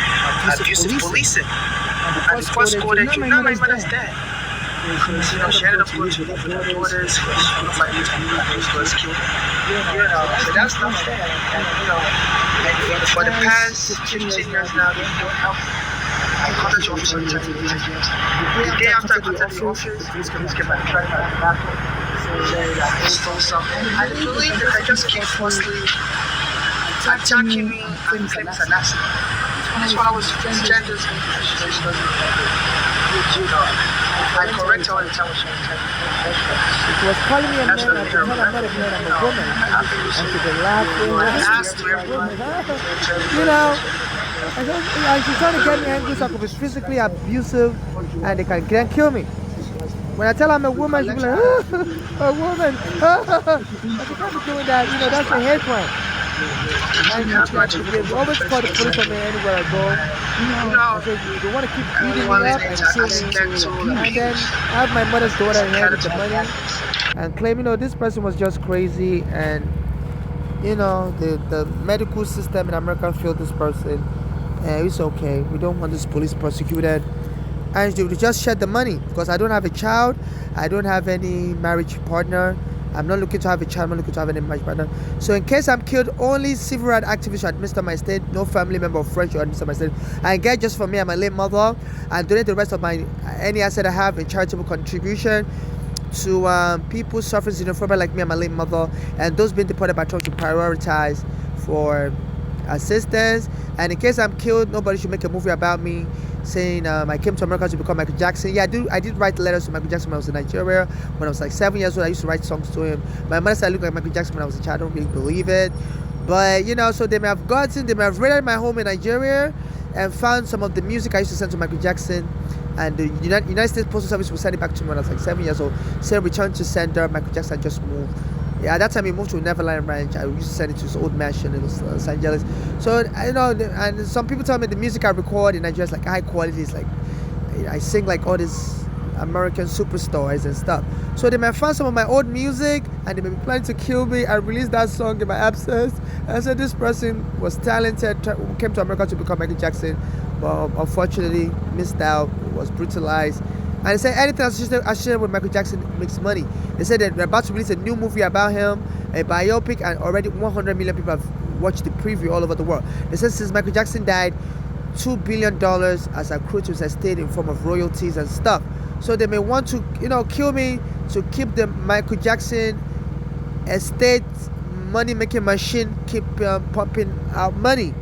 abusive policing. And the court scolded you, now my mother's dead. You know, she ended up going to live with her daughters, nobody was killed. You know, so that's not fair. And, you know, for the past 15 years now, there's no help. I contacted your office on the day after I contacted the office, the police came back and tried to back I stole something. I believe that I just keep falsely attacking me and claiming it's an accident. That's why I was genders and you know, I correct her all the time when she was She was calling me a man. I said, I'm not a man, I'm a woman. And she's been laughing. You know, and she's trying to get me angry so I could be physically abusive and they can kill me. When I tell her I'm a woman, she'll be like, a woman. But you can't be doing that. You know, that's a hate crime. And they always call the police on me anywhere I go. They want to keep beating me up and kill me. And then I have my mother's daughter here with the money and claim, you know, this person was just crazy. And, you know, the medical system in America failed this person. And it's okay. We don't want this police prosecuted. And they just shed the money because I don't have a child. I don't have any marriage partner. I'm not looking to have a child. I'm not looking to have any marriage partner. So in case I'm killed, only civil rights activists should administer my estate. No family member or friend should administer my estate. I get just for me and my late mother, and donate the rest of my any asset I have in charitable contribution to people suffering xenophobia like me and my late mother, and those being deported by Trump to prioritize for assistance. And in case I'm killed, nobody should make a movie about me saying I came to America to become Michael Jackson. Yeah, I did write letters to Michael Jackson when I was in Nigeria. When I was like 7 years old, I used to write songs to him. My mother said I looked like Michael Jackson when I was a child. I don't really believe it. But, you know, so they may have raided my home in Nigeria and found some of the music I used to send to Michael Jackson. And the United States Postal Service will send it back to me when I was like 7 years old. Said return to sender. Michael Jackson just moved. Yeah, at that time he moved to Neverland Ranch. I used to send it to his old mansion in Los Angeles. So, you know, and some people tell me the music I record in Nigeria is like high quality. It's like, I sing like all these American superstars and stuff. So they might find some of my old music and they may be planning to kill me. I released that song in my absence. And I said this person was talented, came to America to become Michael Jackson, but unfortunately missed out, was brutalized. And they said anything associated with Michael Jackson makes money. They said that they're about to release a new movie about him, a biopic, and already 100 million people have watched the preview all over the world. They said since Michael Jackson died, $2 billion has accrued to his estate in form of royalties and stuff. So they may want to, you know, kill me to keep the Michael Jackson estate money-making machine keep pumping out money.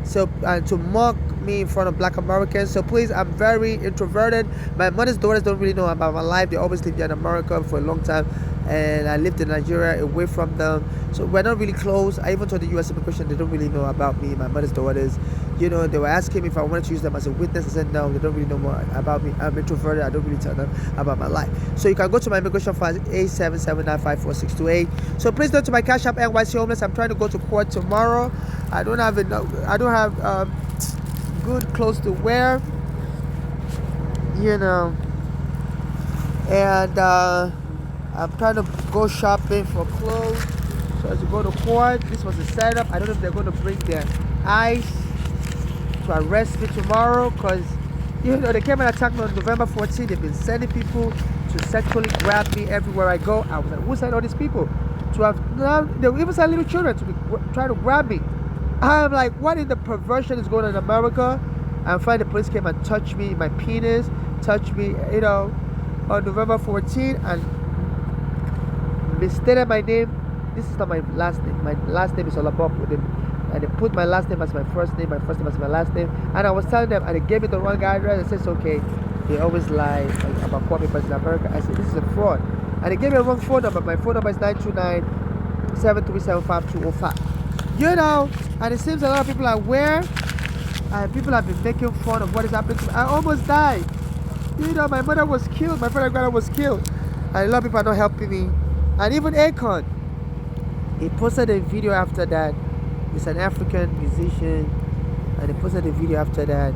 So to mock me in front of Black Americans. So please, I'm very introverted. My mother's daughters don't really know about my life. They always lived here in America for a long time, and I lived in Nigeria away from them. So we're not really close. I even told the U.S. immigration they don't really know about me. My mother's daughters, you know, they were asking me if I wanted to use them as a witness. I said no, they don't really know more about me. I'm introverted. I don't really tell them about my life. So you can go to my immigration file 877954628. So please go to my Cash App NYC Homeless. I'm trying to go to court tomorrow. I don't have good clothes to wear, you know, and I'm trying to go shopping for clothes. So as you go to court, this was a setup. I don't know if they're going to bring their ICE to arrest me tomorrow, because, you know, they came and attacked me on November 14th. They've been sending people to sexually grab me everywhere I go. I was like, who sent all these people to have? Now they even send little children to be trying to grab me. I'm like, what in the perversion is going on in America? And finally the police came and touched me, my penis, touched me, you know, on November 14th, and misstated my name. This is not my last name. My last name is Olabok with them. And they put my last name as my first name as my last name. And I was telling them, and they gave me the wrong address. I said, it's okay. They always lie about poor people in America. I said, this is a fraud. And they gave me a wrong phone number. My phone number is 929-737-5205. You know, and it seems a lot of people are aware, and people have been making fun of what is happening to me. I almost died. You know, my mother was killed, my father and grandmother was killed, and a lot of people are not helping me. And even Akon, he posted a video after that. He's an African musician, and he posted a video after that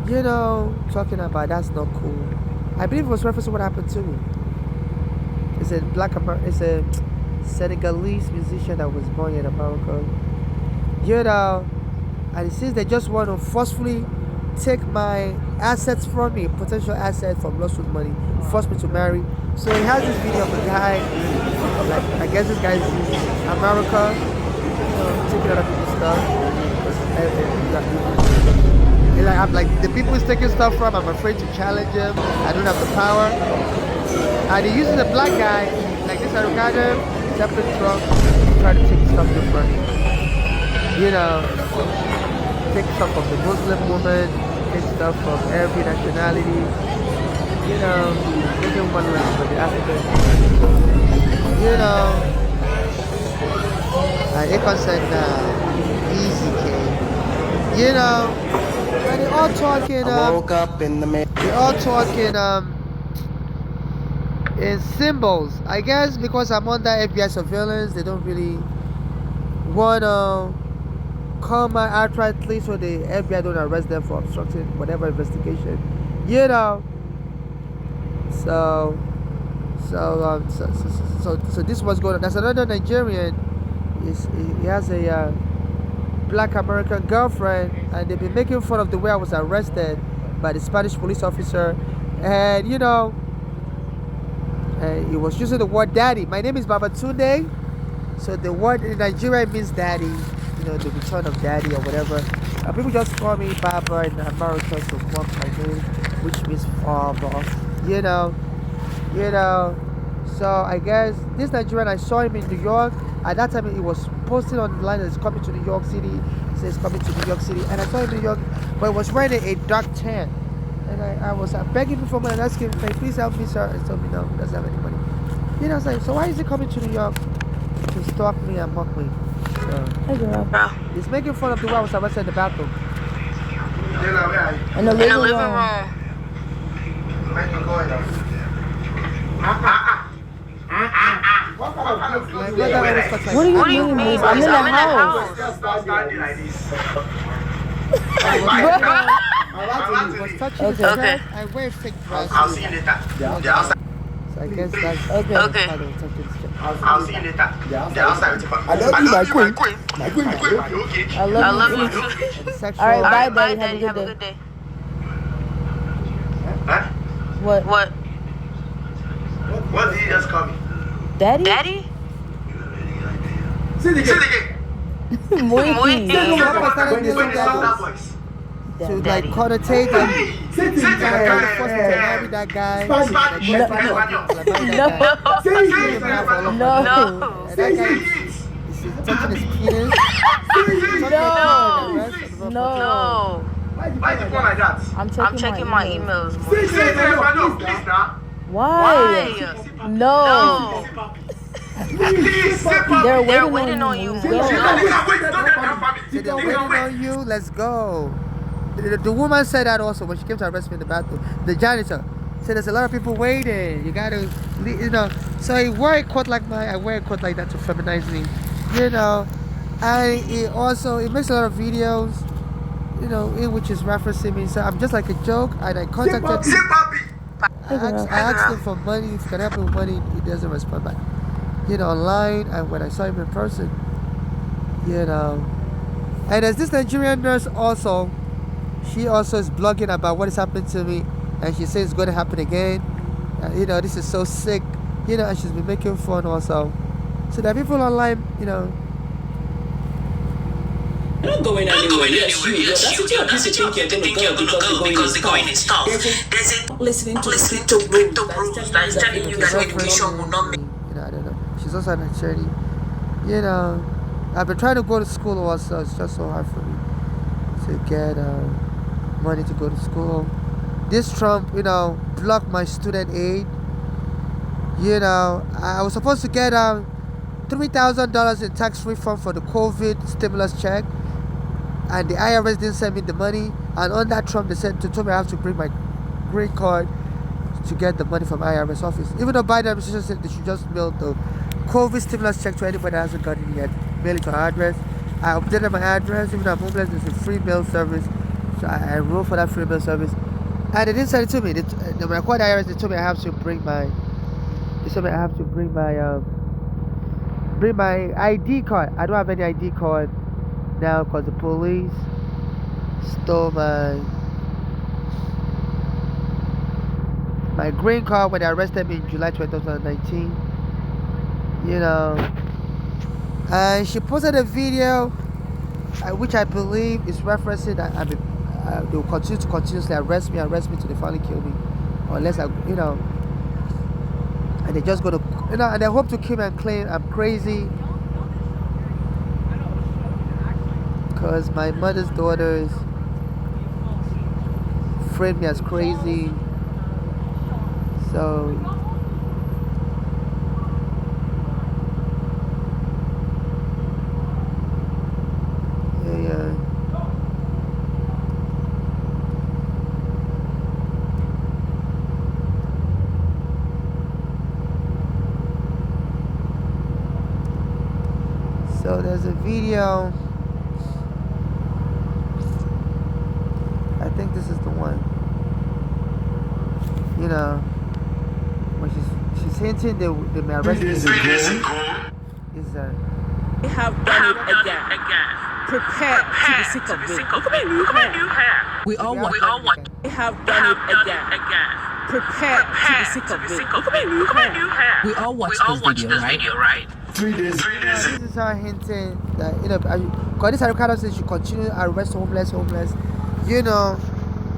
you know, talking about that's not cool. I believe it was referencing what happened to me. It's a it's a Senegalese musician that was born in America. You know, and it seems they just want to forcefully take my assets from me, potential assets from Lost With Money, force me to marry. So he has this video of a guy, like I guess this guy's in America, you know, taking other people's stuff. And like I'm like the people he's taking stuff from, I'm afraid to challenge him. I don't have the power. And he uses a black guy, like this Arugada, separate truck, try to take stuff different. You know, take stuff from the Muslim woman, take stuff from every nationality. You know, making one less for the African. You know, and it concerned easy K. You know, and they all talking. I woke up in the they all talking in symbols. I guess because I'm under FBI surveillance, they don't really wanna call my outrightly, so the FBI don't arrest them for obstructing whatever investigation. You know. So this was going on. There's another Nigerian. He has a black American girlfriend, and they've been making fun of the way I was arrested by the Spanish police officer, and you know, he was using the word daddy. My name is Babatunde, so the word in Nigeria means daddy, you know, the return of daddy or whatever. People just call me Baba in America, so mock my name, which means father. You know. So I guess this Nigerian, I saw him in New York. At that time, he was posting on the line that he's coming to New York City. He says coming to New York City, and I saw him in New York, but he was wearing a dark tan. And I was begging him for money and asking him, please help me, sir. He told me no, he doesn't have any money. You know, I was like, so why is he coming to New York to stalk me and mock me? Hey girl. He's making fun of the way I was arrested in the bathroom. In the living room. What do you mean? I'm in the house. Okay. I wear fake dress. I'll see you later. So I guess that's Okay. I'll see you later. The outside. I love you, my queen. Okay. I love you too. sexual. All right, bye, Daddy. Have a good day. Huh? What? What did you just call me? Daddy? Daddy? Say it again. Muy When Stop you that saw that voice. voice. To like connotate and Say it again. force me to marry that guy. Spanish. No. And that guy is touching his penis. No. Why did you call like that? I'm checking My emails. Say it again. Please now. Why? No. Please, say They're They're waiting on you. So they're waiting on you. Let's go. The woman said that also when she came to arrest me in the bathroom. The janitor said there's a lot of people waiting. You gotta, you know. So he wore a coat like mine. I wear a coat like that to feminize me, you know. And he makes a lot of videos, you know, in which is referencing me. So I'm just like a joke, and I contacted. I asked him for money. If he can help me with money, he doesn't respond back. You know, online, and when I saw him in person, you know. And there's this Nigerian nurse also. She also is blogging about what is happening to me, and she says it's going to happen again. You know, this is so sick. You know, and she's been making fun also. So there are people online, you know. You're not going anywhere. Yes, you. That's what you're thinking you're going to go because the going is tough. There's a listening to crypto rules that is telling you that education will not make. You know, I don't know. She's also an charity. You know, I've been trying to go to school also. It's just so hard for me to get money to go to school. This Trump, you know, blocked my student aid. You know, I was supposed to get $3,000 in tax refund for the COVID stimulus check, and the IRS didn't send me the money. And on that Trump, they told me I have to bring my green card to get the money from IRS office. Even though Biden administration said they should just mail the COVID stimulus check to anybody that hasn't gotten it yet, mail it to our address. I updated my address. Even though I'm homeless, there's a free mail service So I enrolled for that free meal service, and they didn't send it to me. When I called the IRS, they told me I have to bring my. They told me I have to bring my ID card. I don't have any ID card now because the police stole my green card when they arrested me in July 2019. You know, and she posted a video which I believe is referencing that they will continue to continuously arrest me till they finally kill me, unless and they just go to, and they hope to kill me and claim I'm crazy because my mother's daughters framed me as crazy. So yeah. So there's a video. I think this is the one. You know, when she's hinting they may arrest me. Is that We have done it again. Prepare to be sick of me. Look at new hair. We all want. We have done it again. Prepare to be sick of me. Look at new hair. We all watch this video, right? 3 days. this is her hinting that, you know, because this Ricardo says she continue to arrest homeless, you know.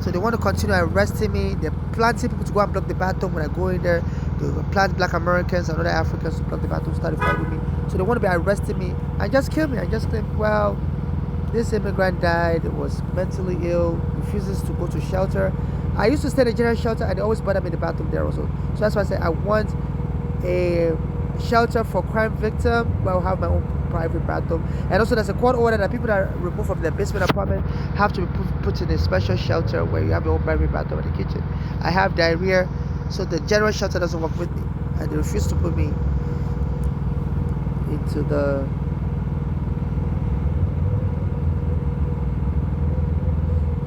So they want to continue arresting me. They're planting people to go and block the bathroom when I go in there. They plant Black Americans and other Africans to block the bathroom, start a fight with me. So they want to be arresting me and just kill me. I just think, well, this immigrant died, was mentally ill, refuses to go to shelter. I used to stay in a general shelter and they always bother me in the bathroom there also. So that's why I said I want a shelter for crime victim where I'll have my own private bathroom. And also there's a court order that people that are removed from their basement apartment have to be put in a special shelter where you have your own private bathroom and a kitchen. I have diarrhea, so the general shelter doesn't work with me, and they refuse to put me into the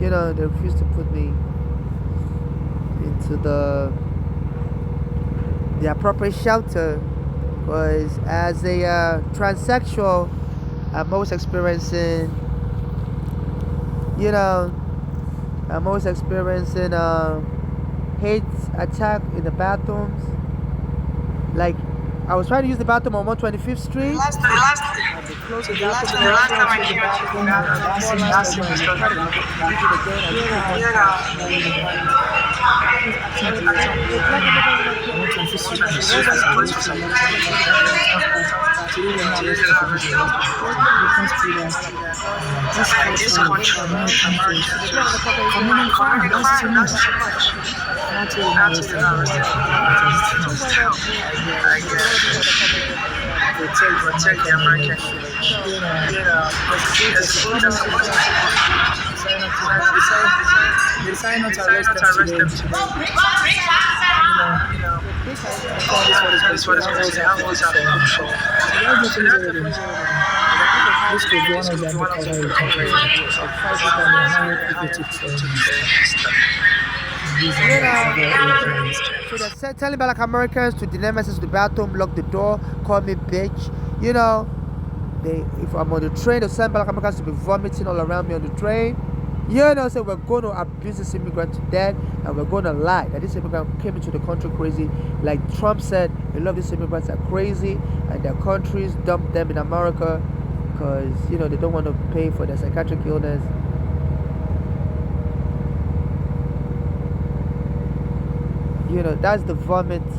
they refuse to put me into the appropriate shelter, because as a transsexual, I'm always experiencing hate attack in the bathrooms. Like, I was trying to use the bathroom on 125th Street. The last time I came to the bathroom, last protect the American, they decide not to arrest them today. That's what it's going to this could be one of the undercover So they're telling Black Americans to deny access to the bathroom, lock the door, call me bitch. If I'm on the train, they send Black Americans to be vomiting all around me on the train. So we're going to abuse this immigrant to death, and we're going to lie that this immigrant came into the country crazy. Like Trump said, a lot of these immigrants are crazy, and their countries dumped them in America because, they don't want to pay for their psychiatric illness. That's the vomit. Did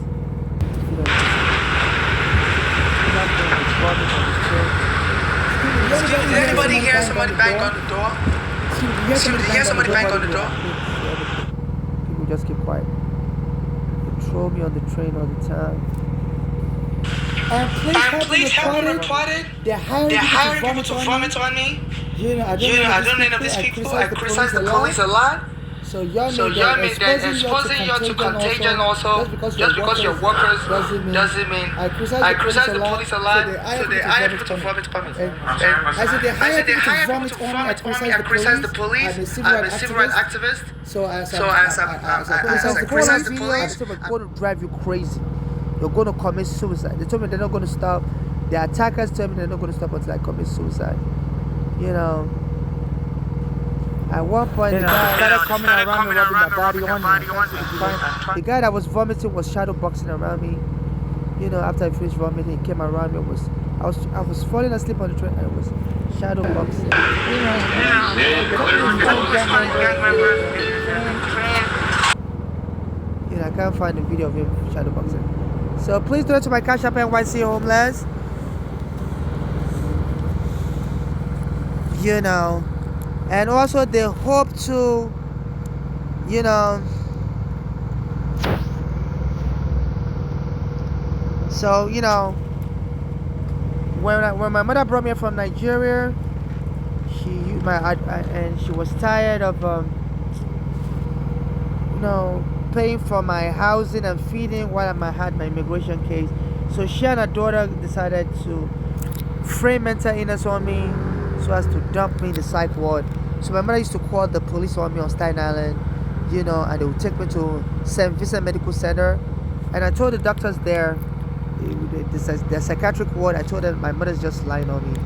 anybody hear somebody bang on the door? Did you hear somebody bang on the door? People just keep quiet. They troll me on the train all the time. And please have them reported. They're hiring people to vomit on me. I don't know these people. I criticize the police a lot. So you're exposing you to contagion also. Just because you're workers doesn't mean I criticize the police a lot. So they hire people to vomit on me. I said they hire people to vomit on me. I criticize the police. I'm a civil rights activist. So as I criticize the police, I'm going to drive you crazy. You're going to commit suicide. They told me they're not going to stop. The attackers told me they're not going to stop until I commit suicide. You know. At one point, the guy started coming around me, rubbing my body on me. The guy that was vomiting was shadow boxing around me. You know, after I finished vomiting, he came around me. I was falling asleep on the train, and it was shadow boxing. You know, I can't find the video of him shadow boxing. So please donate to my Cash App NYC Homeless. You know. And also they hope to, you know, so, you know, when my mother brought me here from Nigeria, she was tired of, you know, paying for my housing and feeding while I had my immigration case. So she and her daughter decided to frame mental illness on me so as to dump me in the psych ward. So my mother used to call the police on me on Staten Island, you know, and they would take me to St. Vincent Medical Center. And I told the doctors there, the psychiatric ward, I told them my mother's just lying on me.